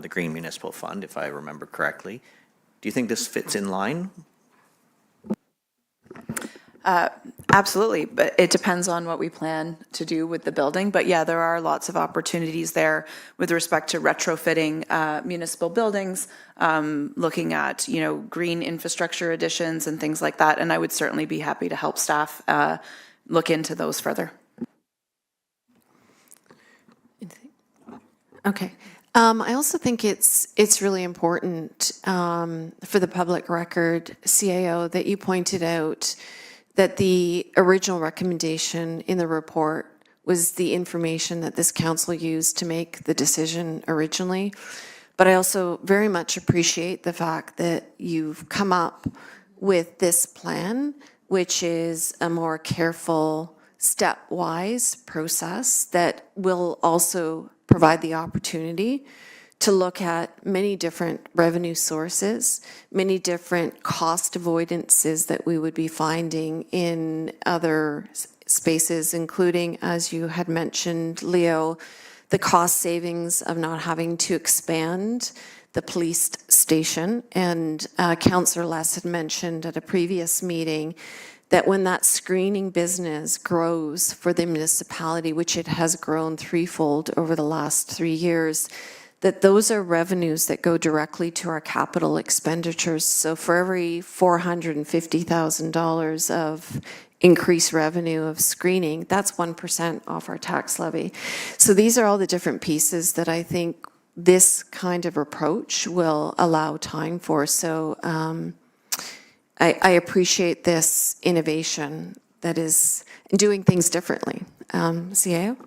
Green Municipal Fund, if I remember correctly. Do you think this fits in line? Absolutely, but it depends on what we plan to do with the building. But yeah, there are lots of opportunities there with respect to retrofitting municipal buildings, looking at, green infrastructure additions and things like that. And I would certainly be happy to help staff look into those further. Okay. I also think it's really important for the public record, CAO, that you pointed out that the original recommendation in the report was the information that this council used to make the decision originally. But I also very much appreciate the fact that you've come up with this plan, which is a more careful, stepwise process that will also provide the opportunity to look at many different revenue sources, many different cost avoidances that we would be finding in other spaces, including, as you had mentioned, Leo, the cost savings of not having to expand the police station. And Councillor Less had mentioned at a previous meeting that when that screening business grows for the municipality, which it has grown threefold over the last 3 years, that those are revenues that go directly to our capital expenditures. So for every $450,000 of increased revenue of screening, that's 1% off our tax levy. So these are all the different pieces that I think this kind of approach will allow time for. So I appreciate this innovation that is doing things differently. CAO?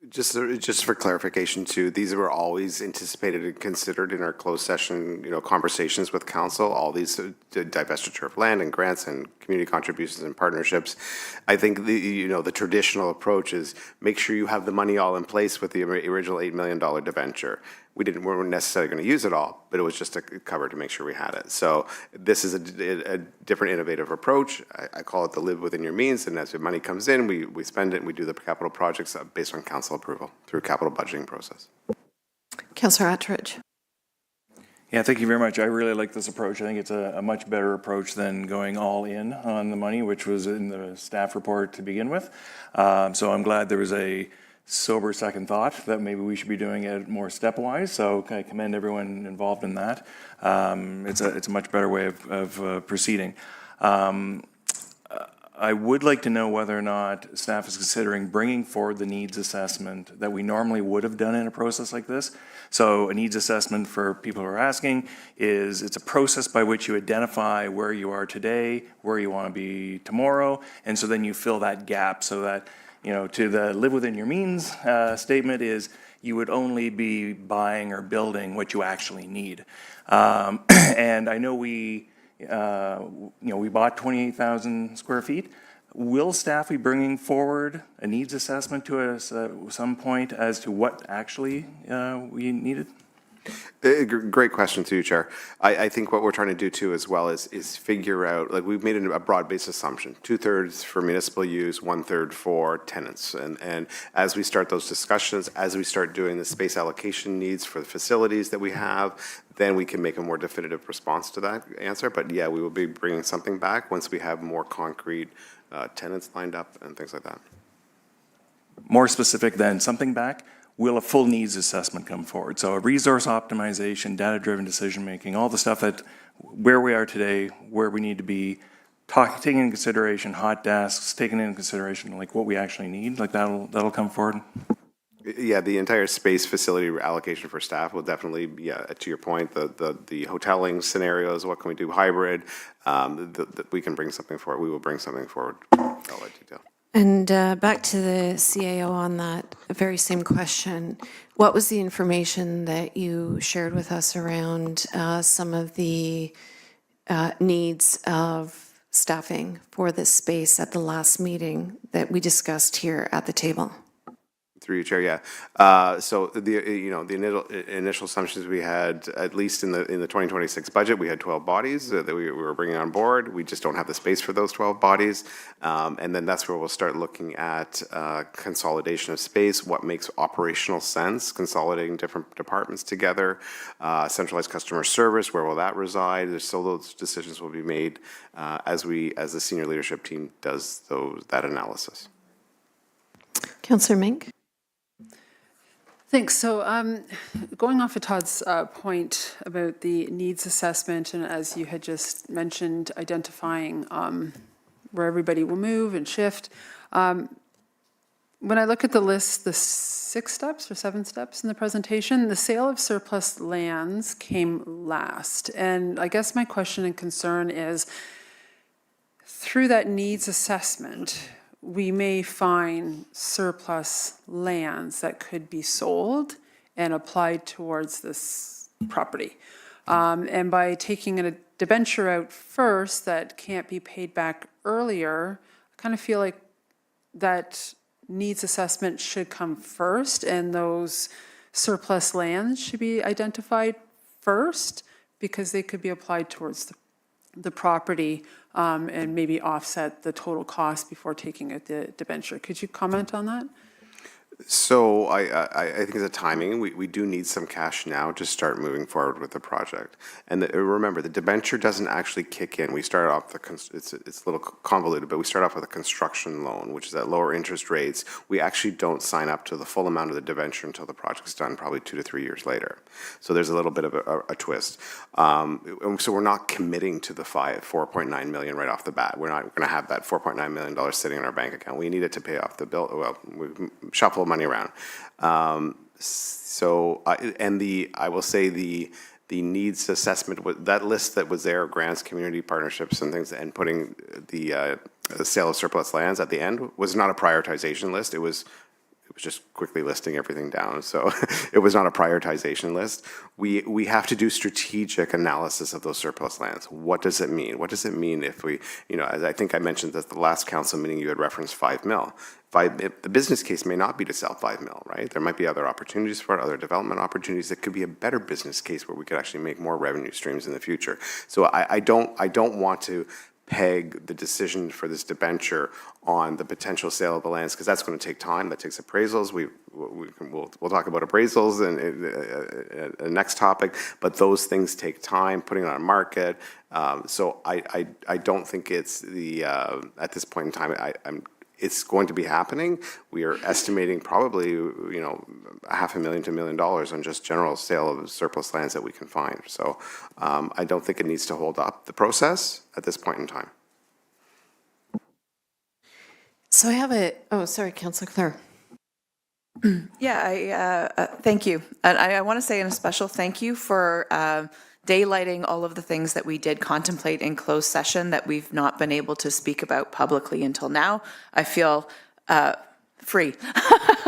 Just for clarification too, these were always anticipated and considered in our closed session, conversations with council, all these divestiture of land and grants and community contributions and partnerships. I think the traditional approach is make sure you have the money all in place with the original $8 million debenture. We weren't necessarily going to use it all, but it was just a cover to make sure we had it. So this is a different innovative approach. I call it the live within your means, and as the money comes in, we spend it and we do the capital projects based on council approval through capital budgeting process. Councillor Attridge. Yeah, thank you very much. I really like this approach. I think it's a much better approach than going all in on the money, which was in the staff report to begin with. So I'm glad there was a sober second thought that maybe we should be doing it more stepwise. So I commend everyone involved in that. It's a much better way of proceeding. I would like to know whether or not staff is considering bringing forward the needs assessment that we normally would have done in a process like this. So a needs assessment, for people who are asking, it's a process by which you identify where you are today, where you want to be tomorrow, and so then you fill that gap so that, to the live within your means statement is you would only be buying or building what you actually need. And I know we bought 28,000 square feet. Will staff be bringing forward a needs assessment to us at some point as to what actually we needed? Great question too, Chair. I think what we're trying to do too as well is figure out, like, we've made a broad-based assumption, 2/3 for municipal use, 1/3 for tenants. And as we start those discussions, as we start doing the space allocation needs for the facilities that we have, then we can make a more definitive response to that answer. But yeah, we will be bringing something back once we have more concrete tenants lined up and things like that. more specific than something back, will a full needs assessment come forward? So a resource optimization, data-driven decision-making, all the stuff that where we are today, where we need to be, taking into consideration hot desks, taking into consideration like what we actually need, like that'll come forward. Yeah, the entire space facility allocation for staff will definitely, yeah, to your point, the hoteling scenarios, what can we do hybrid, we can bring something forward, we will bring something forward, all that detail. And back to the CAO on that very same question. What was the information that you shared with us around some of the needs of staffing for this space at the last meeting that we discussed here at the table? Through you, Chair, yeah. So the initial assumptions we had, at least in the 2026 budget, we had 12 bodies that we were bringing on board. We just don't have the space for those 12 bodies. And then that's where we'll start looking at consolidation of space, what makes operational sense, consolidating different departments together, centralized customer service, where will that reside? There's still those decisions will be made as the senior leadership team does that analysis. Councillor Mink? Thanks. So going off of Todd's point about the needs assessment, and as you had just mentioned, identifying where everybody will move and shift. When I look at the list, the 6 steps or 7 steps in the presentation, the sale of surplus lands came last. And I guess my question and concern is, through that needs assessment, we may find surplus lands that could be sold and applied towards this property. And by taking a debenture out first that can't be paid back earlier, I kind of feel like that needs assessment should come first and those surplus lands should be identified first because they could be applied towards the property and maybe offset the total cost before taking out the debenture. Could you comment on that? So I think it's a timing. We do need some cash now to start moving forward with the project. And remember, the debenture doesn't actually kick in. We start off, it's a little convoluted, but we start off with a construction loan, which is at lower interest rates. We actually don't sign up to the full amount of the debenture until the project's done, probably 2 to 3 years later. So there's a little bit of a twist. So we're not committing to the $4.9 million right off the bat. We're not going to have that $4.9 million sitting in our bank account. We need it to pay off the bill. Well, we shuffle money around. I will say the needs assessment, that list that was there, grants, community partnerships and things, and putting the sale of surplus lands at the end was not a prioritization list. It was just quickly listing everything down. So it was not a prioritization list. We have to do strategic analysis of those surplus lands. What does it mean? What does it mean if we, as I think I mentioned at the last council meeting, you had referenced 5 mil. The business case may not be to sell 5 mil, right? There might be other opportunities for it, other development opportunities that could be a better business case where we could actually make more revenue streams in the future. So I don't want to peg the decision for this debenture on the potential sale of the lands, because that's going to take time. That takes appraisals. We'll talk about appraisals and next topic, but those things take time, putting it on a market. So I don't think it's at this point in time, it's going to be happening. We are estimating probably, $500,000 to $1 million on just general sale of surplus lands that we can find. So I don't think it needs to hold up the process at this point in time. So I have sorry, Councillor Clare. Yeah, thank you. And I want to say a special thank you for daylighting all of the things that we did contemplate in closed session that we've not been able to speak about publicly until now. I feel free,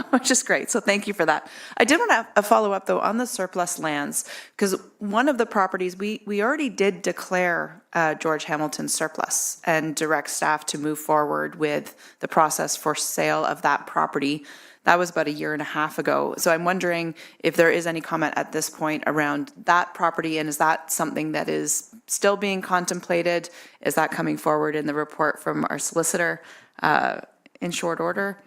which is great. So thank you for that. I did want to follow up though on the surplus lands, because one of the properties we already did declare George Hamilton surplus and direct staff to move forward with the process for sale of that property. That was about 1.5 years ago. So I'm wondering if there is any comment at this point around that property, and is that something that is still being contemplated? Is that coming forward in the report from our solicitor in short order?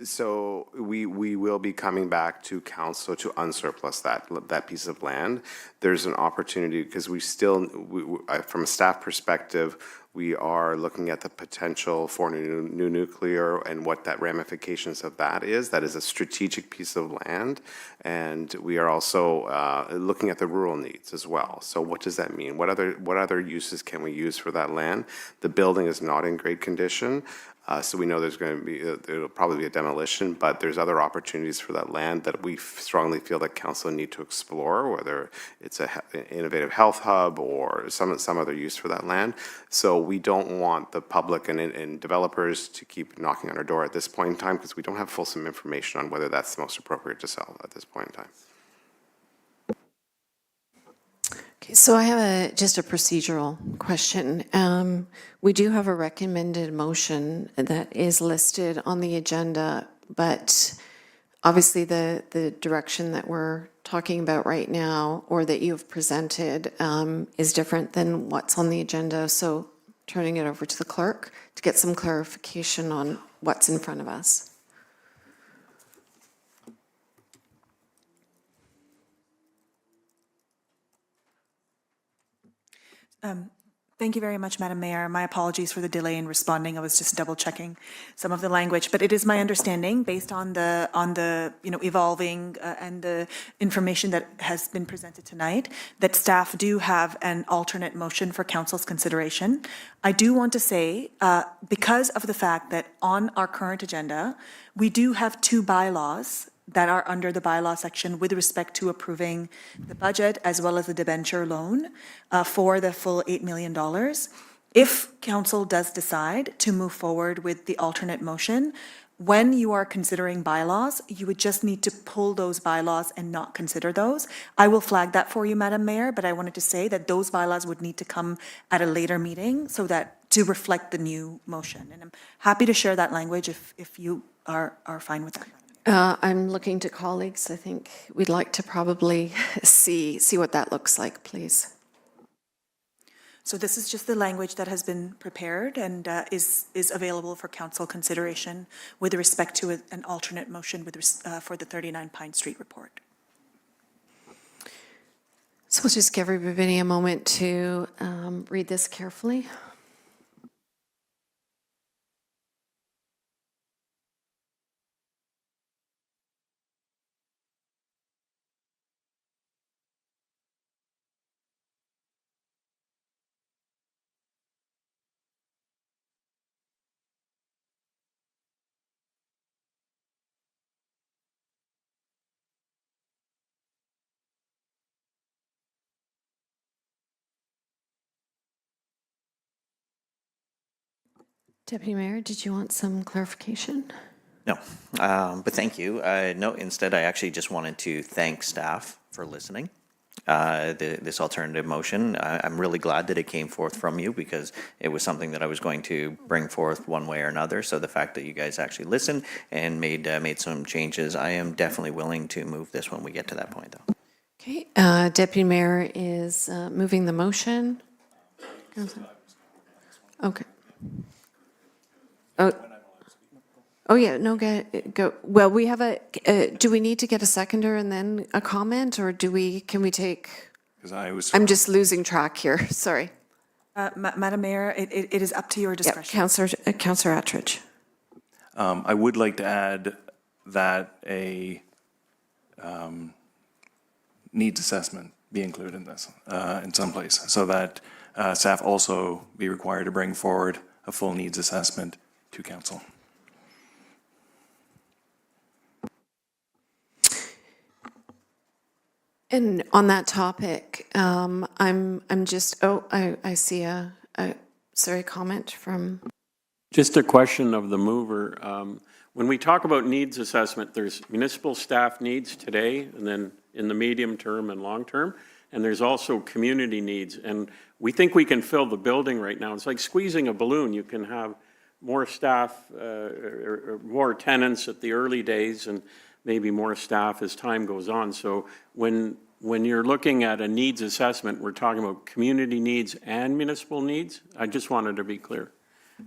So we will be coming back to council to unsurplus that piece of land. There's an opportunity because from a staff perspective, we are looking at the potential for new nuclear and what that ramifications of that is. That is a strategic piece of land. And we are also looking at the rural needs as well. So what does that mean? What other uses can we use for that land? The building is not in great condition. So we know there's going to be, it'll probably be a demolition, but there's other opportunities for that land that we strongly feel that council need to explore, whether it's an innovative health hub or some other use for that land. So we don't want the public and developers to keep knocking on our door at this point in time because we don't have fulsome information on whether that's the most appropriate to sell at this point in time. Okay, so I have just a procedural question. We do have a recommended motion that is listed on the agenda, but obviously the direction that we're talking about right now or that you've presented is different than what's on the agenda. So turning it over to the clerk to get some clarification on what's in front of us. Thank you very much, Madam Mayor. My apologies for the delay in responding. I was just double checking some of the language, but it is my understanding, based on the evolving and the information that has been presented tonight, that staff do have an alternate motion for council's consideration. I do want to say, because of the fact that on our current agenda, we do have two bylaws that are under the bylaw section with respect to approving the budget as well as the debenture loan for the full $8 million. If council does decide to move forward with the alternate motion, when you are considering bylaws, you would just need to pull those bylaws and not consider those. I will flag that for you, Madam Mayor, but I wanted to say that those bylaws would need to come at a later meeting so that to reflect the new motion. And I'm happy to share that language if you are fine with that. I'm looking to colleagues. I think we'd like to probably see what that looks like, please. So this is just the language that has been prepared and is available for council consideration with respect to an alternate motion for the 39 Pine Street report. So we'll just give everybody a moment to read this carefully. Deputy Mayor, did you want some clarification? No, but thank you. No, instead, I actually just wanted to thank staff for listening. This alternative motion, I'm really glad that it came forth from you because it was something that I was going to bring forth one way or another. So the fact that you guys actually listened and made some changes, I am definitely willing to move this when we get to that point, though. Okay, Deputy Mayor is moving the motion. Okay. Oh yeah, no, go. Well, we have do we need to get a seconder and then a comment, or can we take? I'm just losing track here, sorry. Madam Mayor, it is up to your discretion. Yep, Councillor Attridge. I would like to add that a needs assessment be included in this in some place, so that staff also be required to bring forward a full needs assessment to council. And on that topic, I'm just, I see a comment from. Just a question of the mover. When we talk about needs assessment, there's municipal staff needs today, and then in the medium term and long term, and there's also community needs. And we think we can fill the building right now. It's like squeezing a balloon. You can have more staff or more tenants at the early days and maybe more staff as time goes on. So when you're looking at a needs assessment, we're talking about community needs and municipal needs? I just wanted to be clear.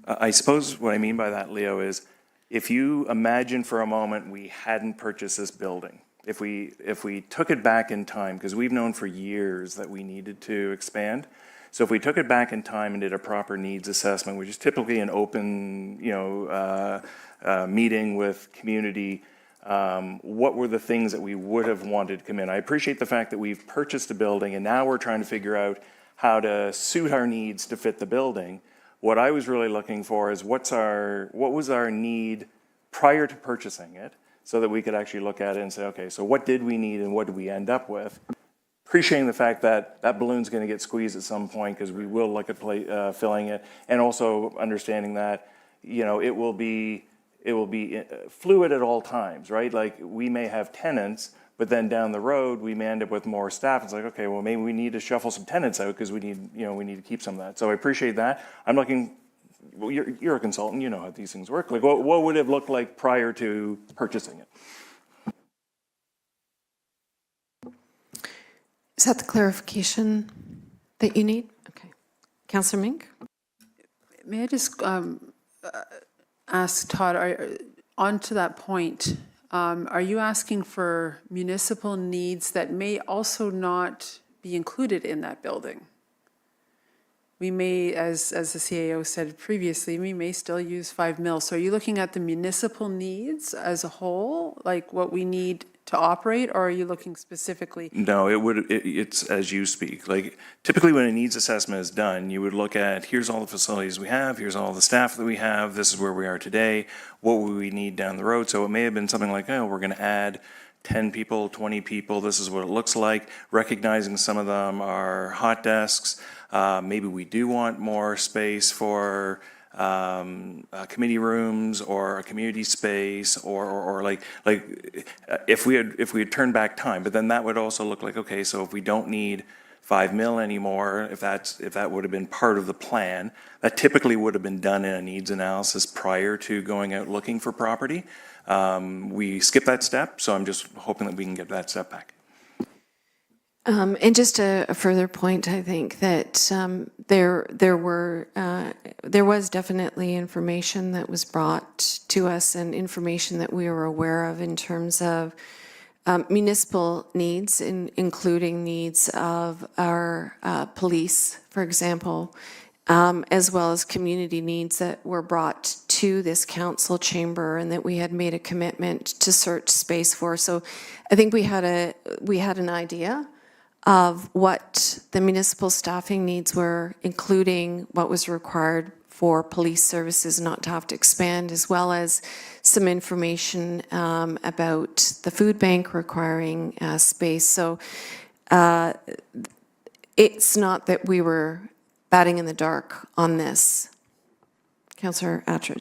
I suppose what I mean by that, Leo, is If you imagine for a moment we hadn't purchased this building, if we took it back in time, because we've known for years that we needed to expand, so if we took it back in time and did a proper needs assessment, which is typically an open, meeting with community, what were the things that we would have wanted to come in? I appreciate the fact that we've purchased a building and now we're trying to figure out how to suit our needs to fit the building. What I was really looking for is what was our need prior to purchasing it, so that we could actually look at it and say, okay, so what did we need and what did we end up with? Appreciating the fact that that balloon's going to get squeezed at some point, because we will look at filling it, and also understanding that, it will be fluid at all times, right? Like, we may have tenants, but then down the road we may end up with more staff. It's like, okay, well, maybe we need to shuffle some tenants out because we need to keep some of that. So I appreciate that. I'm looking. Well, you're a consultant. You know how these things work. Like, what would it have looked like prior to purchasing it? Is that the clarification that you need? Okay. Councillor Mink? May I just ask Todd, on to that point, are you asking for municipal needs that may also not be included in that building? We may, as the CAO said previously, we may still use 5 mil. So are you looking at the municipal needs as a whole, like what we need to operate, or are you looking specifically? No, it's as you speak. Like, typically when a needs assessment is done, you would look at, here's all the facilities we have, here's all the staff that we have, this is where we are today, what will we need down the road? So it may have been something like, oh, we're going to add 10 people, 20 people, this is what it looks like, recognizing some of them are hot desks. Maybe we do want more space for committee rooms or a community space, or like if we had turned back time, but then that would also look like, okay, so if we don't need 5 mil anymore, if that would have been part of the plan, that typically would have been done in a needs analysis prior to going out looking for property. We skip that step, so I'm just hoping that we can get that step back. And just a further point, I think that there was definitely information that was brought to us, and information that we were aware of in terms of municipal needs, including needs of our police, for example, as well as community needs that were brought to this council chamber and that we had made a commitment to search space for. So I think we had an idea of what the municipal staffing needs were, including what was required for police services not to have to expand, as well as some information about the food bank requiring space. So it's not that we were batting in the dark on this. Councillor Attridge.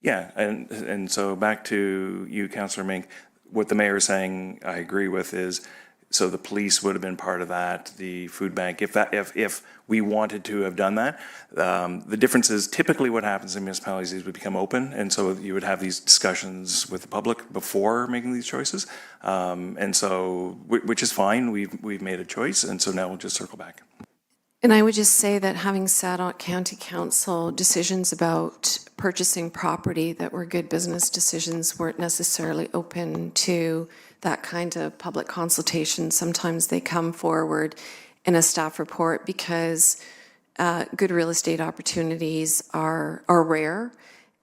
Yeah, and so back to you, Councillor Mink, what the mayor is saying, I agree with, is so the police would have been part of that, the food bank, if we wanted to have done that. The difference is typically what happens in municipalities is we become open, and so you would have these discussions with the public before making these choices. And so, which is fine, we've made a choice, and so now we'll just circle back. And I would just say that having sat on county council, decisions about purchasing property that were good business decisions weren't necessarily open to that kind of public consultation. Sometimes they come forward in a staff report because good real estate opportunities are rare.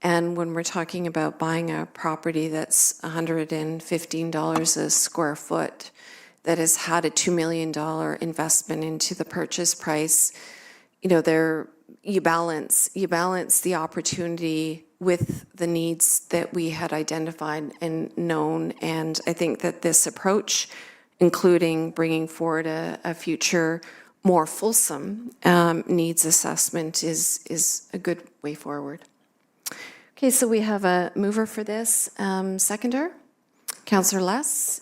And when we're talking about buying a property that's $115 a square foot, that has had a $2 million investment into the purchase price, you balance the opportunity with the needs that we had identified and known. And I think that this approach, including bringing forward a future more fulsome needs assessment, is a good way forward. Okay, so we have a mover for this. Seconder, Councillor Less.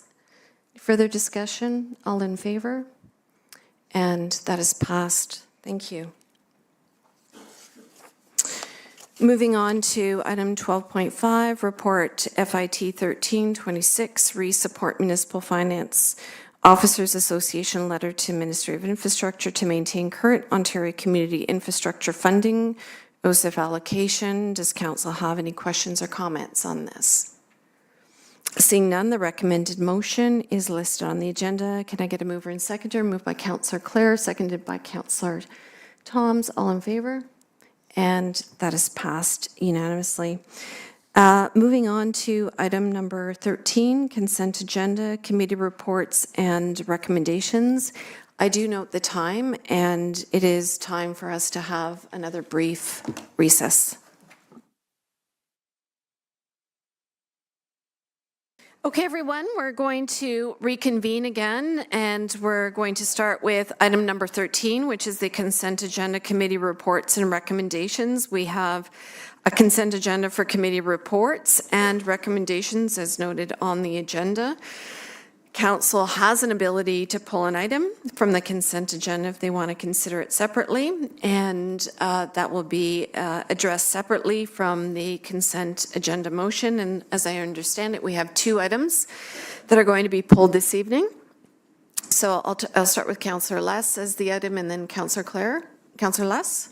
Further discussion? All in favor? And that is passed. Thank you. Moving on to item 12.5, report FIT 1326, re-support municipal finance officers association letter to Ministry of Infrastructure to maintain current Ontario community infrastructure funding OSIF allocation. Does council have any questions or comments on this? Seeing none, the recommended motion is listed on the agenda. Can I get a mover and seconder? Moved by Councillor Clare, seconded by Councillor Toms. All in favor? And that is passed unanimously. Moving on to item number 13, consent agenda, committee reports and recommendations. I do note the time, and it is time for us to have another brief recess. Okay, everyone, we're going to reconvene again, and we're going to start with item number 13, which is the consent agenda committee reports and recommendations. We have a consent agenda for committee reports and recommendations as noted on the agenda. Council has an ability to pull an item from the consent agenda if they want to consider it separately, and that will be addressed separately from the consent agenda motion. And as I understand it, we have 2 items that are going to be pulled this evening. So I'll start with Councillor Less as the item, and then Councillor Clare. Councillor Less?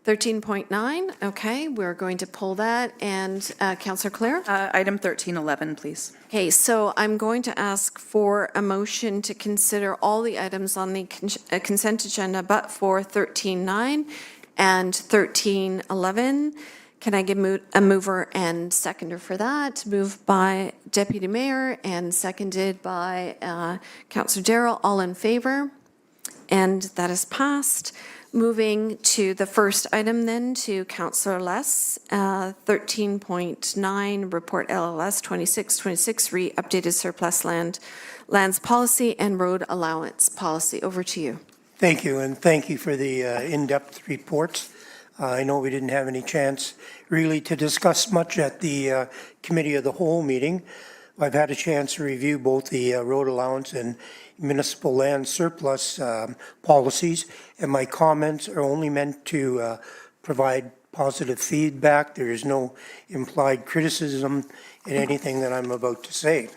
13.9, okay, we're going to pull that. And Councillor Clare? Item 1311, please. Okay, so I'm going to ask for a motion to consider all the items on the consent agenda but for 13.9 and 13.11. Can I give a mover and seconder for that? Moved by Deputy Mayor and seconded by Councillor Darrell. All in favor? And that is passed. Moving to the first item then, to Councillor Less, 13.9, Report LLS 2626, re-updated surplus lands policy and road allowance policy. Over to you. Thank you, and thank you for the in-depth reports. I know we didn't have any chance really to discuss much at the Committee of the Whole meeting. I've had a chance to review both the road allowance and municipal land surplus policies, and my comments are only meant to provide positive feedback. There is no implied criticism in anything that I'm about to say.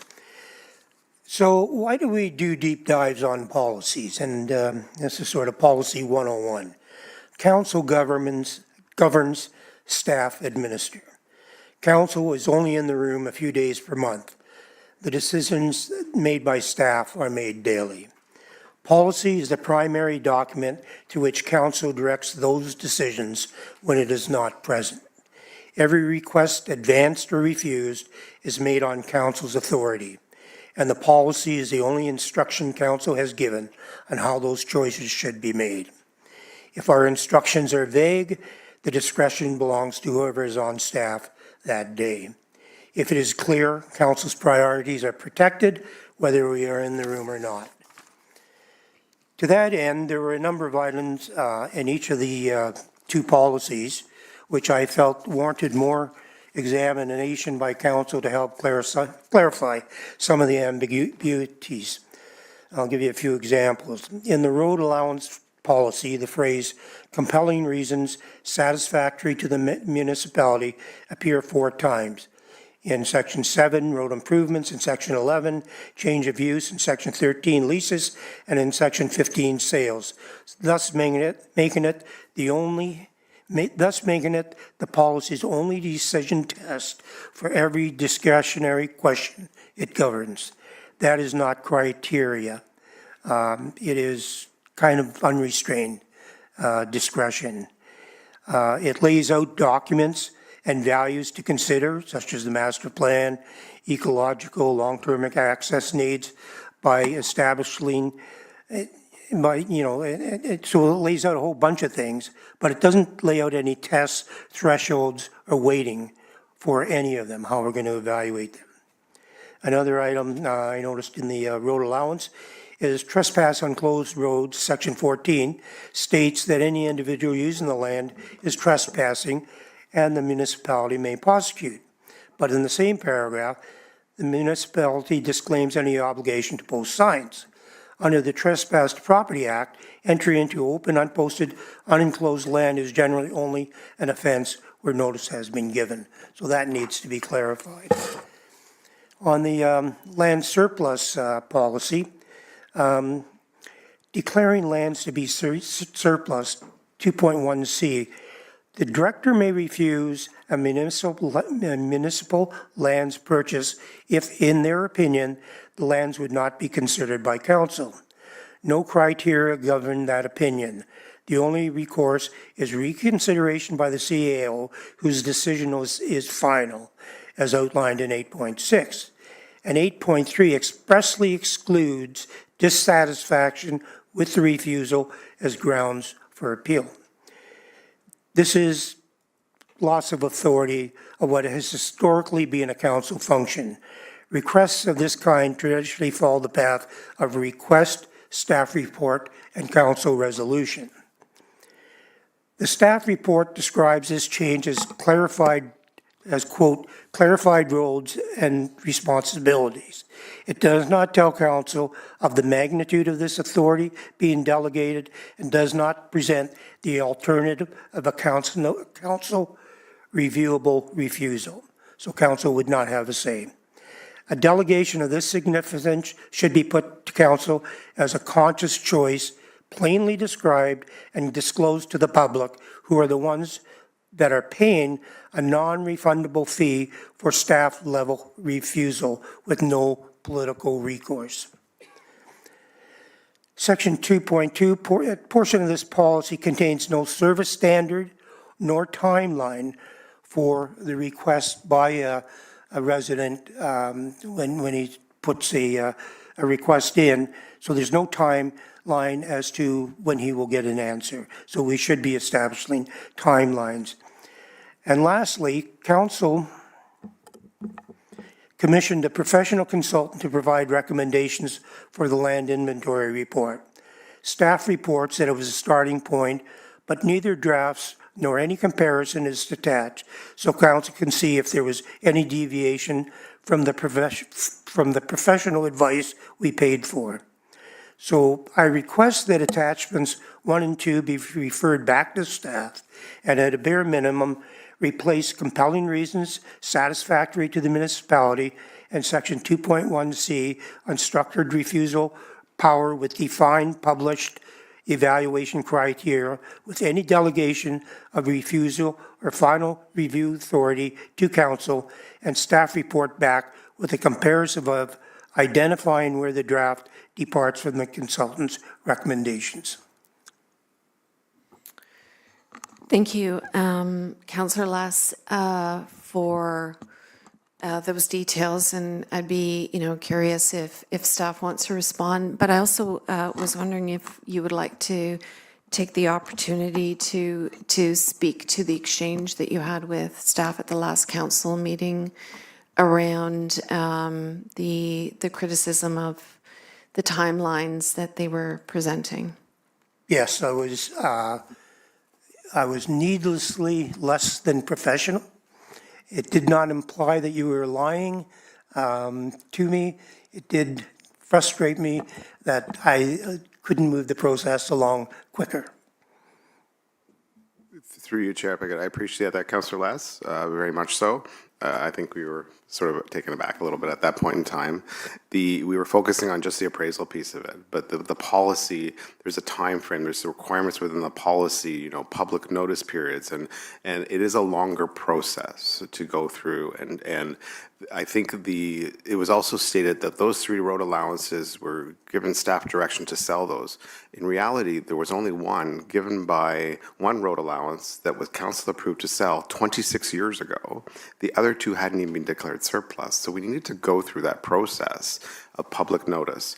So why do we do deep dives on policies? And this is sort of policy 101. Council governs, staff administer. Council is only in the room a few days per month. The decisions made by staff are made daily. Policy is the primary document to which council directs those decisions when it is not present. Every request, advanced or refused, is made on council's authority, and the policy is the only instruction council has given on how those choices should be made. If our instructions are vague, the discretion belongs to whoever is on staff that day. If it is clear, council's priorities are protected, whether we are in the room or not. To that end, there were a number of items in each of the 2 policies which I felt warranted more examination by council to help clarify some of the ambiguities. I'll give you a few examples. In the road allowance policy, the phrase compelling reasons satisfactory to the municipality appear 4 times. In Section 7, road improvements, in Section 11, change of use, in Section 13, leases, and in Section 15, sales, thus making it the policy's only decision test for every discretionary question it governs. That is not criteria. It is kind of unrestrained discretion. It lays out documents and values to consider, such as the master plan, ecological, long-term access needs, by establishing, so it lays out a whole bunch of things, but it doesn't lay out any tests, thresholds, or weighting for any of them, how we're going to evaluate them. Another item I noticed in the road allowance is trespass on closed roads, Section 14, states that any individual using the land is trespassing and the municipality may prosecute. But in the same paragraph, the municipality disclaims any obligation to post signs. Under the Trespassed Property Act, entry into open, unposted, unenclosed land is generally only an offense where notice has been given. So that needs to be clarified. On the land surplus policy, declaring lands to be surplus 2.1C, the director may refuse a municipal lands purchase if, in their opinion, the lands would not be considered by council. No criteria govern that opinion. The only recourse is reconsideration by the CAO, whose decision is final, as outlined in 8.6. And 8.3 expressly excludes dissatisfaction with the refusal as grounds for appeal. This is loss of authority of what has historically been a council function. Requests of this kind traditionally follow the path of request, staff report, and council resolution. The staff report describes this change as quote, clarified roles and responsibilities. It does not tell council of the magnitude of this authority being delegated and does not present the alternative of a council reviewable refusal. So council would not have a say. A delegation of this significance should be put to council as a conscious choice, plainly described and disclosed to the public, who are the ones that are paying a non-refundable fee for staff level refusal with no political recourse. Section 2.2, portion of this policy contains no service standard nor timeline for the request by a resident when he puts a request in. So there's no timeline as to when he will get an answer. So we should be establishing timelines. And lastly, council commissioned a professional consultant to provide recommendations for the land inventory report. Staff reports that it was a starting point, but neither drafts nor any comparison is attached, so council can see if there was any deviation from the professional advice we paid for. So I request that attachments 1 and 2 be referred back to staff, and at a bare minimum, replace compelling reasons satisfactory to the municipality and section 2.1C on structured refusal power with defined published evaluation criteria with any delegation of refusal or final review authority to council, and staff report back with a comparison of identifying where the draft departs from the consultant's recommendations. Thank you, Councillor Lass, for those details, and I'd be, curious if staff wants to respond. But I also was wondering if you would like to take the opportunity to speak to the exchange that you had with staff at the last council meeting around the criticism of the timelines that they were presenting. Yes, I was needlessly less than professional. It did not imply that you were lying to me. It did frustrate me that I couldn't move the process along quicker. Through you, Chair Pickett, I appreciate that, Councillor Lass, very much so. I think we were sort of taken aback a little bit at that point in time. We were focusing on just the appraisal piece of it, but the policy, there's a time frame, there's the requirements within the policy, public notice periods, and it is a longer process to go through. And I think it was also stated that those 3 road allowances were given staff direction to sell those. In reality, there was only one given by one road allowance that was council approved to sell 26 years ago. The other 2 hadn't even been declared surplus. So we needed to go through that process of public notice,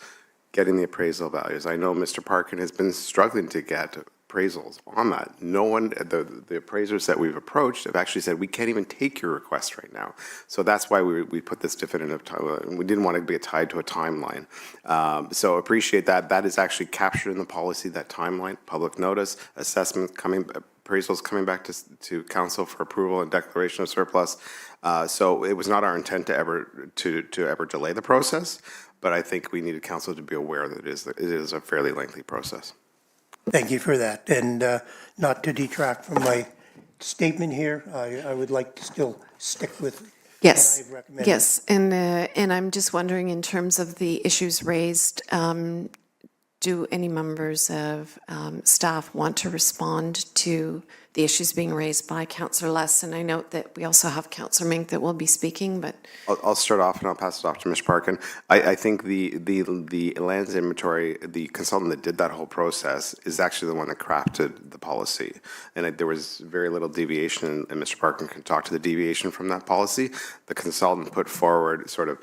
getting the appraisal values. I know Mr. Parkin has been struggling to get appraisals on that. No one, the appraisers that we've approached have actually said, we can't even take your request right now. So that's why we put this definitive time. We didn't want to be tied to a timeline. So appreciate that. That is actually captured in the policy, that timeline, public notice, assessment appraisals coming back to council for approval and declaration of surplus. So it was not our intent to ever delay the process, but I think we needed council to be aware that it is a fairly lengthy process. Thank you for that. And not to detract from my statement here, I would like to still stick with Yes, what I've recommended. yes, and I'm just wondering in terms of the issues raised, do do any members of staff want to respond to the issues being raised by Councillor Less? And I note that we also have Councillor Mink that will be speaking, but I'll start off and I'll pass it off to Mr. Parkin. I think the lands inventory, the consultant that did that whole process is actually the one that crafted the policy. And there was very little deviation, and Mr. Parkin can talk to the deviation from that policy. The consultant put forward sort of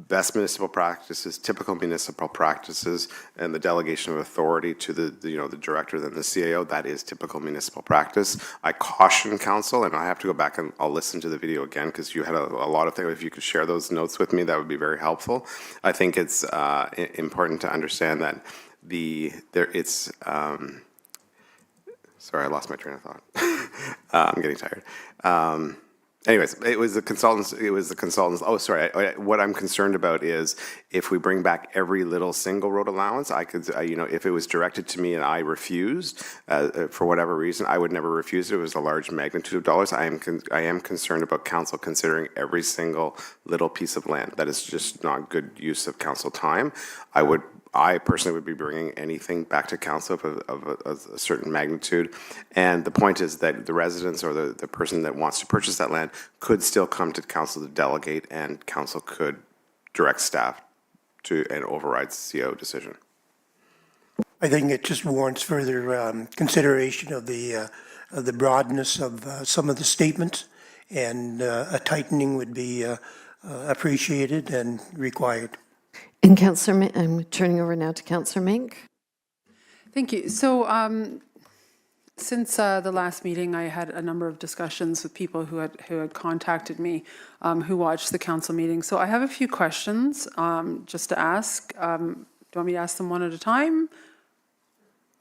best municipal practices, typical municipal practices, and the delegation of authority to the director, then the CAO. That is typical municipal practice. I caution council, and I have to go back and I'll listen to the video again because you had a lot of things. If you could share those notes with me, that would be very helpful. I think it's important to understand that sorry, I lost my train of thought. I'm getting tired. Anyways, it was the consultants. Oh, sorry. What I'm concerned about is if we bring back every little single road allowance, I could, if it was directed to me and I refused for whatever reason, I would never refuse it. It was a large magnitude of dollars. I am concerned about council considering every single little piece of land. That is just not good use of council time. I personally would be bringing anything back to council of a certain magnitude. And the point is that the residents or the person that wants to purchase that land could still come to council to delegate, and council could direct staff to and override CO decision. I think it just warrants further consideration of the broadness of some of the statements, and a tightening would be appreciated and required. And Councillor Mink, I'm turning over now to Councillor Mink. Thank you. So since the last meeting, I had a number of discussions with people who had contacted me, who watched the council meeting. So I have a few questions just to ask. Do you want me to ask them one at a time?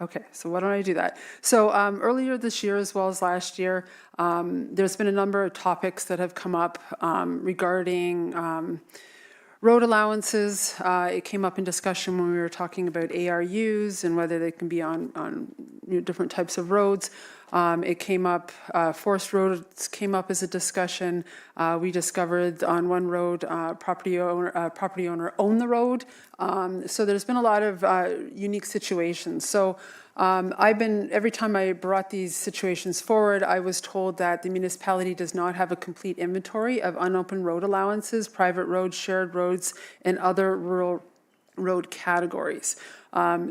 Okay, so why don't I do that? So earlier this year, as well as last year, there's been a number of topics that have come up regarding road allowances. It came up in discussion when we were talking about ARUs and whether they can be on different types of roads. It came up, forest roads came up as a discussion. We discovered on one road, property owner owned the road. So there's been a lot of unique situations. So every time I brought these situations forward, I was told that the municipality does not have a complete inventory of unopened road allowances, private roads, shared roads, and other rural road categories.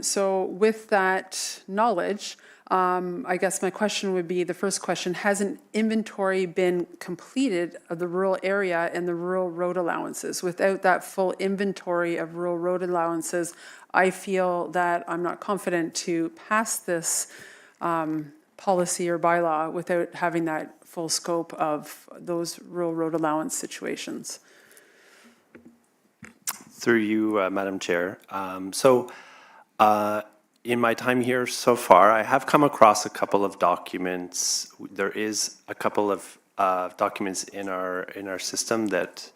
So with that knowledge, I guess my question would be, the first question, has an inventory been completed of the rural area and the rural road allowances? Without that full inventory of rural road allowances, I feel that I'm not confident to pass this policy or bylaw without having that full scope of those rural road allowance situations. Through you, Madam Chair. In my time here so far, I have come across a couple of documents. There is a couple of documents in our system that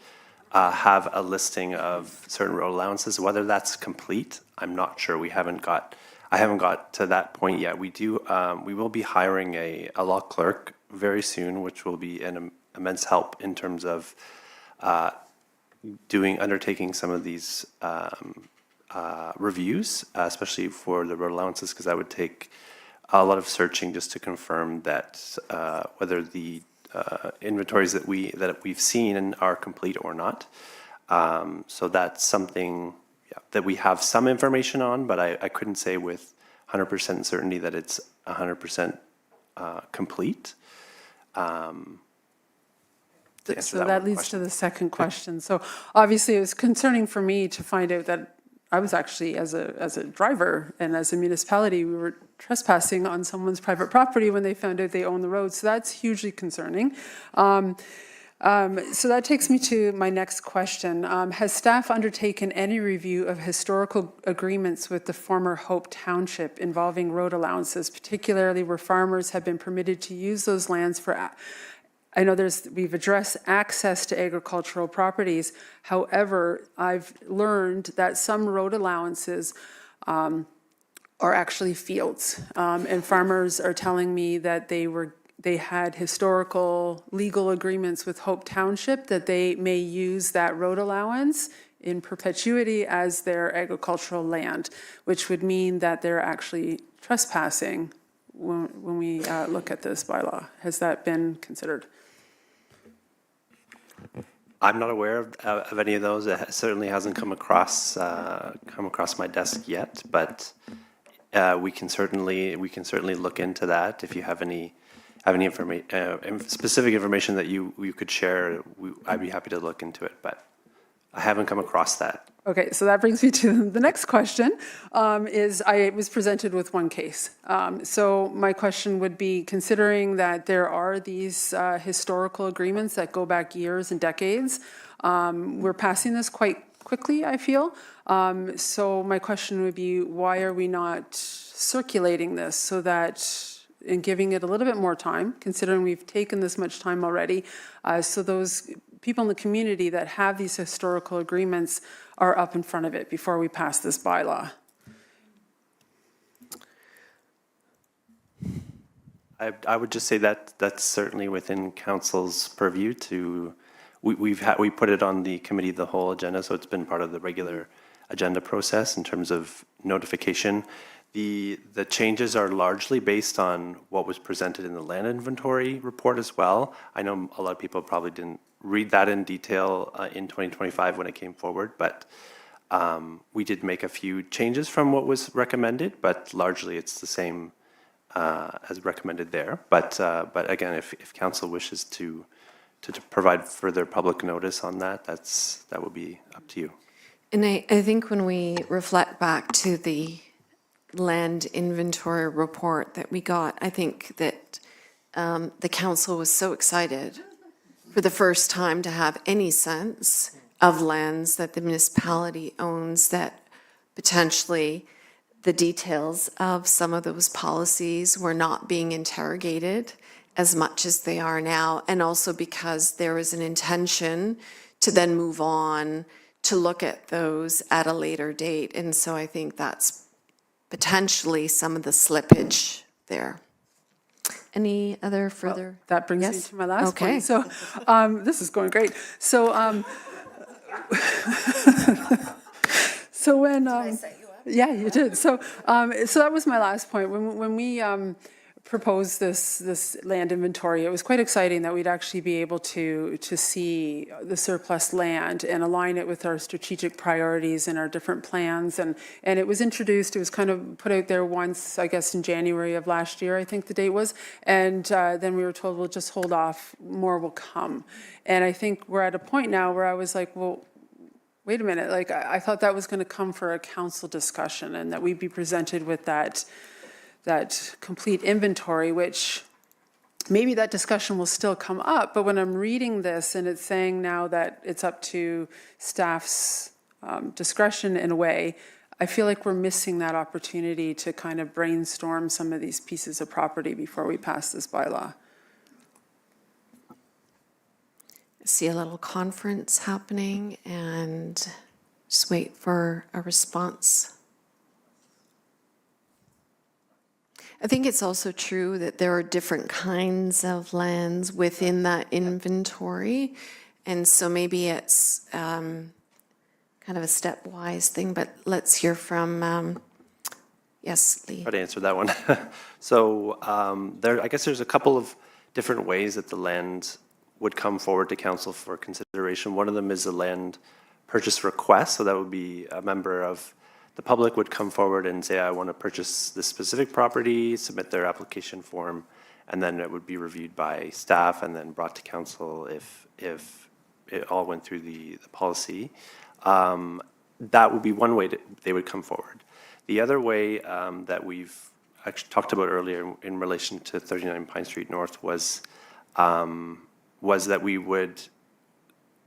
have a listing of certain road allowances. Whether that's complete, I'm not sure. I haven't got to that point yet. We will be hiring a law clerk very soon, which will be an immense help in terms of undertaking some of these reviews, especially for the road allowances, because that would take a lot of searching just to confirm that whether the inventories that we've seen are complete or not. So that's something that we have some information on, but I couldn't say with 100% certainty that it's 100% complete. So that leads to the second question. So obviously it was concerning for me to find out that I was actually, as a driver and as a municipality, we were trespassing on someone's private property when they found out they own the road. So that's hugely concerning. So that takes me to my next question. Has staff undertaken any review of historical agreements with the former Hope Township involving road allowances, particularly where farmers have been permitted to use those lands for I know we've addressed access to agricultural properties. However, I've learned that some road allowances are actually fields. And farmers are telling me that they had historical legal agreements with Hope Township that they may use that road allowance in perpetuity as their agricultural land, which would mean that they're actually trespassing when we look at this bylaw. Has that been considered? I'm not aware of any of those. It certainly hasn't come across my desk yet, but we can certainly look into that. If you have any specific information that you could share, I'd be happy to look into it, but I haven't come across that. Okay, so that brings me to the next question, is I was presented with one case. So my question would be, considering that there are these historical agreements that go back years and decades, we're passing this quite quickly, I feel. So my question would be, why are we not circulating this so that, and giving it a little bit more time, considering we've taken this much time already, so those people in the community that have these historical agreements are up in front of it before we pass this bylaw? I would just say that that's certainly within council's purview to, we put it on the committee of the whole agenda, so it's been part of the regular agenda process in terms of notification. The changes are largely based on what was presented in the land inventory report as well. I know a lot of people probably didn't read that in detail in 2025 when it came forward, but we did make a few changes from what was recommended, but largely it's the same as recommended there. But again, if council wishes to provide further public notice on that, that would be up to you. And I think when we reflect back to the land inventory report that we got, I think that the council was so excited for the first time to have any sense of lands that the municipality owns, that potentially the details of some of those policies were not being interrogated as much as they are now, and also because there was an intention to then move on to look at those at a later date. And so I think that's potentially some of the slippage there. Any other further? That brings me Yes? to my last Okay. point. So this is going great. So so when yeah, you did. So so that was my last point. When we proposed this land inventory, it was quite exciting that we'd actually be able to see the surplus land and align it with our strategic priorities and our different plans. And it was introduced, it was kind of put out there once, I guess in January of last year, I think the date was. And then we were told, we'll just hold off, more will come. And I think we're at a point now where I was like, well, wait a minute, like I thought that was going to come for a council discussion and that we'd be presented with that complete inventory, which maybe that discussion will still come up. But when I'm reading this and it's saying now that it's up to staff's discretion in a way, I feel like we're missing that opportunity to kind of brainstorm some of these pieces of property before we pass this bylaw. See a little conference happening and just wait for a response. I think it's also true that there are different kinds of lands within that inventory. And so maybe it's kind of a stepwise thing, but let's hear from, yes, Lee. Try to answer that one. So I guess there's a couple of different ways that the land would come forward to council for consideration. One of them is a land purchase request. So that would be a member of the public would come forward and say, I want to purchase this specific property, submit their application form, and then it would be reviewed by staff and then brought to council if it all went through the policy. That would be one way they would come forward. The other way that we've actually talked about earlier in relation to 39 Pine Street North was that we would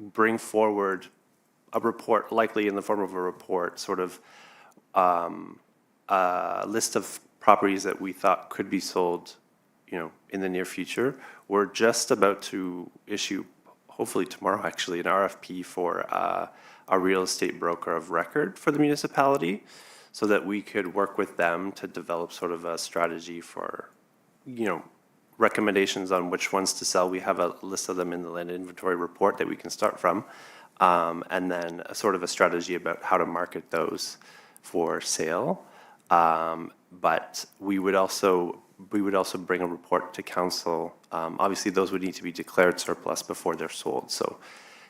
bring forward a report, likely in the form of a report, sort of a list of properties that we thought could be sold, in the near future. We're just about to issue, hopefully tomorrow actually, an RFP for a real estate broker of record for the municipality so that we could work with them to develop sort of a strategy for, recommendations on which ones to sell. We have a list of them in the land inventory report that we can start from. and then a sort of a strategy about how to market those for sale. But we would also bring a report to council. Obviously, those would need to be declared surplus before they're sold. So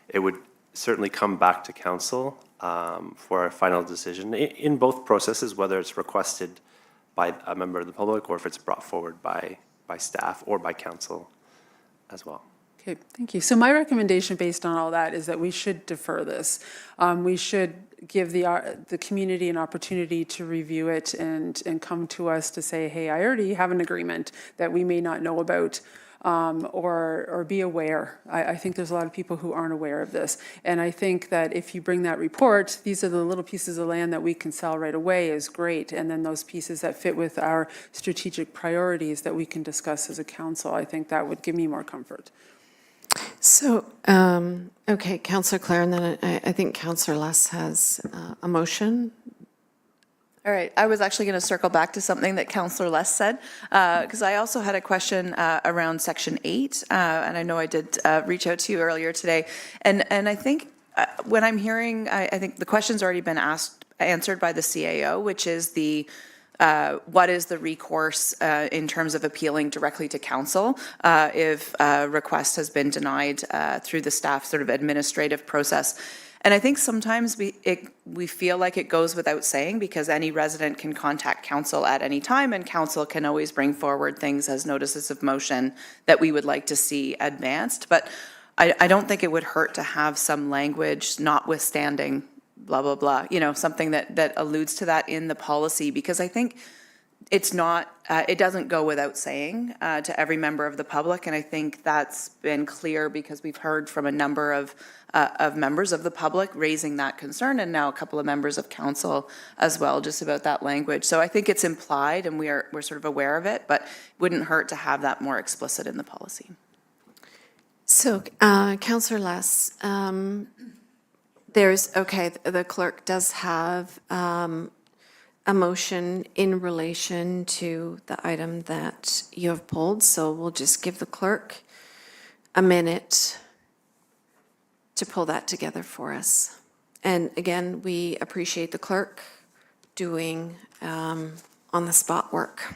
it would certainly come back to council for a final decision in both processes, whether it's requested by a member of the public or if it's brought forward by staff or by council as well. Okay, thank you. So my recommendation based on all that is that we should defer this. We should give the community an opportunity to review it and come to us to say, hey, I already have an agreement that we may not know about, or be aware. I think there's a lot of people who aren't aware of this. And I think that if you bring that report, these are the little pieces of land that we can sell right away is great. And then those pieces that fit with our strategic priorities that we can discuss as a council, I think that would give me more comfort. So, okay, Councillor Clare, and then I think Councillor Les has a motion. All right, I was actually going to circle back to something that Councillor Les said, because I also had a question around Section 8, and I know I did reach out to you earlier today. And I think when I'm hearing, I think the question's already been answered by the CAO, which is what is the recourse in terms of appealing directly to council if a request has been denied through the staff sort of administrative process. And I think sometimes we feel like it goes without saying because any resident can contact council at any time and council can always bring forward things as notices of motion that we would like to see advanced. But I don't think it would hurt to have some language notwithstanding blah, blah, blah, something that alludes to that in the policy, because I think it's not, it doesn't go without saying to every member of the public. And I think that's been clear because we've heard from a number of members of the public raising that concern, and now a couple of members of council as well, just about that language. So I think it's implied and we're sort of aware of it, but it wouldn't hurt to have that more explicit in the policy. So, Councillor Les, the clerk does have a motion in relation to the item that you have pulled, so we'll just give the clerk a minute to pull that together for us. And again, we appreciate the clerk doing on-the-spot work.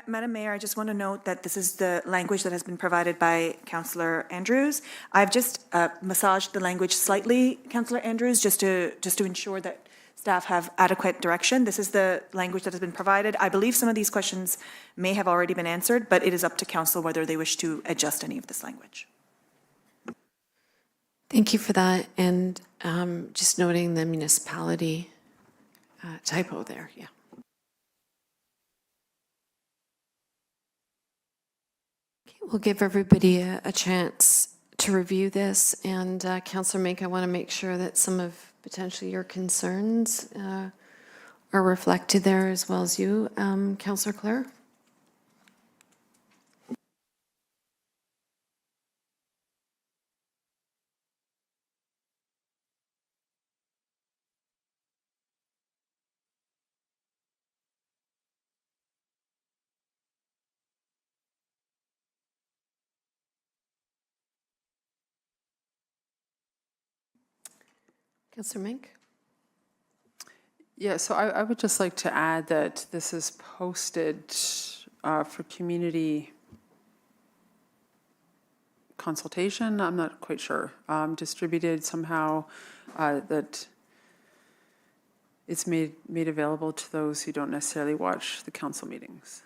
Madam Mayor, I just want to note that this is the language that has been provided by Councillor Andrews. I've just massaged the language slightly, Councillor Andrews, just to ensure that staff have adequate direction. This is the language that has been provided. I believe some of these questions may have already been answered, but it is up to council whether they wish to adjust any of this language. Thank you for that. And just noting the municipality typo there, yeah. We'll give everybody a chance to review this, and Councillor Mink, I want to make sure that some of potentially your concerns are reflected there as well as you. Councillor Clare? Councillor Mink? Yeah, so I would just like to add that this is posted for community consultation, I'm not quite sure. Distributed somehow, that it's made available to those who don't necessarily watch the council meetings.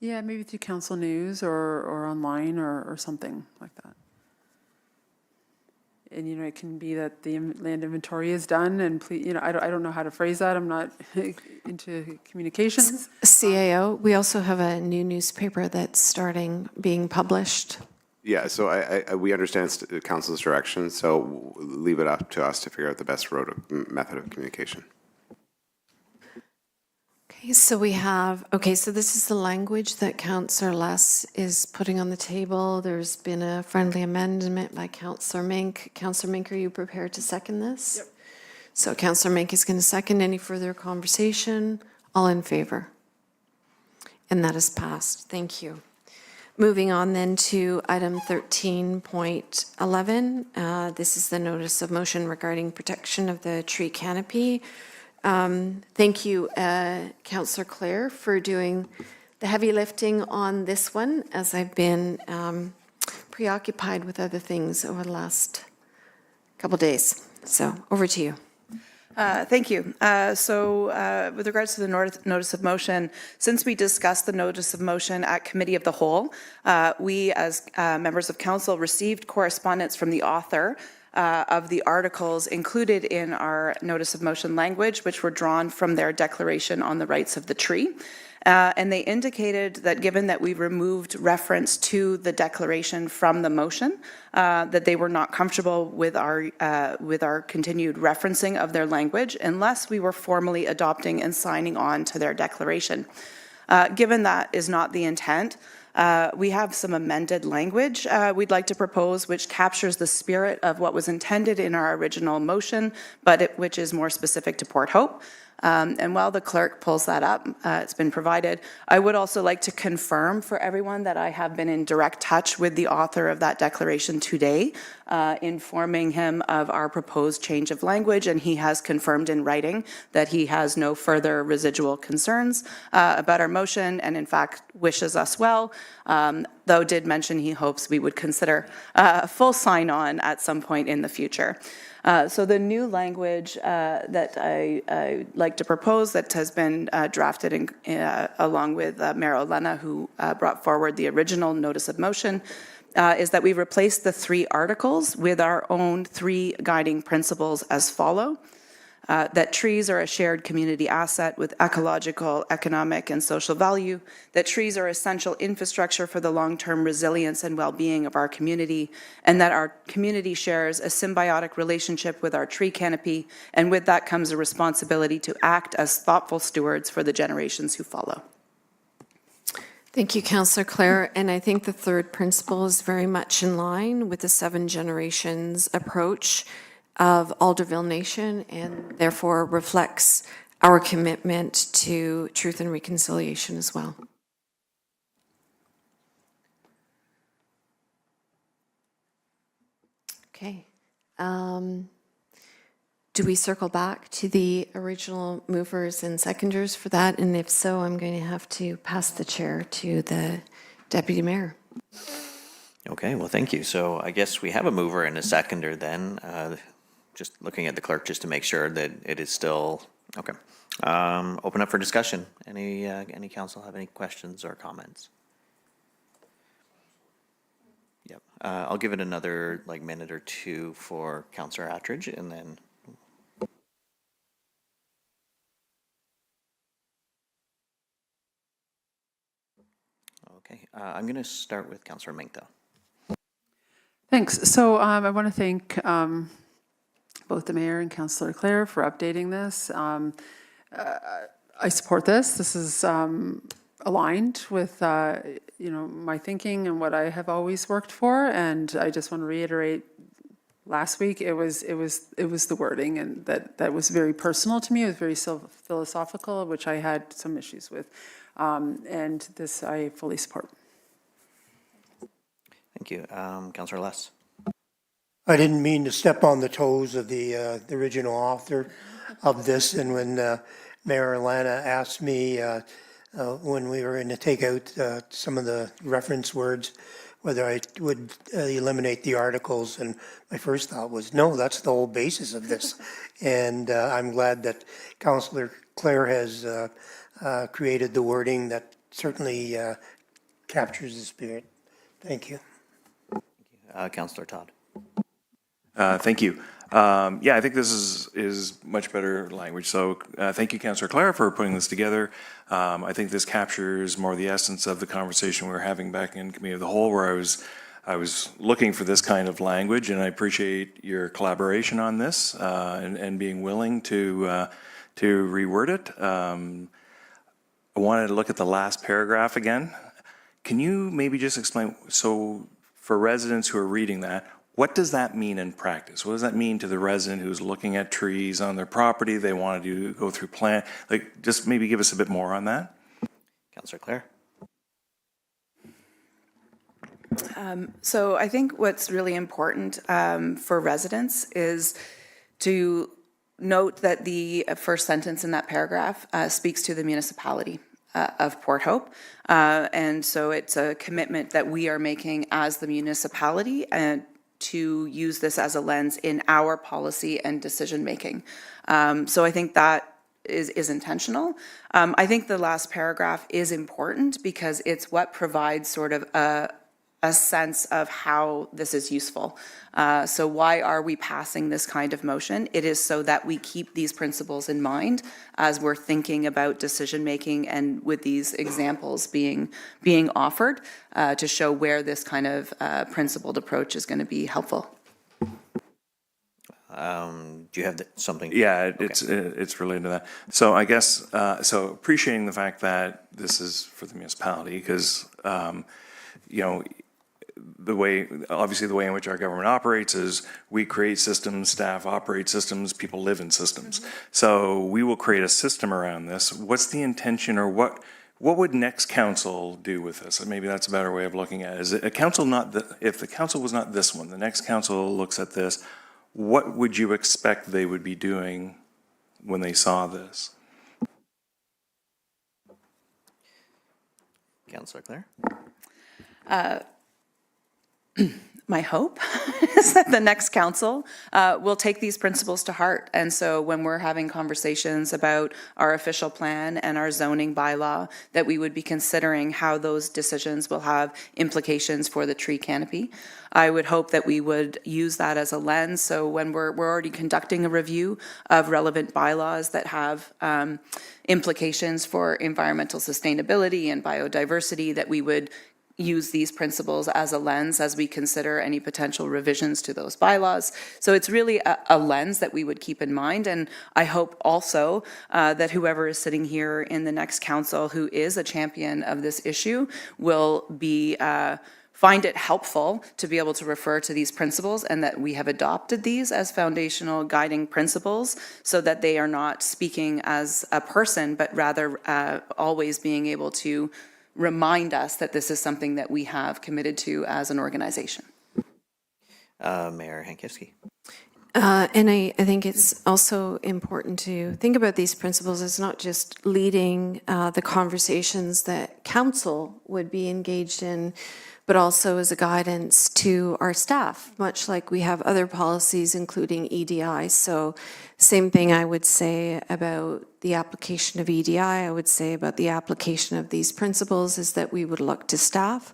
Yeah, maybe through council news or online or something like that. And, you know, it can be that the land inventory is done and, you know, I don't know how to phrase that. I'm not into communications. CAO, we also have a new newspaper that's being published. Yeah, so we understand council's direction, so leave it up to us to figure out the best method of communication. Okay, so so this is the language that Councillor Less is putting on the table. There's been a friendly amendment by Councillor Mink. Councillor Mink, are you prepared to second this? Yep. So Councillor Mink is going to second. Any further conversation? All in favor? And that is passed. Thank you. Moving on then to item 13.11. This is the notice of motion regarding protection of the tree canopy. Thank you, Councillor Clare, for doing the heavy lifting on this one, as I've been preoccupied with other things over the last couple of days. So over to you. Thank you. With regards to the notice of motion, since we discussed the notice of motion at Committee of the Whole, we as members of council received correspondence from the author of the articles included in our notice of motion language, which were drawn from their declaration on the rights of the tree. And they indicated that given that we removed reference to the declaration from the motion, that they were not comfortable with our continued referencing of their language unless we were formally adopting and signing on to their declaration. Given that is not the intent, we have some amended language we'd like to propose, which captures the spirit of what was intended in our original motion, but which is more specific to Port Hope. And while the clerk pulls that up, it's been provided, I would also like to confirm for everyone that I have been in direct touch with the author of that declaration today, informing him of our proposed change of language, and he has confirmed in writing that he has no further residual concerns about our motion, and in fact wishes us well, though did mention he hopes we would consider full sign-on at some point in the future. So the new language that I like to propose that has been drafted along with Mayor Olena, who brought forward the original notice of motion, is that we replace the 3 articles with our own 3 guiding principles as follow. That trees are a shared community asset with ecological, economic, and social value, that trees are essential infrastructure for the long-term resilience and well-being of our community, and that our community shares a symbiotic relationship with our tree canopy, and with that comes a responsibility to act as thoughtful stewards for the generations who follow. Thank you, Councillor Clare. And I think the third principle is very much in line with the 7 generations approach of Alderville Nation, and therefore reflects our commitment to truth and reconciliation as well. Okay. Do we circle back to the original movers and seconders for that? And if so, I'm going to have to pass the chair to the Deputy Mayor. Okay, well, thank you. So I guess we have a mover and a seconder then. Just looking at the clerk just to make sure that it is still, okay. Open up for discussion. Any council have any questions or comments? Yep. I'll give it another minute or 2 for Councillor Attridge, and then. Okay, I'm going to start with Councillor Mink, though. Thanks. So I want to thank both the mayor and Councillor Clare for updating this. I support this. This is aligned with my thinking and what I have always worked for. And I just want to reiterate, last week it was the wording, and that was very personal to me. It was very philosophical, which I had some issues with. And this I fully support. Thank you. Councillor Less. I didn't mean to step on the toes of the original author of this, and when Mayor Olena asked me when we were going to take out some of the reference words, whether I would eliminate the articles, and my first thought was, no, that's the whole basis of this. And I'm glad that Councillor Clare has created the wording that certainly captures the spirit. Thank you. Councillor Todd. Thank you. Yeah, I think this is much better language. So thank you, Councillor Clare, for putting this together. I think this captures more the essence of the conversation we were having back in Committee of the Whole, where I was looking for this kind of language, and I appreciate your collaboration on this and being willing to reword it. I wanted to look at the last paragraph again. Can you maybe just explain, so for residents who are reading that, what does that mean in practice? What does that mean to the resident who's looking at trees on their property? They want to go through plant, like, just maybe give us a bit more on that. Councillor Clare. So I think what's really important for residents is to note that the first sentence in that paragraph speaks to the municipality of Port Hope. And so it's a commitment that we are making as the municipality and to use this as a lens in our policy and decision-making. So I think that is intentional. I think the last paragraph is important because it's what provides sort of a sense of how this is useful. So why are we passing this kind of motion? It is so that we keep these principles in mind as we're thinking about decision-making and with these examples being offered to show where this kind of principled approach is going to be helpful. Do you have something? Yeah, it's related to that. So I guess, so appreciating the fact that this is for the municipality, because, you know, obviously the way in which our government operates is we create systems, staff operate systems, people live in systems. So we will create a system around this. What's the intention, or what would next council do with this? And maybe that's a better way of looking at it. Is it a council if the council was not this one, the next council looks at this, what would you expect they would be doing when they saw this? Councillor Clare. My hope is that the next council will take these principles to heart. And so when we're having conversations about our official plan and our zoning bylaw, that we would be considering how those decisions will have implications for the tree canopy. I would hope that we would use that as a lens. So when we're already conducting a review of relevant bylaws that have implications for environmental sustainability and biodiversity, that we would use these principles as a lens as we consider any potential revisions to those bylaws. So it's really a lens that we would keep in mind. And I hope also that whoever is sitting here in the next council who is a champion of this issue will be find it helpful to be able to refer to these principles, and that we have adopted these as foundational guiding principles so that they are not speaking as a person, but rather always being able to remind us that this is something that we have committed to as an organization. Mayor Hankiewski. And I think it's also important to think about these principles as not just leading the conversations that council would be engaged in, but also as a guidance to our staff, much like we have other policies, including EDI. So same thing I would say about the application of EDI, I would say about the application of these principles is that we would look to staff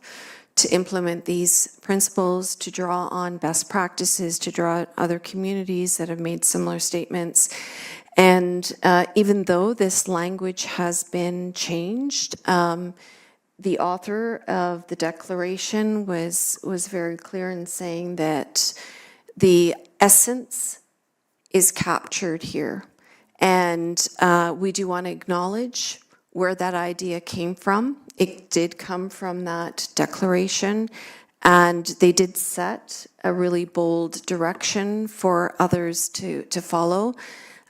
to implement these principles, to draw on best practices, to draw on other communities that have made similar statements. And even though this language has been changed, the author of the declaration was very clear in saying that the essence is captured here. And we do want to acknowledge where that idea came from. It did come from that declaration, and they did set a really bold direction for others to follow.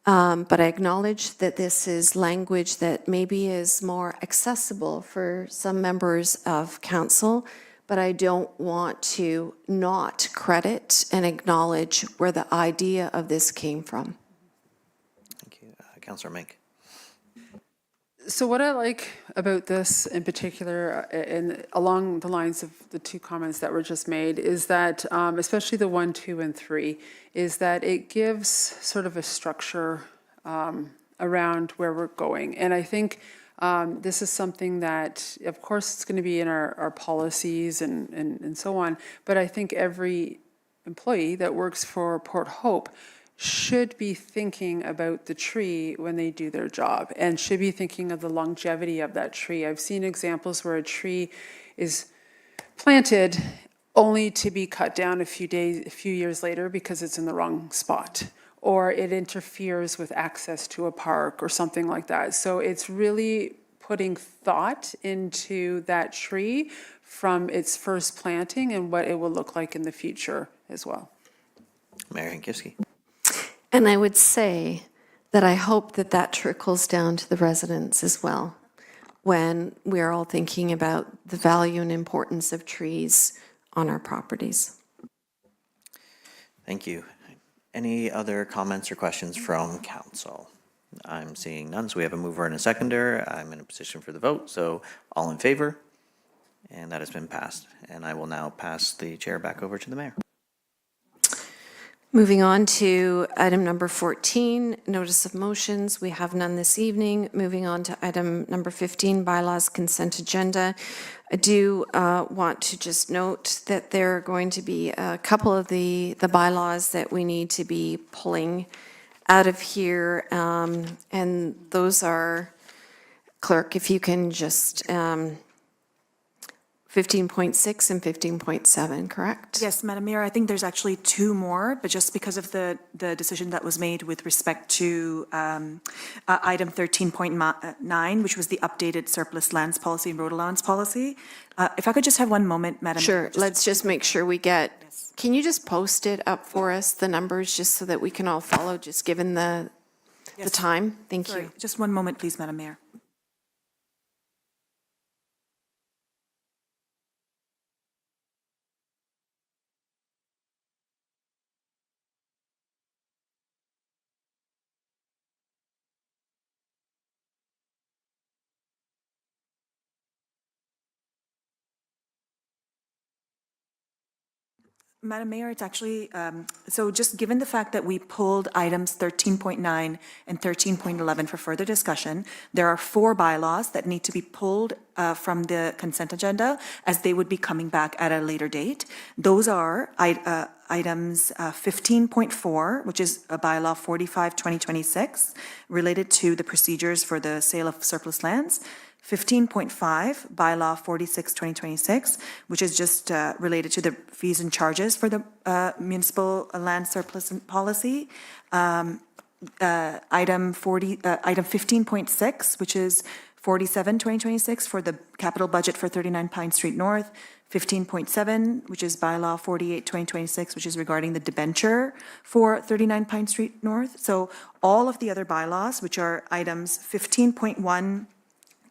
But I acknowledge that this is language that maybe is more accessible for some members of council, but I don't want to not credit and acknowledge where the idea of this came from. Thank you. Councillor Mink. So what I like about this in particular, and along the lines of the two comments that were just made, is that, especially the 1, 2, and 3, is that it gives sort of a structure around where we're going. And I think this is something that, of course, it's going to be in our policies and so on, but I think every employee that works for Port Hope should be thinking about the tree when they do their job and should be thinking of the longevity of that tree. I've seen examples where a tree is planted only to be cut down a few years later because it's in the wrong spot, or it interferes with access to a park or something like that. So it's really putting thought into that tree from its first planting and what it will look like in the future as well. Mayor Hankivsky. And I would say that I hope that that trickles down to the residents as well, when we're all thinking about the value and importance of trees on our properties. Thank you. Any other comments or questions from council? I'm seeing none, so we have a mover and a seconder. I'm in a position for the vote, so all in favor? And that has been passed. And I will now pass the chair back over to the mayor. Moving on to item number 14, notice of motions. We have none this evening. Moving on to item number 15, bylaws consent agenda. I do want to just note that there are going to be a couple of the bylaws that we need to be pulling out of here. And those are, clerk, if you can just 15.6 and 15.7, correct? Yes, Madam Mayor, I think there's actually two more, but just because of the decision that was made with respect to item 13.9, which was the updated surplus lands policy and road allowance policy. If I could just have one moment, Madam Mayor. Sure, let's just make sure we get, can you just post it up for us, the numbers, just so that we can all follow, just given the time? Thank you. Just one moment, please, Madam Mayor. Madam Mayor, it's actually, so just given the fact that we pulled items 13.9 and 13.11 for further discussion, there are 4 bylaws that need to be pulled from the consent agenda as they would be coming back at a later date. Those are items 15.4, which is a bylaw 45/2026, related to the procedures for the sale of surplus lands. 15.5, bylaw 46/2026, which is just related to the fees and charges for the municipal land surplus policy. Item 15.6, which is 47/2026 for the capital budget for 39 Pine Street North. 15.7, which is bylaw 48/2026, which is regarding the debenture for 39 Pine Street North. So all of the other bylaws, which are items 15.1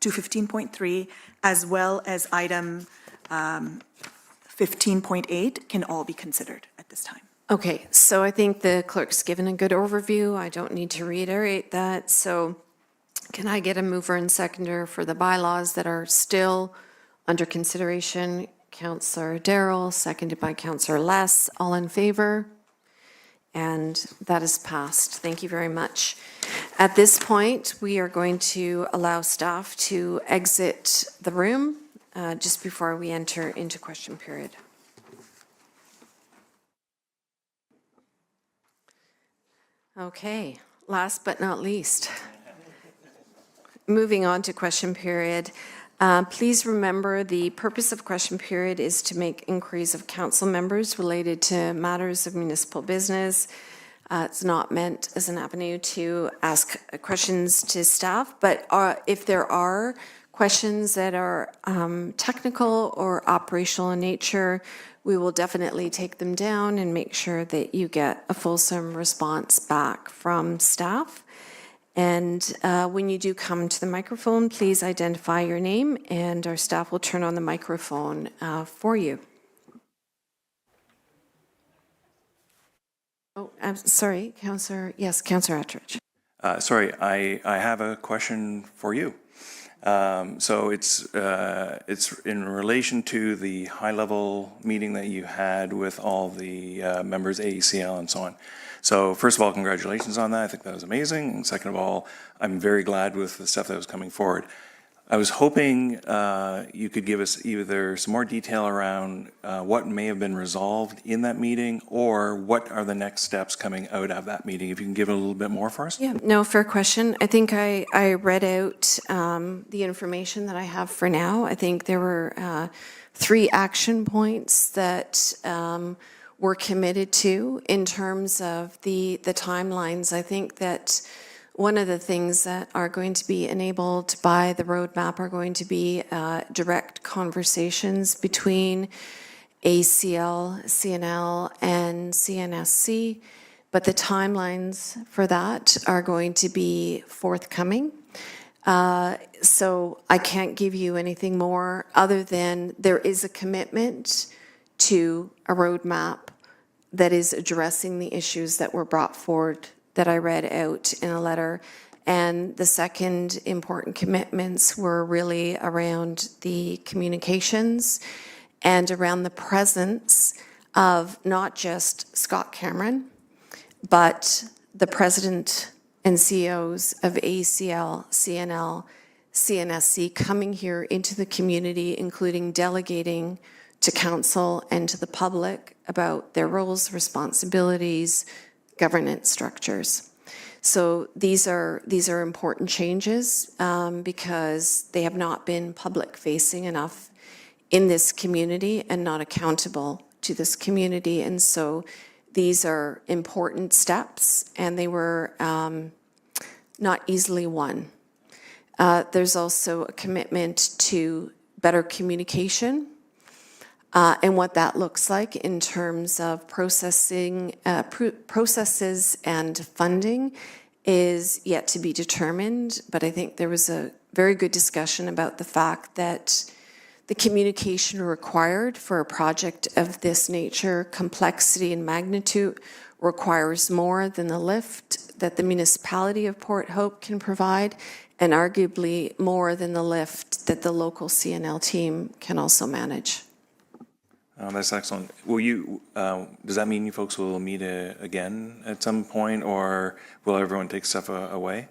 to 15.3, as well as item 15.8, can all be considered at this time. Okay, so I think the clerk's given a good overview. I don't need to reiterate that. So can I get a mover and seconder for the bylaws that are still under consideration? Councillor Darrell, seconded by Councillor Less. All in favor? And that is passed. Thank you very much. At this point, we are going to allow staff to exit the room just before we enter into question period. Okay, last but not least, moving on to question period. Please remember the purpose of question period is to make inquiries of council members related to matters of municipal business. It's not meant as an avenue to ask questions to staff, but if there are questions that are technical or operational in nature, we will definitely take them down and make sure that you get a fulsome response back from staff. And when you do come to the microphone, please identify your name and our staff will turn on the microphone for you. Oh, I'm sorry, Councillor. Yes, Councillor Attridge. Sorry, I have a question for you. So it's in relation to the high-level meeting that you had with all the members, AECL and so on. So first of all, congratulations on that. I think that was amazing. And second of all, I'm very glad with the stuff that was coming forward. I was hoping you could give us either some more detail around what may have been resolved in that meeting, or what are the next steps coming out of that meeting. If you can give it a little bit more for us. Yeah, no, fair question. I think I read out the information that I have for now. I think there were 3 action points that we're committed to in terms of the timelines. I think that one of the things that are going to be enabled by the roadmap are going to be direct conversations between ACL, CNL, and CNSC, but the timelines for that are going to be forthcoming. So I can't give you anything more other than there is a commitment to a roadmap that is addressing the issues that were brought forward that I read out in a letter. And the second important commitments were really around the communications and around the presence of not just Scott Cameron, but the president and CEOs of ACL, CNL, CNSC coming here into the community, including delegating to council and to the public about their roles, responsibilities, governance structures. So these are important changes because they have not been public-facing enough in this community and not accountable to this community. And so these are important steps, and they were not easily won. There's also a commitment to better communication and what that looks like in terms of processes and funding is yet to be determined. But I think there was a very good discussion about the fact that the communication required for a project of this nature, complexity and magnitude, requires more than the lift that the municipality of Port Hope can provide, and arguably more than the lift that the local CNL team can also manage. That's excellent. Will you? Does that mean you folks will meet again at some point, or will everyone take stuff away?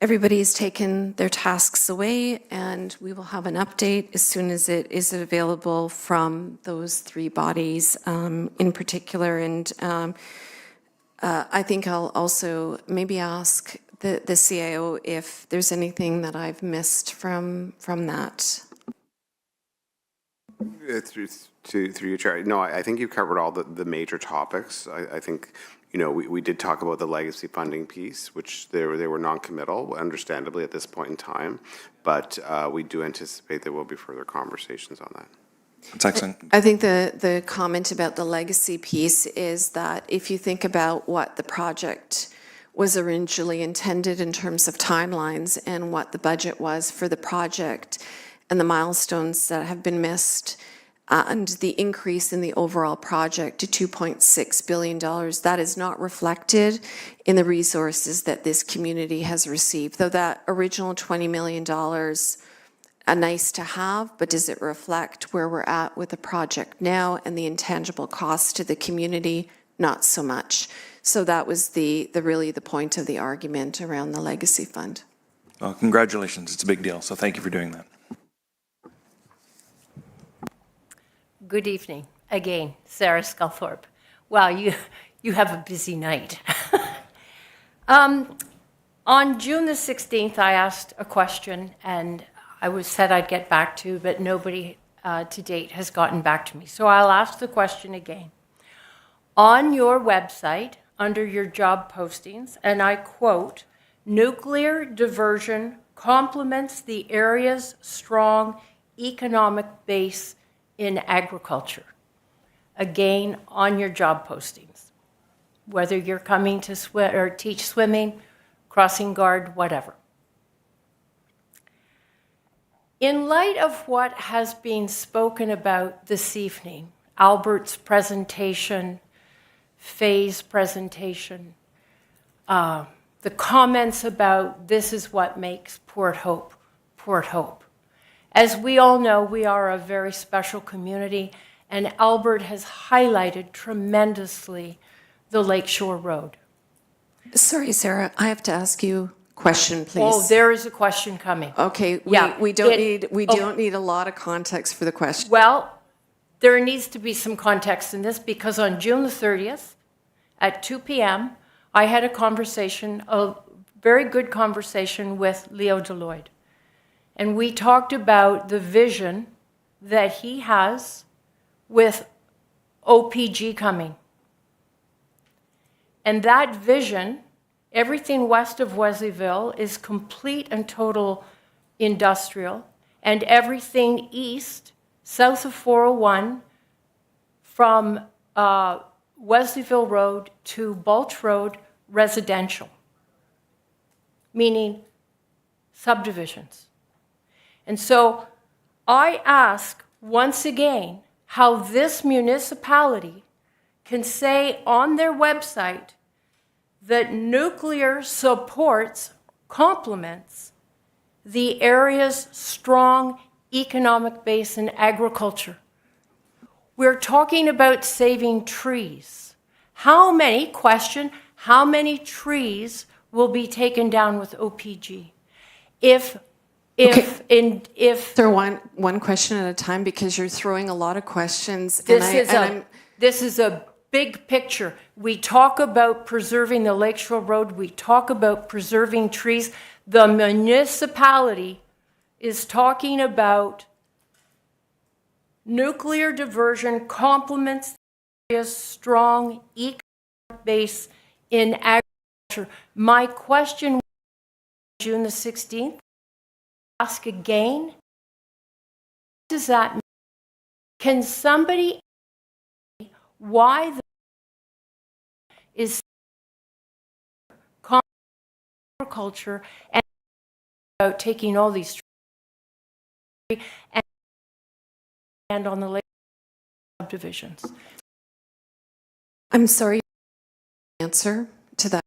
Everybody's taken their tasks away, and we will have an update as soon as it is available from those 3 bodies in particular. And I think I'll also maybe ask the CIO if there's anything that I've missed from that. Through your chair. No, I think you covered all the major topics. I think, we did talk about the legacy funding piece, which they were non-committal, understandably, at this point in time. But we do anticipate there will be further conversations on that. That's excellent. I think the comment about the legacy piece is that if you think about what the project was originally intended in terms of timelines and what the budget was for the project and the milestones that have been missed, and the increase in the overall project to $2.6 billion, that is not reflected in the resources that this community has received. Though that original $20 million, nice to have, but does it reflect where we're at with the project now and the intangible costs to the community? Not so much. So that was really the point of the argument around the legacy fund. Well, congratulations. It's a big deal. So thank you for doing that. Good evening. Again, Sarah Sculthorpe. Wow, you have a busy night. On June the 16th, I asked a question, and I said I'd get back to, but nobody to date has gotten back to me. So I'll ask the question again. On your website, under your job postings, and I quote, "Nuclear diversion complements the area's strong economic base in agriculture." Again, on your job postings, whether you're coming to swim or teach swimming, crossing guard, whatever. In light of what has been spoken about this evening, Albert's presentation, Faye's presentation, the the comments about this is what makes Port Hope, Port Hope. As we all know, we are a very special community, and Albert has highlighted tremendously the Lakeshore Road. Sorry, Sarah, I have to ask you a question, please. Oh, there is a question coming. Okay, Yeah, we don't need a lot of context for the question. Well, there needs to be some context in this because on June the 30th at 2 p.m., I had a conversation, a very good conversation with Leo Deloitte. And we talked about the vision that he has with OPG coming. And that vision, everything west of Wesleyville is complete and total industrial, and everything east, south of 401, from Wesleyville Road to Balch Road, residential, meaning subdivisions. And so I ask once again how this municipality can say on their website that nuclear supports, complements the area's strong economic base in agriculture. We're talking about saving trees. How many trees will be taken down with OPG? Sir, one question at a time because you're throwing a lot of questions. This is a big picture. We talk about preserving the Lakeshore Road. We talk about preserving trees. The municipality is talking about nuclear diversion complements the area's strong economic base in agriculture. My question June the 16th, ask again, what does that mean? Can somebody why the is agriculture and about taking all these trees and on the lake subdivisions? I'm sorry, answer to that.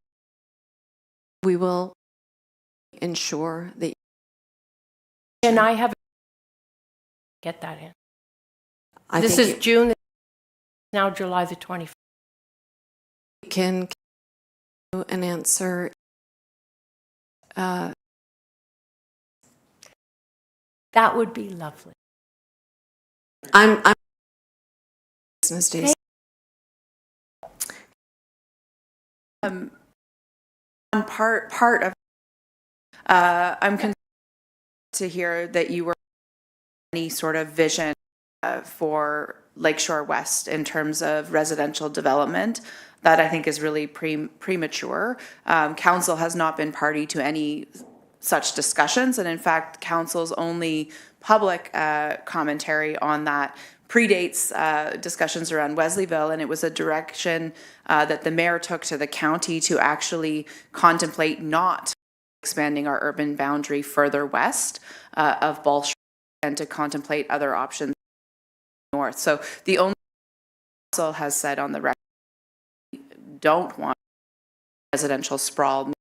We will ensure that. And I have get that in. This is June, now July the 24th. Can an answer. That would be lovely. I'm business days. On part of, I'm concerned to hear that you were any sort of vision for Lakeshore West in terms of residential development. That I think is really premature. Council has not been party to any such discussions, and in fact, Council's only public commentary on that predates discussions around Wesleyville, and it was a direction that the mayor took to the county to actually contemplate not expanding our urban boundary further west of Balch and to contemplate other options north. So the only council has said on the record, don't want residential sprawl.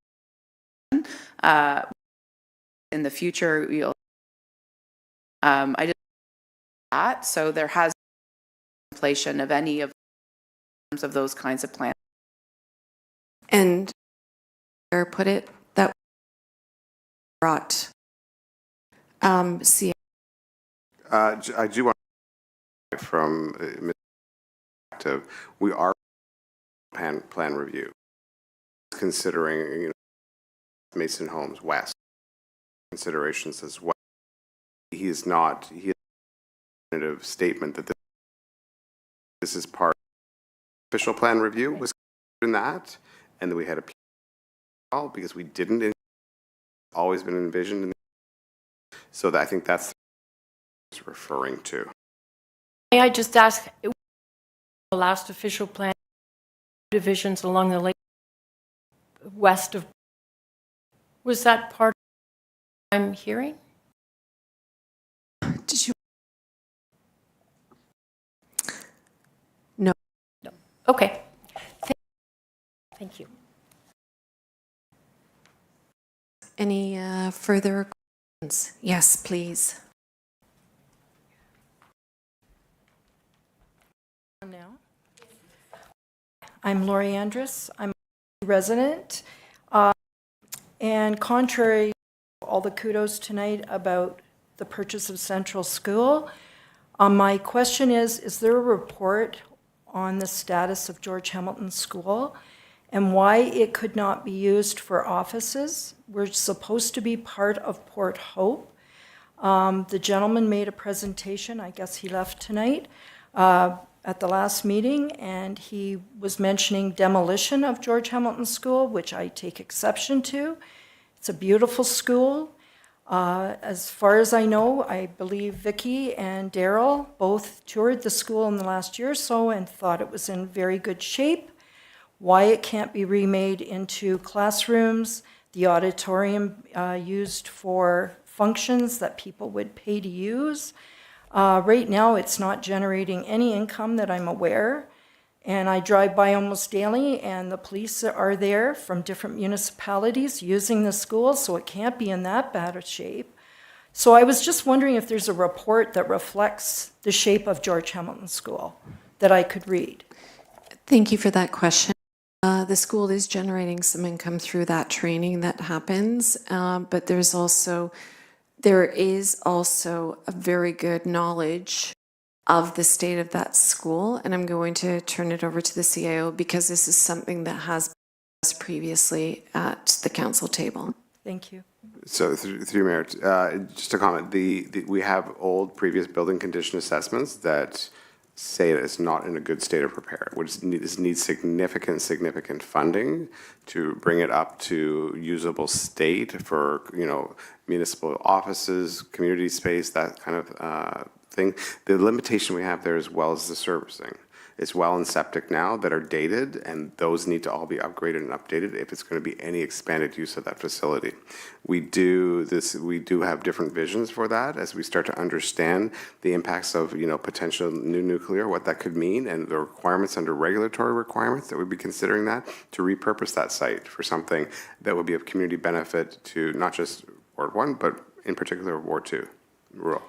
In the future, we'll. I just that so there has been contemplation of any of terms of those kinds of plans. And or put it that brought see. I do want to from perspective, we are plan review considering Mason Homes West considerations as well. He has a definitive statement that this is part of official plan review was in that, and that we had a because we didn't always been envisioned in so that I think that's what it's referring to. May I just ask, the last official plan divisions along the lake west of, was that part of what I'm hearing? Did you? No. No. Okay. Thank you. Any further questions? Yes, please. I'm Lori Andrus. I'm a resident. And contrary to all the kudos tonight about the purchase of Central School, my question is there a report on the status of George Hamilton School and why it could not be used for offices? We're supposed to be part of Port Hope. The gentleman made a presentation, I guess he left tonight, at the last meeting, and he was mentioning demolition of George Hamilton School, which I take exception to. It's a beautiful school. As far as I know, I believe Vicki and Daryl both toured the school in the last year or so and thought it was in very good shape. Why it can't be remade into classrooms, the auditorium used for functions that people would pay to use. Right now, it's not generating any income that I'm aware. And I drive by almost daily, and the police are there from different municipalities using the school, so it can't be in that bad a shape. So I was just wondering if there's a report that reflects the shape of George Hamilton School that I could read. Thank you for that question. The school is generating some income through that training that happens, but there is also a very good knowledge of the state of that school, and I'm going to turn it over to the CIO because this is something that has been discussed previously at the council table. Thank you. So through Mayor, just a comment, we have old previous building condition assessments that say that it's not in a good state of repair, which needs significant funding to bring it up to usable state for, municipal offices, community space, that kind of thing. The limitation we have there as well is the servicing. It's well and septic now that are dated, and those need to all be upgraded and updated if it's going to be any expanded use of that facility. We do have different visions for that as we start to understand the impacts of, potential new nuclear, what that could mean, and the requirements under regulatory requirements that would be considering that to repurpose that site for something that would be of community benefit to not just Ward 1, but in particular Ward 2, rural.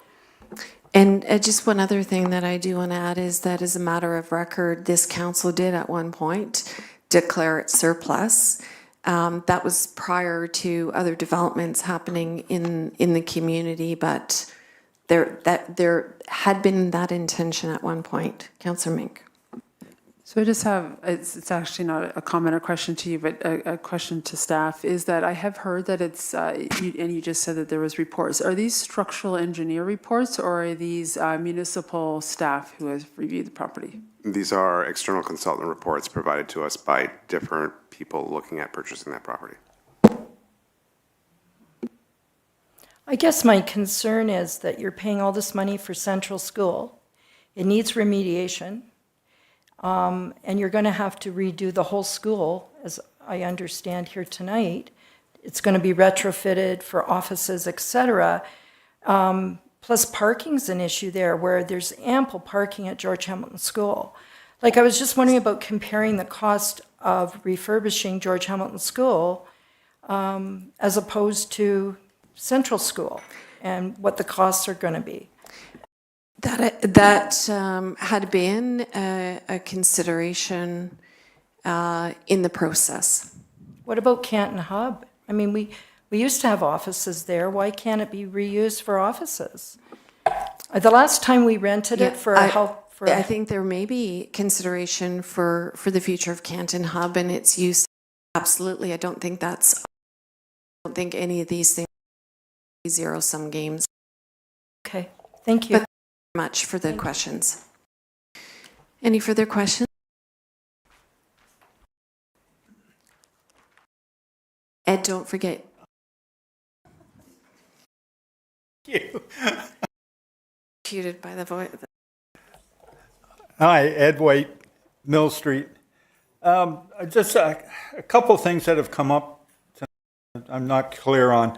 And just one other thing that I do want to add is that as a matter of record, this council did at one point declare it surplus. That was prior to other developments happening in the community, but there had been that intention at one point. Councillor Mink. So I just have, it's actually not a comment or question to you, but a question to staff, is that I have heard that it's, and you just said that there was reports. Are these structural engineer reports or are these municipal staff who has reviewed the property? These are external consultant reports provided to us by different people looking at purchasing that property. I guess my concern is that you're paying all this money for Central School. It needs remediation. And you're going to have to redo the whole school, as I understand here tonight. It's going to be retrofitted for offices, et cetera. Plus parking's an issue there where there's ample parking at George Hamilton School. Like, I was just wondering about comparing the cost of refurbishing George Hamilton School as opposed to Central School and what the costs are going to be. That had been a consideration in the process. What about Canton Hub? I mean, we used to have offices there. Why can't it be reused for offices? The last time we rented it for I think there may be consideration for the future of Canton Hub and its use. Absolutely. I don't think any of these things are zero-sum games. Okay. Thank you. But much for the questions. Any further questions? Ed, don't forget. You. Muted by the voice. Hi, Ed White, Mill Street. Just a couple things that have come up I'm not clear on.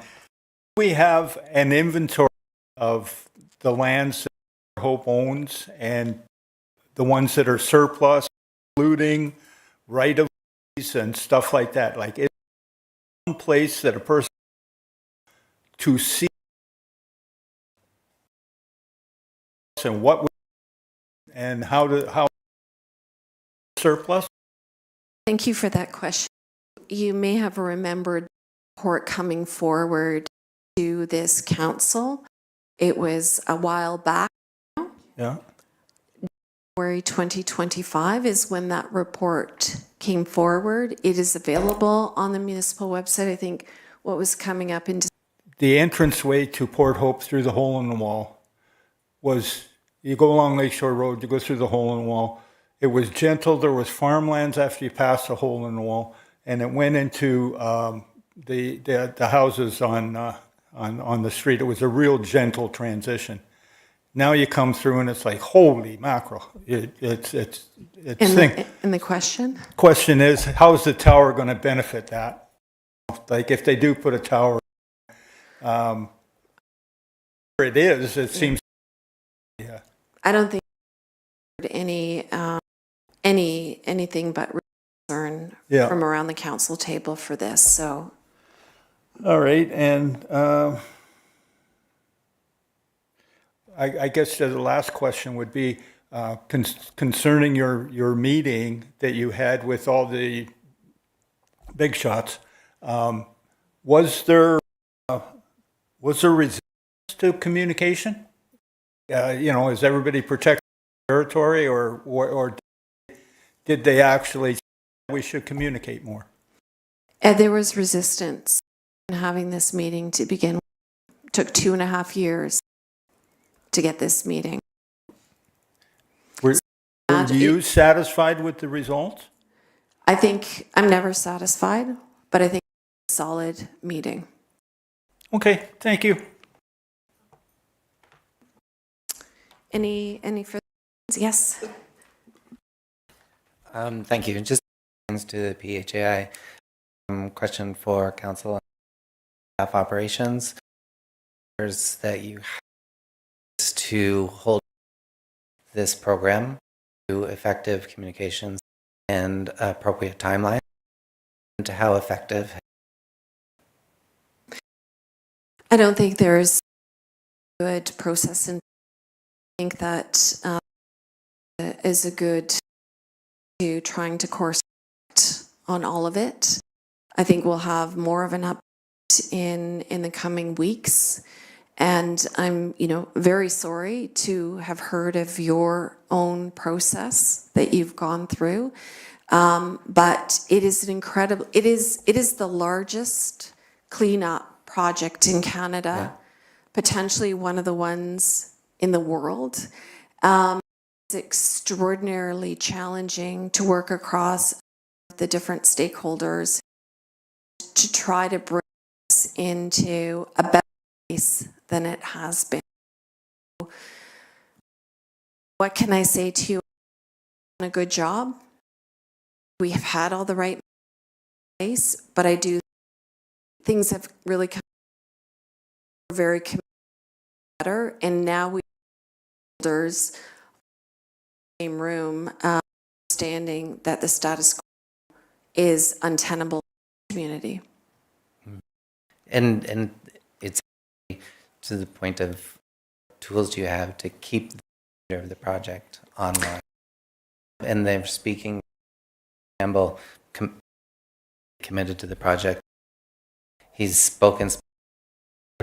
We have an inventory of the lands that Hope owns and the ones that are surplus, including right-of-ways and stuff like that. Like, is there one place that a person to see and what and how surplus? Thank you for that question. You may have remembered the report coming forward to this council. It was a while back. Yeah. January 2025 is when that report came forward. It is available on the municipal website. I think what was coming up in The entranceway to Port Hope through the hole in the wall was, you go along Lakeshore Road, you go through the hole in the wall. It was gentle. There was farmlands after you passed the hole in the wall, and it went into the houses on the street. It was a real gentle transition. Now you come through and it's like, holy mackerel. It's and the question? Question is, how is the tower going to benefit that? Like if they do put a tower, where it is, it seems. Yeah. I don't think anything but concern from around the council table for this. So, all right, and I guess the last question would be concerning your meeting that you had with all the big shots. Was there resistance to communication? Is everybody protecting territory, or did they actually say we should communicate more? There was resistance in having this meeting to begin with. It took 2.5 years to get this meeting. Were you satisfied with the results? I think I'm never satisfied, but I think it's a solid meeting. Okay, thank you. Any further? Yes. Thank you. Just to the PHAI. Question for council and staff operations. That you have to hold this program to effective communications and appropriate timeline, and to how effective. I don't think there's a good process, and I think that is a good to trying to course on all of it. I think we'll have more of an update in the coming weeks. And I'm, very sorry to have heard of your own process that you've gone through. But it is it is the largest cleanup project in Canada, potentially one of the ones in the world. It's extraordinarily challenging to work across the different stakeholders to try to bring this into a better place than it has been. What can I say to you? A good job. We have had all the right place, but I do things have really come very better, and now we holders same room understanding that the status quo is untenable in the community. And it's to the point of tools you have to keep the project online. And they're speaking, Campbell committed to the project. He's spoken,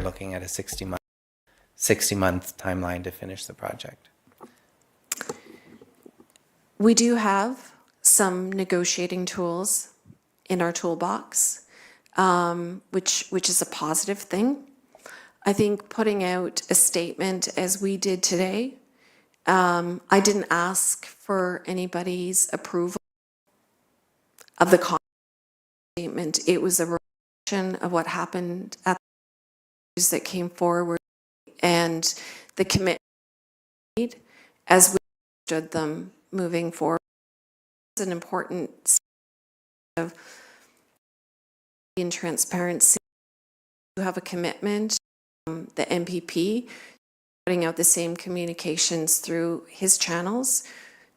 looking at a 60-month timeline to finish the project. We do have some negotiating tools in our toolbox, which is a positive thing. I think putting out a statement as we did today, I didn't ask for anybody's approval of the statement. It was a reflection of what happened at the that came forward and the commitment made as we understood them moving forward. It's an important of in transparency. You have a commitment. The MPP putting out the same communications through his channels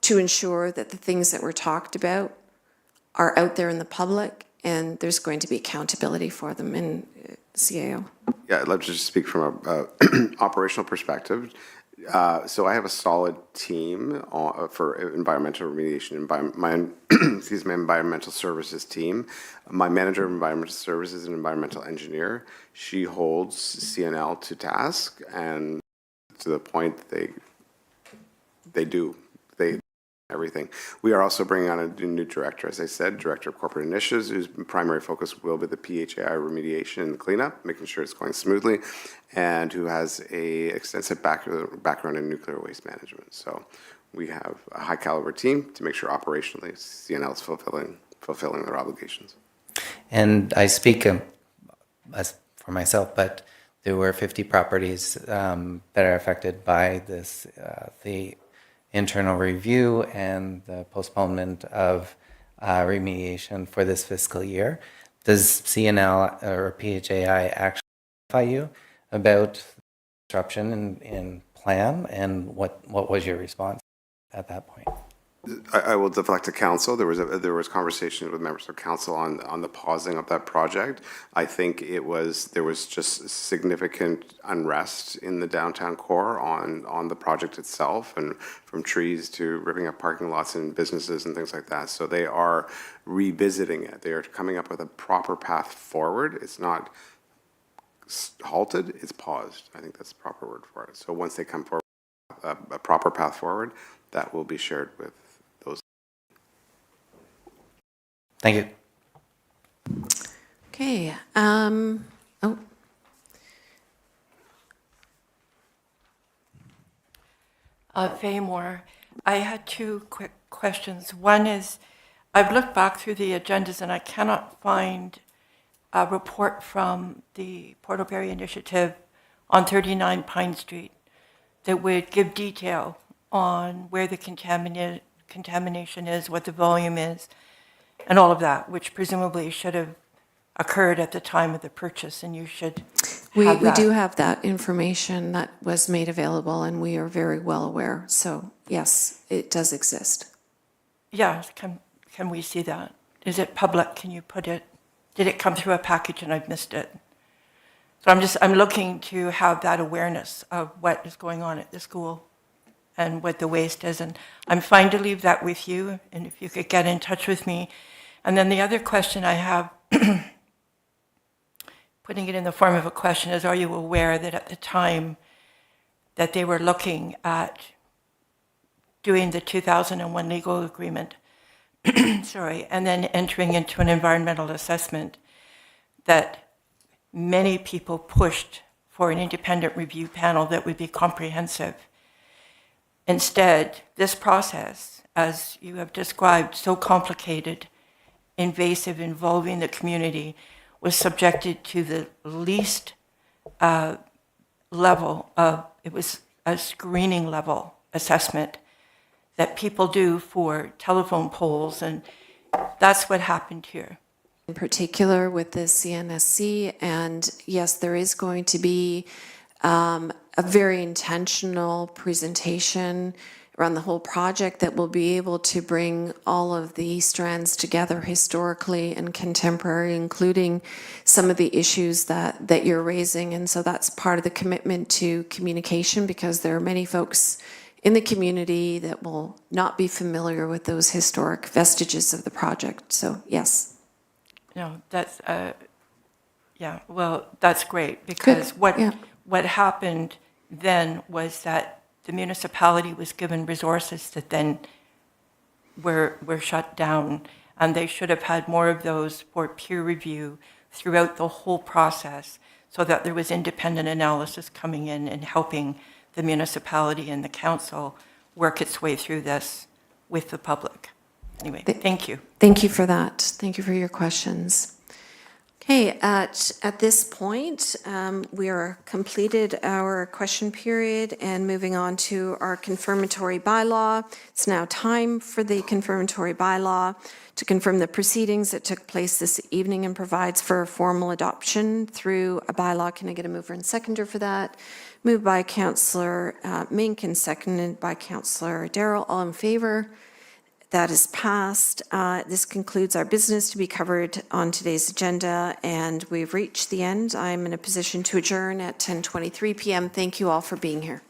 to ensure that the things that were talked about are out there in the public and there's going to be accountability for them. And CAO. Yeah, I'd love to just speak from a operational perspective. So I have a solid team for environmental remediation, my excuse me, environmental services team. My manager of environmental services is an environmental engineer. She holds CNL to task, and to the point they do everything. We are also bringing on a new director, as I said, Director of Corporate Initiatives, whose primary focus will be the PHAI remediation and cleanup, making sure it's going smoothly, and who has a extensive background in nuclear waste management. So we have a high caliber team to make sure operationally CNL is fulfilling their obligations. And I speak as for myself, but there were 50 properties that are affected by this, the internal review and the postponement of remediation for this fiscal year. Does CNL or PHAI actually notify you about disruption in plan, and what was your response at that point? I will deflect to council. There was conversation with members of council on the pausing of that project. I think there was just significant unrest in the downtown core on the project itself, and from trees to ripping up parking lots and businesses and things like that. So they are revisiting it. They are coming up with a proper path forward. It's not halted, it's paused. I think that's the proper word for it. So once they come forward, a proper path forward, that will be shared with those. Thank you. Okay. Faye Moore, I had two quick questions. One is, I've looked back through the agendas and I cannot find a report from the Port O'Berry Initiative on 39 Pine Street that would give detail on where the contamination is, what the volume is, and all of that, which presumably should have occurred at the time of the purchase, and you should We have that. do have that information that was made available, and we are very well aware. So yes, it does exist. Yeah, can we see that? Is it public? Can you put it? Did it come through a package and I've missed it? So I'm looking to have that awareness of what is going on at the school and what the waste is. And I'm fine to leave that with you, and if you could get in touch with me. And then the other question I have, putting it in the form of a question, is are you aware that at the time that they were looking at doing the 2001 legal agreement, sorry, and then entering into an environmental assessment, that many people pushed for an independent review panel that would be comprehensive? Instead, this process, as you have described, so complicated, invasive, involving the community, was subjected to the least level of, it was a screening level assessment that people do for telephone poles, and that's what happened here. In particular with the CNSC, and yes, there is going to be a very intentional presentation around the whole project that will be able to bring all of the strands together historically and contemporary, including some of the issues that you're raising. And so that's part of the commitment to communication, because there are many folks in the community that will not be familiar with those historic vestiges of the project. So yes. No, that's, yeah, well, that's great, because what happened then was that the municipality was given resources that then were shut down, and they should have had more of those for peer review throughout the whole process, so that there was independent analysis coming in and helping the municipality and the council work its way through this with the public. Anyway, thank you. Thank you for that. Thank you for your questions. Okay, at this point, we are completed our question period and moving on to our confirmatory bylaw. It's now time for the confirmatory bylaw to confirm the proceedings that took place this evening and provides for formal adoption through a bylaw. Can I get a mover and seconder for that? Moved by Councillor Mink and seconded by Councillor Darrell. All in favor? That is passed. This concludes our business to be covered on today's agenda, and we've reached the end. I'm in a position to adjourn at 10:23 p.m. Thank you all for being here.